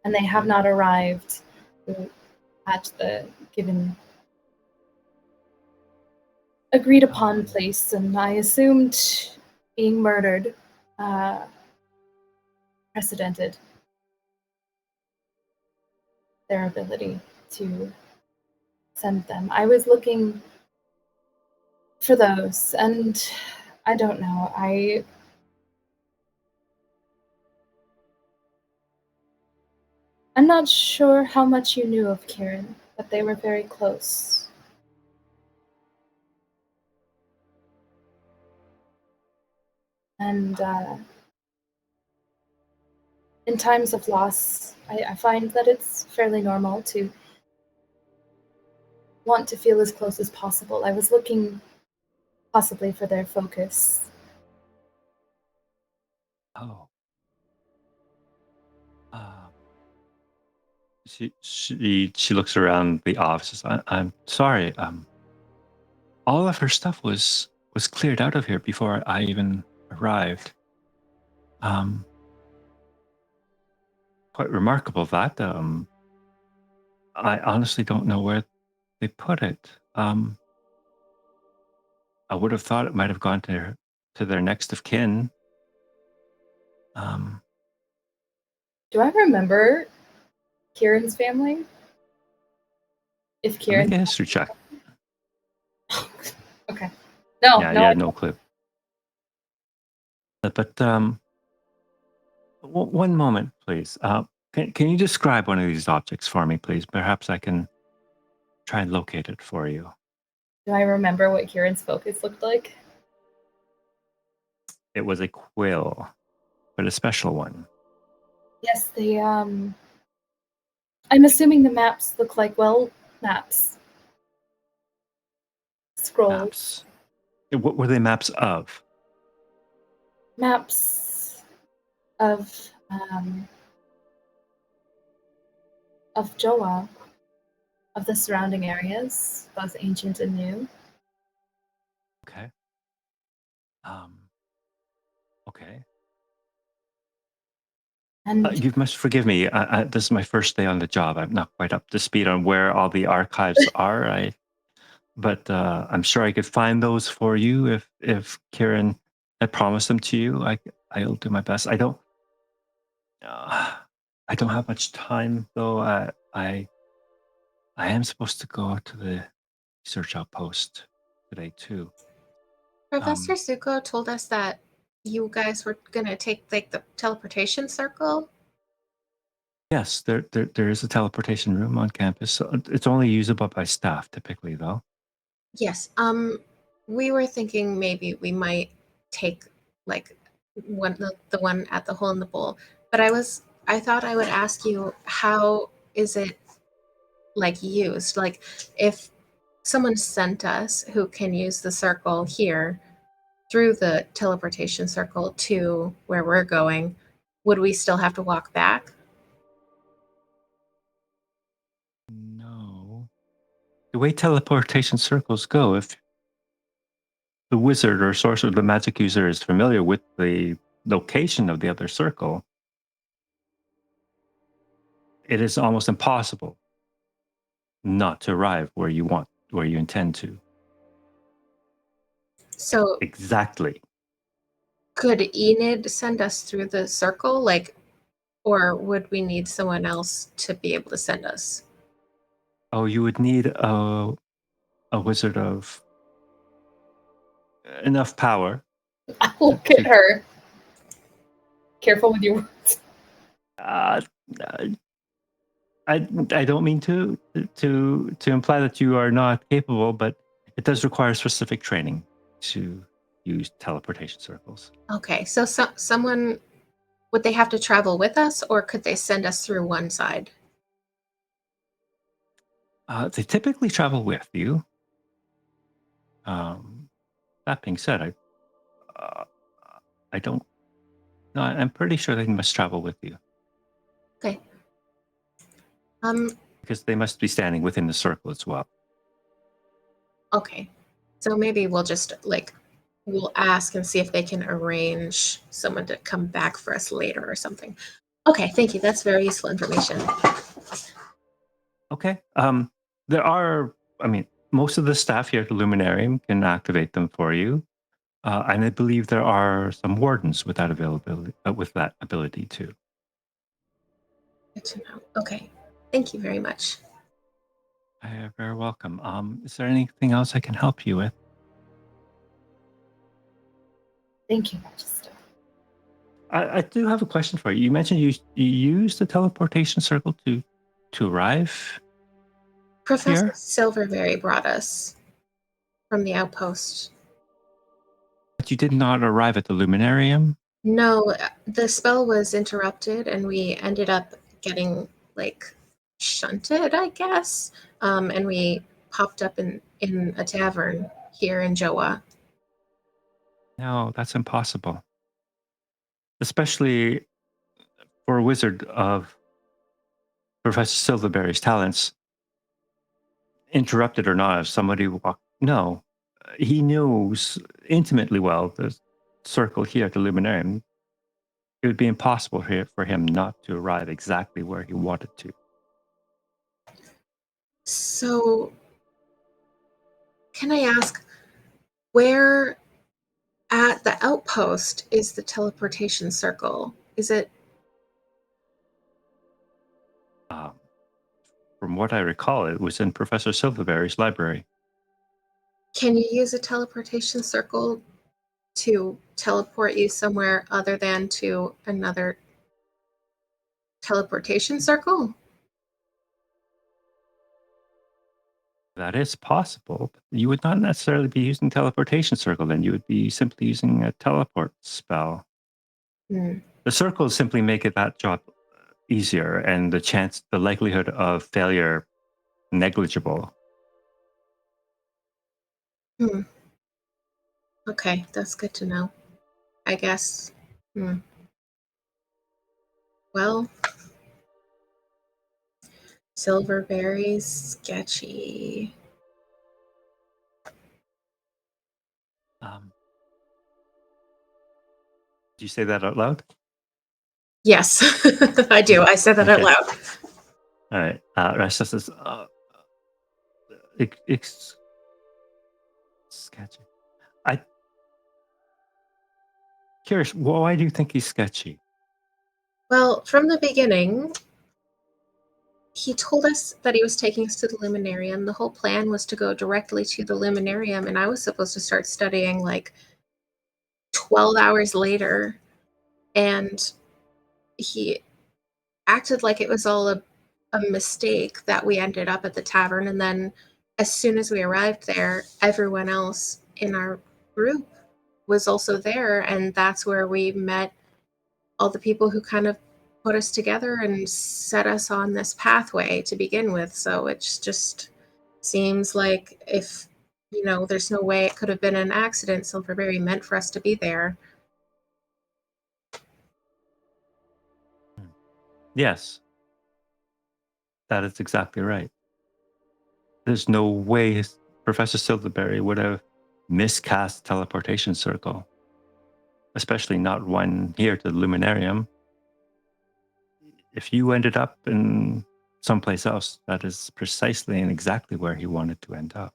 and they have not arrived at the given agreed upon place, and I assumed being murdered precedented their ability to send them. I was looking for those, and I don't know. I'm not sure how much you knew of Kieran, but they were very close. And in times of loss, I find that it's fairly normal to want to feel as close as possible. I was looking possibly for their focus. Oh. She looks around the office. I'm sorry. All of her stuff was cleared out of here before I even arrived. Quite remarkable that. I honestly don't know where they put it. I would have thought it might have gone to their next of kin. Do I remember Kieran's family? If Kieran, Make a history check. okay, no, Yeah, no, you I had no clue. But one moment, please. Can you describe one of these objects for me, please? Perhaps I can try and locate it for you. Do I remember what Kieran's focus looked like? It was a quill, but a special one. Yes, they. I'm assuming the maps look like maps. Scrolls. Maps. What were they maps of? Maps of Joa, of the surrounding areas, both ancient and new. Okay. Okay. And You must forgive me. This is my first day on the job. I'm not quite up to speed on where all the archives are. But I'm sure I could find those for you if Kieran had promised them to you. I'll do my best. I don't have much time though. I am supposed to go to the research outpost today too. Professor Zuko told us that you guys were gonna take like the teleportation circle. Yes, there is a teleportation room on campus. So it's only usable by staff typically, though. Yes. We were thinking maybe we might take like the one at the hole in the bowl. But I thought I would ask you, how is it like used? Like if someone sent us who can use the circle here through the teleportation circle to where we're going, would we still have to walk back? No. The way teleportation circles go, if the wizard or sorcerer, the magic user, is familiar with the location of the other circle, it is almost impossible not to arrive where you intend to. So Exactly. could Enid send us through the circle, like, or would we need someone else to be able to send us? Oh, you would need a wizard of enough power. look at her. Careful with your words. Uh, I don't mean to imply that you are not capable, but it does require specific training to use teleportation circles. Okay, so someone, would they have to travel with us, or could they send us through one side? They typically travel with you. That being said, I don't. No, I'm pretty sure they must travel with you Okay. because they must be standing within the circle as well. Okay. So maybe we'll just we'll ask and see if they can arrange someone to come back for us later or something. Okay, thank you. That's very useful information. Okay. There are. I mean, most of the staff here at the Luminarium can activate them for you. And I believe there are some wardens with that ability too. Good to know. Okay. Thank you very much. You're very welcome. Is there anything else I can help you with? Thank you, Magister. I do have a question for you. You mentioned you used the teleportation circle to arrive Professor here, Silverberry brought us from the outpost. but you did not arrive at the Luminarium. No, the spell was interrupted and we ended up getting shunted, I guess. And we popped up in a tavern here in Joa. No, that's impossible. Especially for a wizard of Professor Silverberry's talents. Interrupted or not, if somebody walked. No, he knows intimately well the circle here at the Luminarium. It would be impossible for him not to arrive exactly where he wanted to. So, can I ask, where at the outpost is the teleportation circle? Is it? From what I recall, it was in Professor Silverberry's library. Can you use a teleportation circle to teleport you somewhere other than to another teleportation circle? That is possible. But you would not necessarily be using teleportation circle then. You would be simply using a teleport spell. Hmm. The circles simply make it that job easier and the likelihood of failure negligible. Okay, that's good to know. I guess. Well, Silverberry's sketchy. Did you say that out loud? Yes, I do. I said that out Okay. loud. All right. Restless is it's sketchy. I curious. Why do you think he's sketchy? Well, from the beginning, he told us that he was taking us to the Luminarium. The whole plan was to go directly to the Luminarium, and I was supposed to start studying like 12 hours later. And he acted like it was all a mistake that we ended up at the tavern. And then as soon as we arrived there, everyone else in our group was also there. And that's where we met all the people who kind of put us together and set us on this pathway to begin with. So it's just seems like if, there's no way it could have been an accident. Silverberry meant for us to be there. Yes, that is exactly right. There's no way Professor Silverberry would have miscast teleportation circle, especially not one here to the Luminarium. If you ended up in someplace else, that is precisely and exactly where he wanted to end up.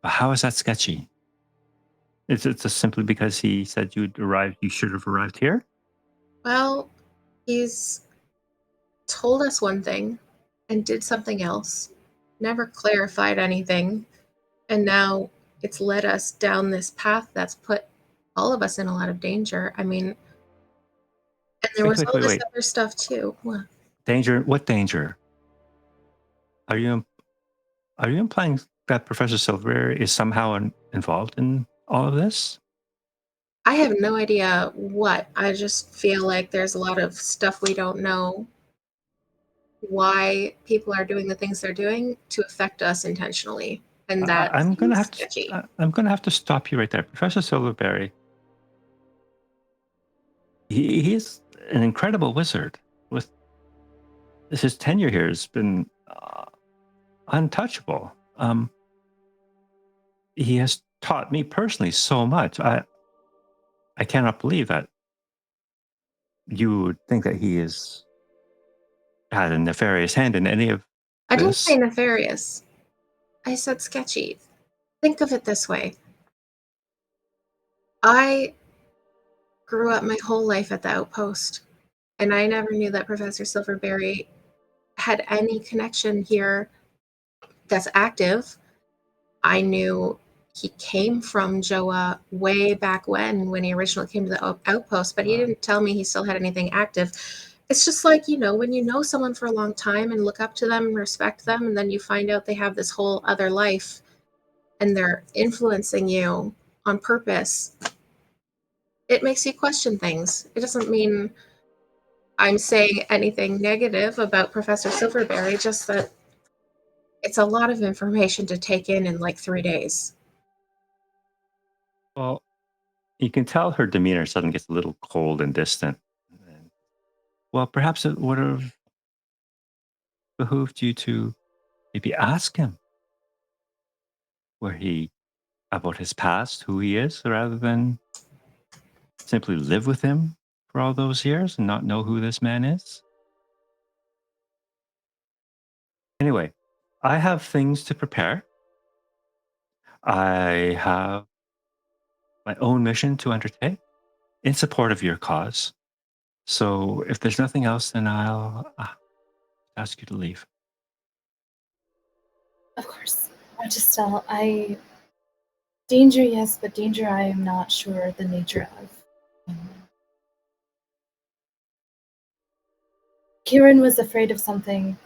But how is that sketchy? Is it just simply because he said you should have arrived here? Well, he's told us one thing and did something else, never clarified anything, and now it's led us down this path that's put all of us in a lot of danger. I mean, and there was all this Wait. other stuff too. What? Danger? What danger? Are you implying that Professor Silverberry is somehow involved in all of this? I have no idea what. I just feel like there's a lot of stuff we don't know why people are doing the things they're doing to affect us intentionally. And that I'm gonna seems have to. sketchy. I'm gonna have to stop you right there, Professor Silverberry. He's an incredible wizard. With his tenure here has been untouchable. He has taught me personally so much. I cannot believe that you would think that he has had a nefarious hand in any of I didn't say this. nefarious. I said sketchy. Think of it this way. I grew up my whole life at the outpost, and I never knew that Professor Silverberry had any connection here that's active. I knew he came from Joa way back when he originally came to the outpost, but he didn't tell me he still had anything active. It's just like, when you know someone for a long time and look up to them and respect them, and then you find out they have this whole other life and they're influencing you on purpose, it makes you question things. It doesn't mean I'm saying anything negative about Professor Silverberry, just that it's a lot of information to take in like 3 days. Well, you can tell her demeanor suddenly gets a little cold and distant. Well, perhaps it would have behooved you to maybe ask him about his past, who he is, rather than simply live with him for all those years and not know who this man is. Anyway, I have things to prepare. I have my own mission to undertake in support of your cause. So if there's nothing else, then I'll ask you to leave. Of course. Registelle, danger, yes, but danger I am not sure the nature of. Kieran was afraid of something,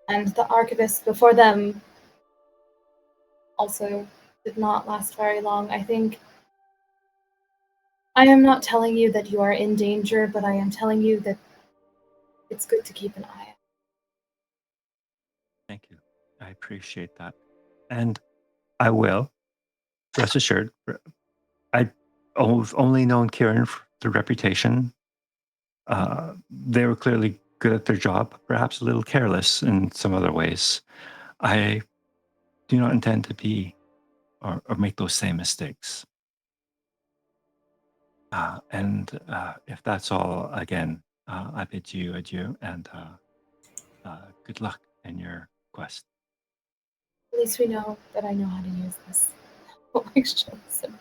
and the archivist before them also did not last very long. I think I am not telling you that you are in danger, but I am telling you that it's good to keep an eye out. Thank you. I appreciate that. And I will. Rest assured, I've only known Kieran for the reputation. They were clearly good at their job, perhaps a little careless in some other ways. I do not intend to be or make those same mistakes. And if that's all, again, I bid you adieu and good luck in your quest. At least we know that I know how to use this. Like Shelly said,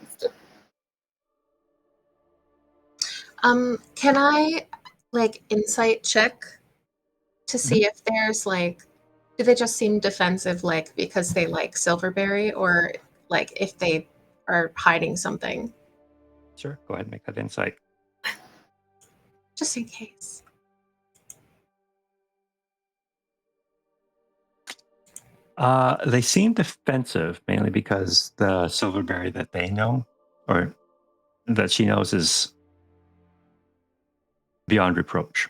Can I like insight check to see if there's like, do they just seem defensive like because they like Silverberry, or like if they are hiding something? Sure, go ahead and make that insight. Just in case. They seem defensive mainly because the Silverberry that they know, or that she knows, is beyond reproach.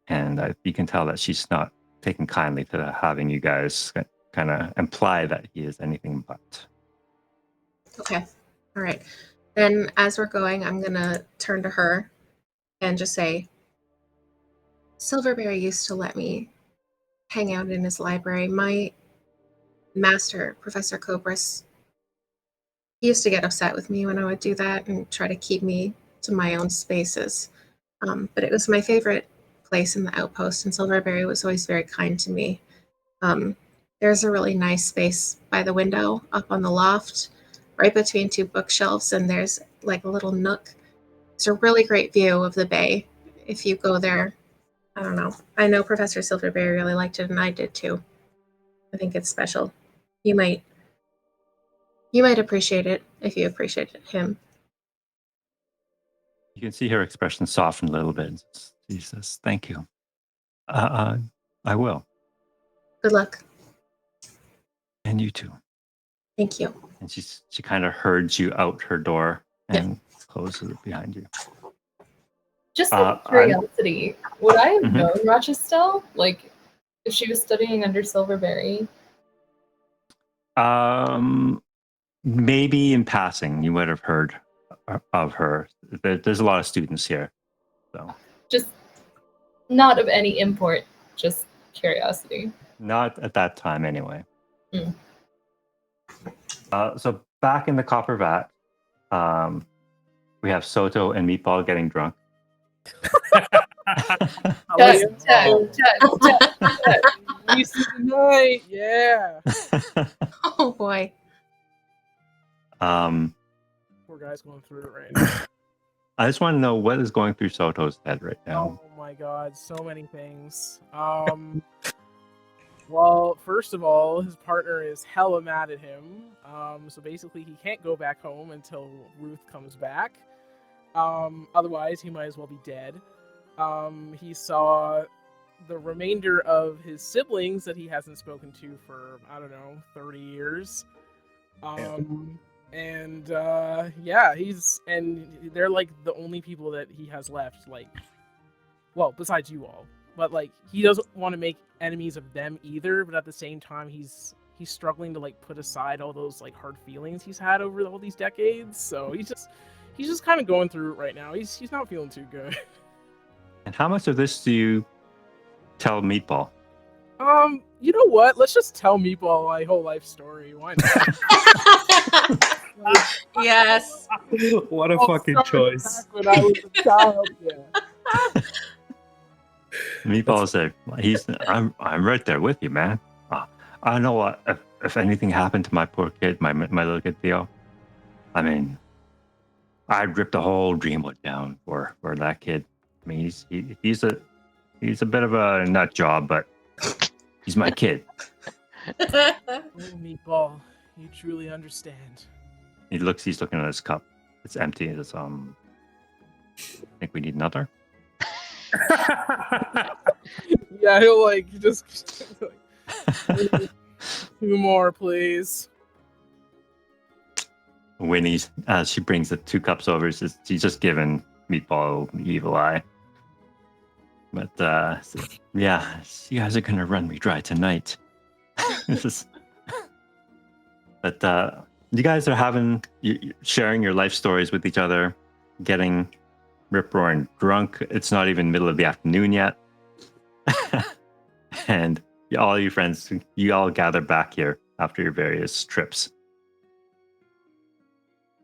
And you can tell that she's not taking kindly to having you guys kind of imply that he is anything but. Okay. All right. Then as we're going, I'm going to turn to her and just say, Silverberry used to let me hang out in his library. My master, Professor Cobras, he used to get upset with me when I would do that and try to keep me to my own spaces. But it was my favorite place in the outpost, and Silverberry was always very kind to me. There's a really nice space by the window up on the loft, right between two bookshelves, and there's like a little nook. It's a really great view of the bay. If you go there, I don't know. I know Professor Silverberry really liked it, and I did too. I think it's special. You might appreciate it if you appreciated him. You can see her expression soften a little bit. She says, "Thank you. I will. Good luck. And you too." Thank you. And she kind of herds you out her door and closes it behind you. just out of curiosity, would I have known Rochester? Like, if she was studying under Silverberry? Maybe in passing, you would have heard of her. There's a lot of students here, so just not of any import. Just curiosity. Not at that time, anyway. Mm. So back in the copper vat, we have Soto and Meatball getting drunk. Night, yeah. Oh boy. Poor guy's going through it right now. I just want to know what is going through Soto's head right now. Oh my god, so many things. Well, first of all, his partner is hella mad at him. So basically he can't go back home until Ruth comes back. Otherwise he might as well be dead. He saw the remainder of his siblings that he hasn't spoken to for, I don't know, 30 years. And they're like the only people that he has left, like, well, besides you all. But like, he doesn't want to make enemies of them either, but at the same time he's struggling to like put aside all those like hard feelings he's had over all these decades. So he's just kind of going through it right now. He's not feeling too good. And how much of this do you tell Meatball? You know what? Let's just tell Meatball my whole life story. Why not? Yes. What a fucking choice. When I was a child, yeah. Meatball said, I'm right there with you, man. I know what if anything happened to my poor kid, my little kid Theo. I mean, I'd rip the whole Dreamwood down for that kid. I mean, he's a bit of a nut job, but he's my kid. Oh, Meatball, you truly understand. He's looking at his cup. It's empty. It's I think we need another. Yeah, he'll like just like, 2 more, please. Winnie, as she brings the 2 cups over, she's just giving Meatball the evil eye. But yeah, you guys are gonna run me dry tonight. But you guys are sharing your life stories with each other, getting rip-roaring drunk. It's not even middle of the afternoon yet. And all your friends, you all gather back here after your various trips.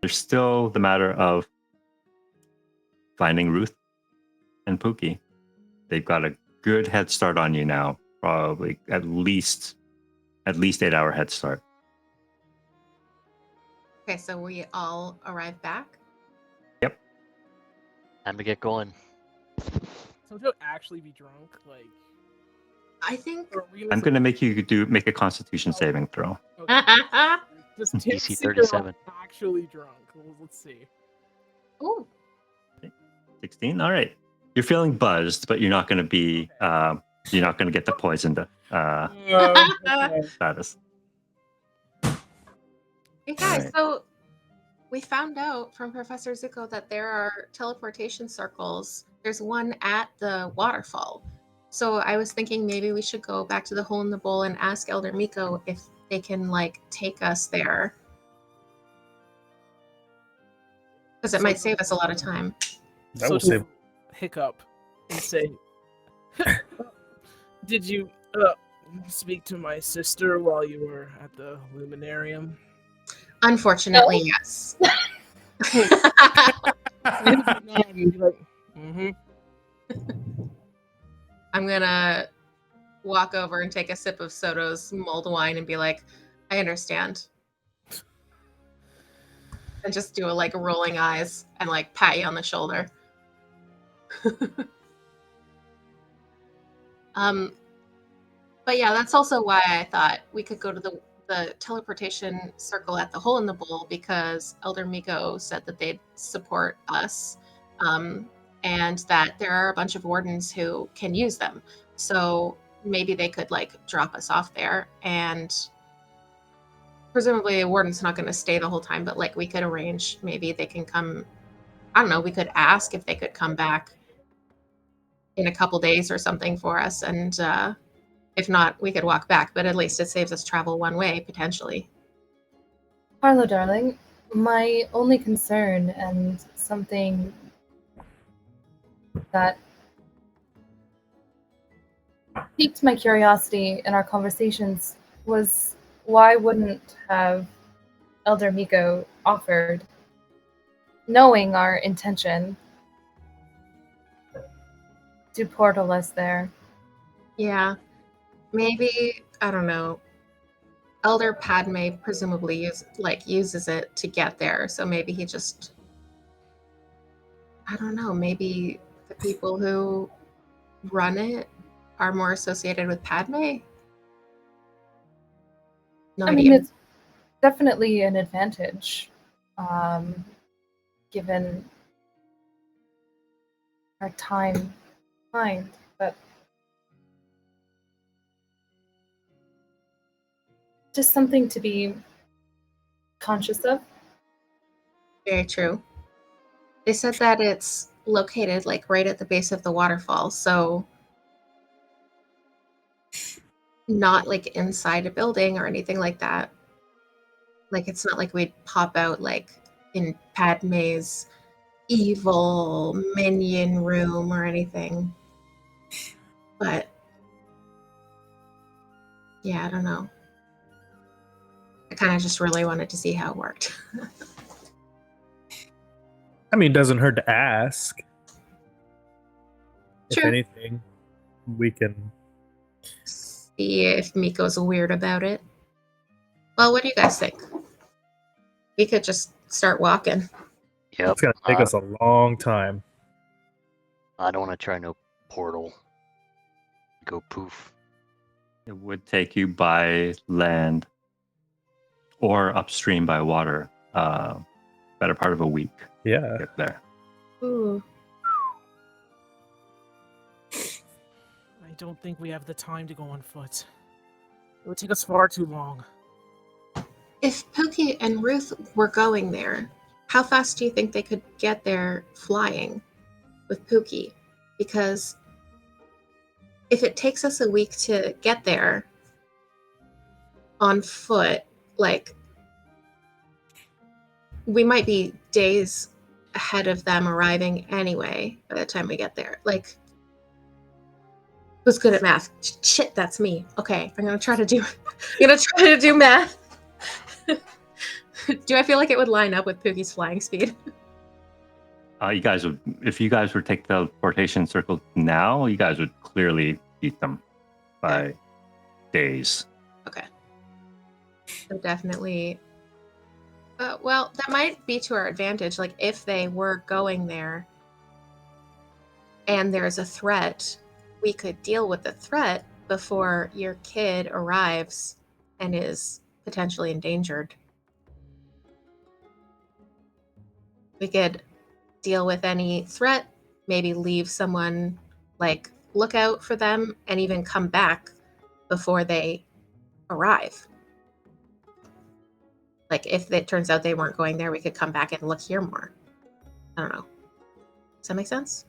There's still the matter of finding Ruth and Pookie. They've got a good head start on you now. Probably at least 8-hour head start. Okay, so we all arrive back. Yep. Time to get going. So to actually be drunk, like. I think. Or are we I'm going to make you make a Constitution saving throw. Okay. Just DC tipsy or 37. actually drunk. Well, let's see. Ooh. 16. All right. You're feeling buzzed, but you're not going to be. You're not going to get the poisoned Okay. status. Hey guys, Right. so we found out from Professor Zuko that there are teleportation circles. There's one at the waterfall. So I was thinking maybe we should go back to the hole in the bowl and ask Elder Miko if they can like take us there. Because it might save us a lot of time. That So will to save. hiccup and say, "Did you speak to my sister while you were at the Luminarium?" Unfortunately, yes. Mm-hmm. I'm gonna walk over and take a sip of Soto's mulled wine and be like, I understand. And just do a like rolling eyes and like pat you on the shoulder. But yeah, that's also why I thought we could go to the teleportation circle at the hole in the bowl, because Elder Miko said that they'd support us, and that there are a bunch of wardens who can use them. So maybe they could like drop us off there, and presumably a warden's not going to stay the whole time, but like we could arrange, maybe they can come. I don't know, we could ask if they could come back in a couple days or something for us, and if not, we could walk back, but at least it saves us travel one way, potentially. Harlow, darling, my only concern and something that piqued my curiosity in our conversations was why wouldn't have Elder Miko offered, knowing our intention, to portal us there? Yeah. Maybe, I don't know. Elder Padme presumably uses it to get there, so maybe he just, I don't know, maybe the people who run it are more associated with Padme? No I idea. mean, it's definitely an advantage, given our time behind, but just something to be conscious of. Very true. They said that it's located like right at the base of the waterfall, so not like inside a building or anything like that. Like it's not like we'd pop out like in Padme's evil minion room or anything. But yeah, I don't know. I kind of just really wanted to see how it worked. I mean, it doesn't hurt to ask. If True. anything, we can. See if Miko's weird about it. Well, what do you guys think? We could just start walking. Yep. It's gonna take us a long time. I don't want to try no portal. Go poof. It would take you by land or upstream by water. Better part of a week Yeah. to get there. Ooh. I don't think we have the time to go on foot. It would take us far too long. If Pookie and Ruth were going there, how fast do you think they could get there flying with Pookie? Because if it takes us a week to get there on foot, like, we might be days ahead of them arriving anyway by the time we get there. Like, who's good at math? Shit, that's me. Okay, I'm gonna try to do math. Do I feel like it would line up with Pookie's flying speed? You guys would, if you guys were to take the teleportation circle now, you guys would clearly beat them by days. Okay. So definitely. Well, that might be to our advantage. Like if they were going there and there's a threat, we could deal with the threat before your kid arrives and is potentially endangered. We could deal with any threat, maybe leave someone like look out for them and even come back before they arrive. Like if it turns out they weren't going there, we could come back and look here more. I don't know. Does that make sense?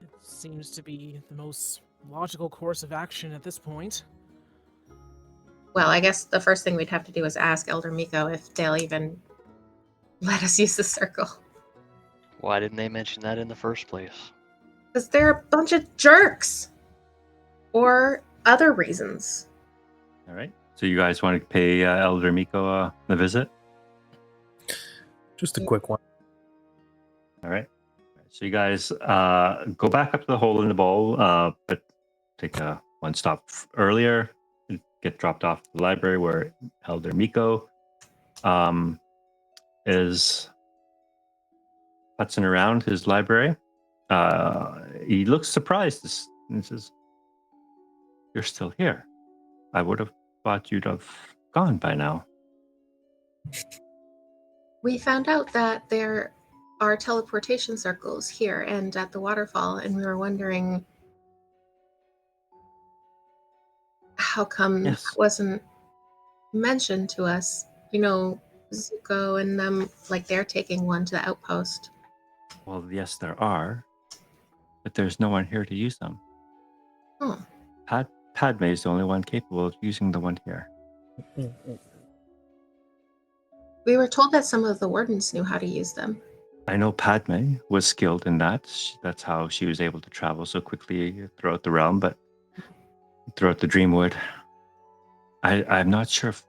It seems to be the most logical course of action at this point. Well, I guess the first thing we'd have to do is ask Elder Miko if they'll even let us use the circle. Why didn't they mention that in the first place? Because they're a bunch of jerks. Or other reasons. All right. So you guys want to pay Elder Miko a visit? Just a quick one. All right. So you guys go back up to the hole in the bowl, but take one stop earlier. Get dropped off to the library where Elder Miko is putzing around his library. He looks surprised and says, "You're still here. I would have thought you'd have gone by now." We found out that there are teleportation circles here and at the waterfall, and we were wondering how come Yes. that wasn't mentioned to us. You know, Zuko and them, like they're taking one to the outpost. Well, yes, there are, but there's no one here to use them. Oh. Padme is the only one capable of using the one here. We were told that some of the wardens knew how to use them. I know Padme was skilled in that. That's how she was able to travel so quickly throughout the realm, but throughout the Dreamwood. I'm not sure if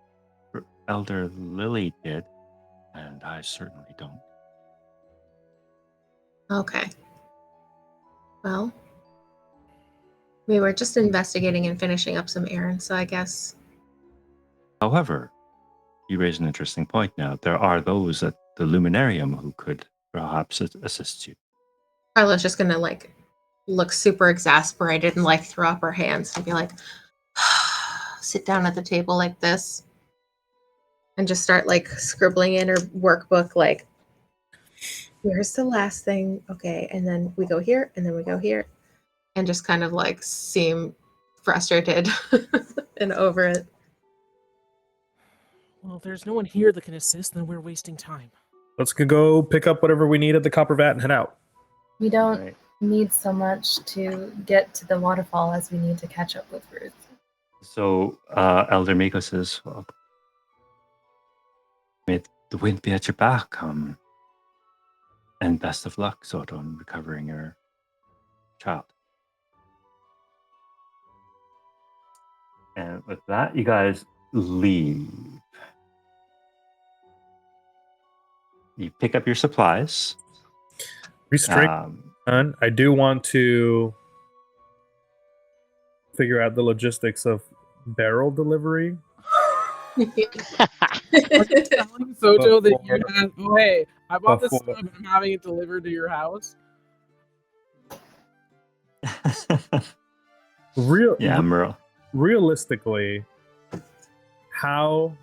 Elder Lily did, and I certainly don't. Okay. Well, we were just investigating and finishing up some errands, so I guess. However, you raise an interesting point now. There are those at the Luminarium who could perhaps assist you. Carla's just gonna like look super exasperated and like throw up her hands and be like, sit down at the table like this and just start like scribbling in her workbook like, here's the last thing, okay, and then we go here and then we go here, and just kind of like seem frustrated and over it. Well, if there's no one here that can assist, then we're wasting time. Let's go pick up whatever we need at the copper vat and head out. We don't Right. need so much to get to the waterfall as we need to catch up with Ruth. So Elder Miko says, "Well, may the wind be at your back, and best of luck, Soto, in recovering your child." And with that, you guys leave. You pick up your supplies. Restraint done. I do want to figure out the logistics of barrel delivery. Telling Soto that you have, oh hey, I bought this Before- stuff and I'm having it delivered to your house. Yeah, Merle. Realistically, how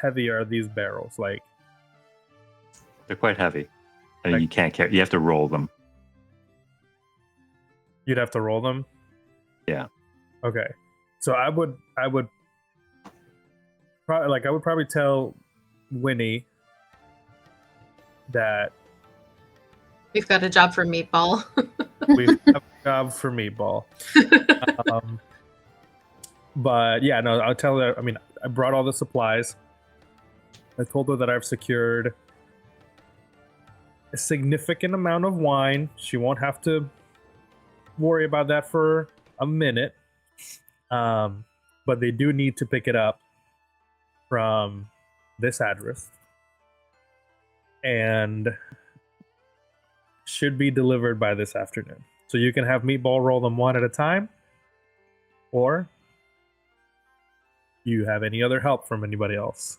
heavy are these barrels? Like, They're quite heavy. And Like- you can't carry. You have to roll them. you'd have to roll them? Yeah. Okay. So I would probably tell Winnie that We've got a job for Meatball. we have a job for Meatball. But yeah, no, I'll tell her. I mean, I brought all the supplies. I told her that I've secured a significant amount of wine. She won't have to worry about that for a minute. But they do need to pick it up from this address. And should be delivered by this afternoon. So you can have Meatball roll them one at a time, or you have any other help from anybody else.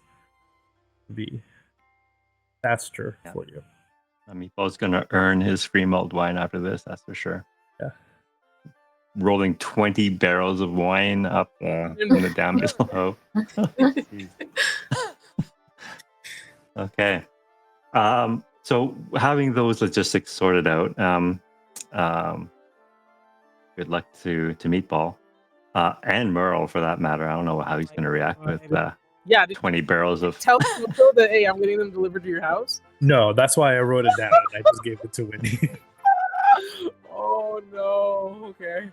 Be faster for you. Meatball's gonna earn his free mulled wine after this, that's for sure. Yeah. Rolling 20 barrels of wine up in the down below. Jeez. Okay. So having those logistics sorted out, good luck to Meatball and Merle for that matter. I don't know how he's going to react with Yeah, 20 barrels of. tell Miko that, hey, I'm getting them delivered to your house. No, that's why I wrote it down. I just gave it to Winnie. Oh no. Okay.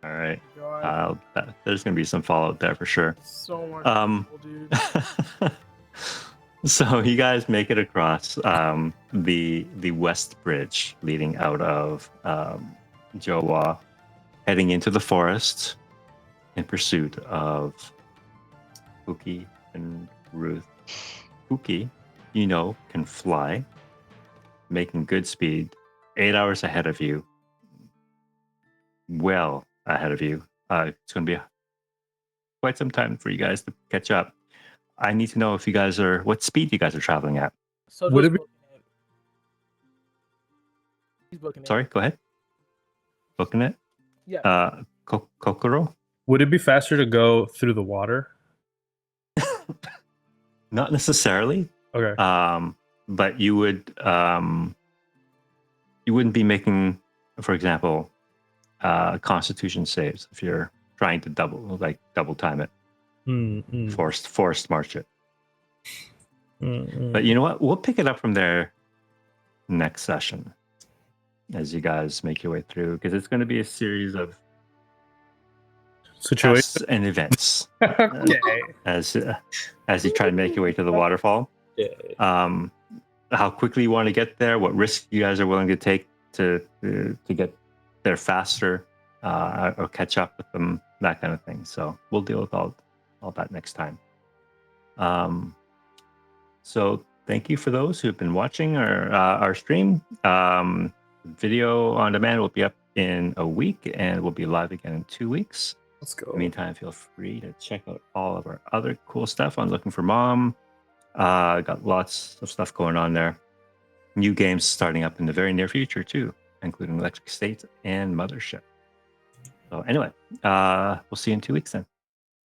All right. God, There's going to be some fallout there for sure. so much trouble, dude. So you guys make it across the west bridge leading out of Jowa, heading into the forest in pursuit of Pookie and Ruth. Pookie, can fly, making good speed, 8 hours ahead of you, well ahead of you. It's going to be quite some time for you guys to catch up. I need to know if you guys what speed you guys are traveling at. So Would it be- He's booking it. Sorry, go ahead. Booking it? Yeah. Kokoro? Would it be faster to go through the water? Not necessarily. Okay. But you would you wouldn't be making, for example, constitution saves if you're trying to double time it. Forced march it. But you know what? We'll pick it up from there next session as you guys make your way through, because it's going to be a series of tests and events. Okay. As you try to make your way to the waterfall. How quickly you want to get there, what risks you guys are willing to take to get there faster, or catch up with them, that kind of thing. So we'll deal with all that next time. So thank you for those who've been watching our stream. Video on demand will be up in a week, and we'll be live again in 2 weeks. Let's go. In the meantime, feel free to check out all of our other cool stuff on Looking for Mom. Got lots of stuff going on there. New games starting up in the very near future too, including Electric State and Mothership. So anyway, we'll see you in 2 weeks then.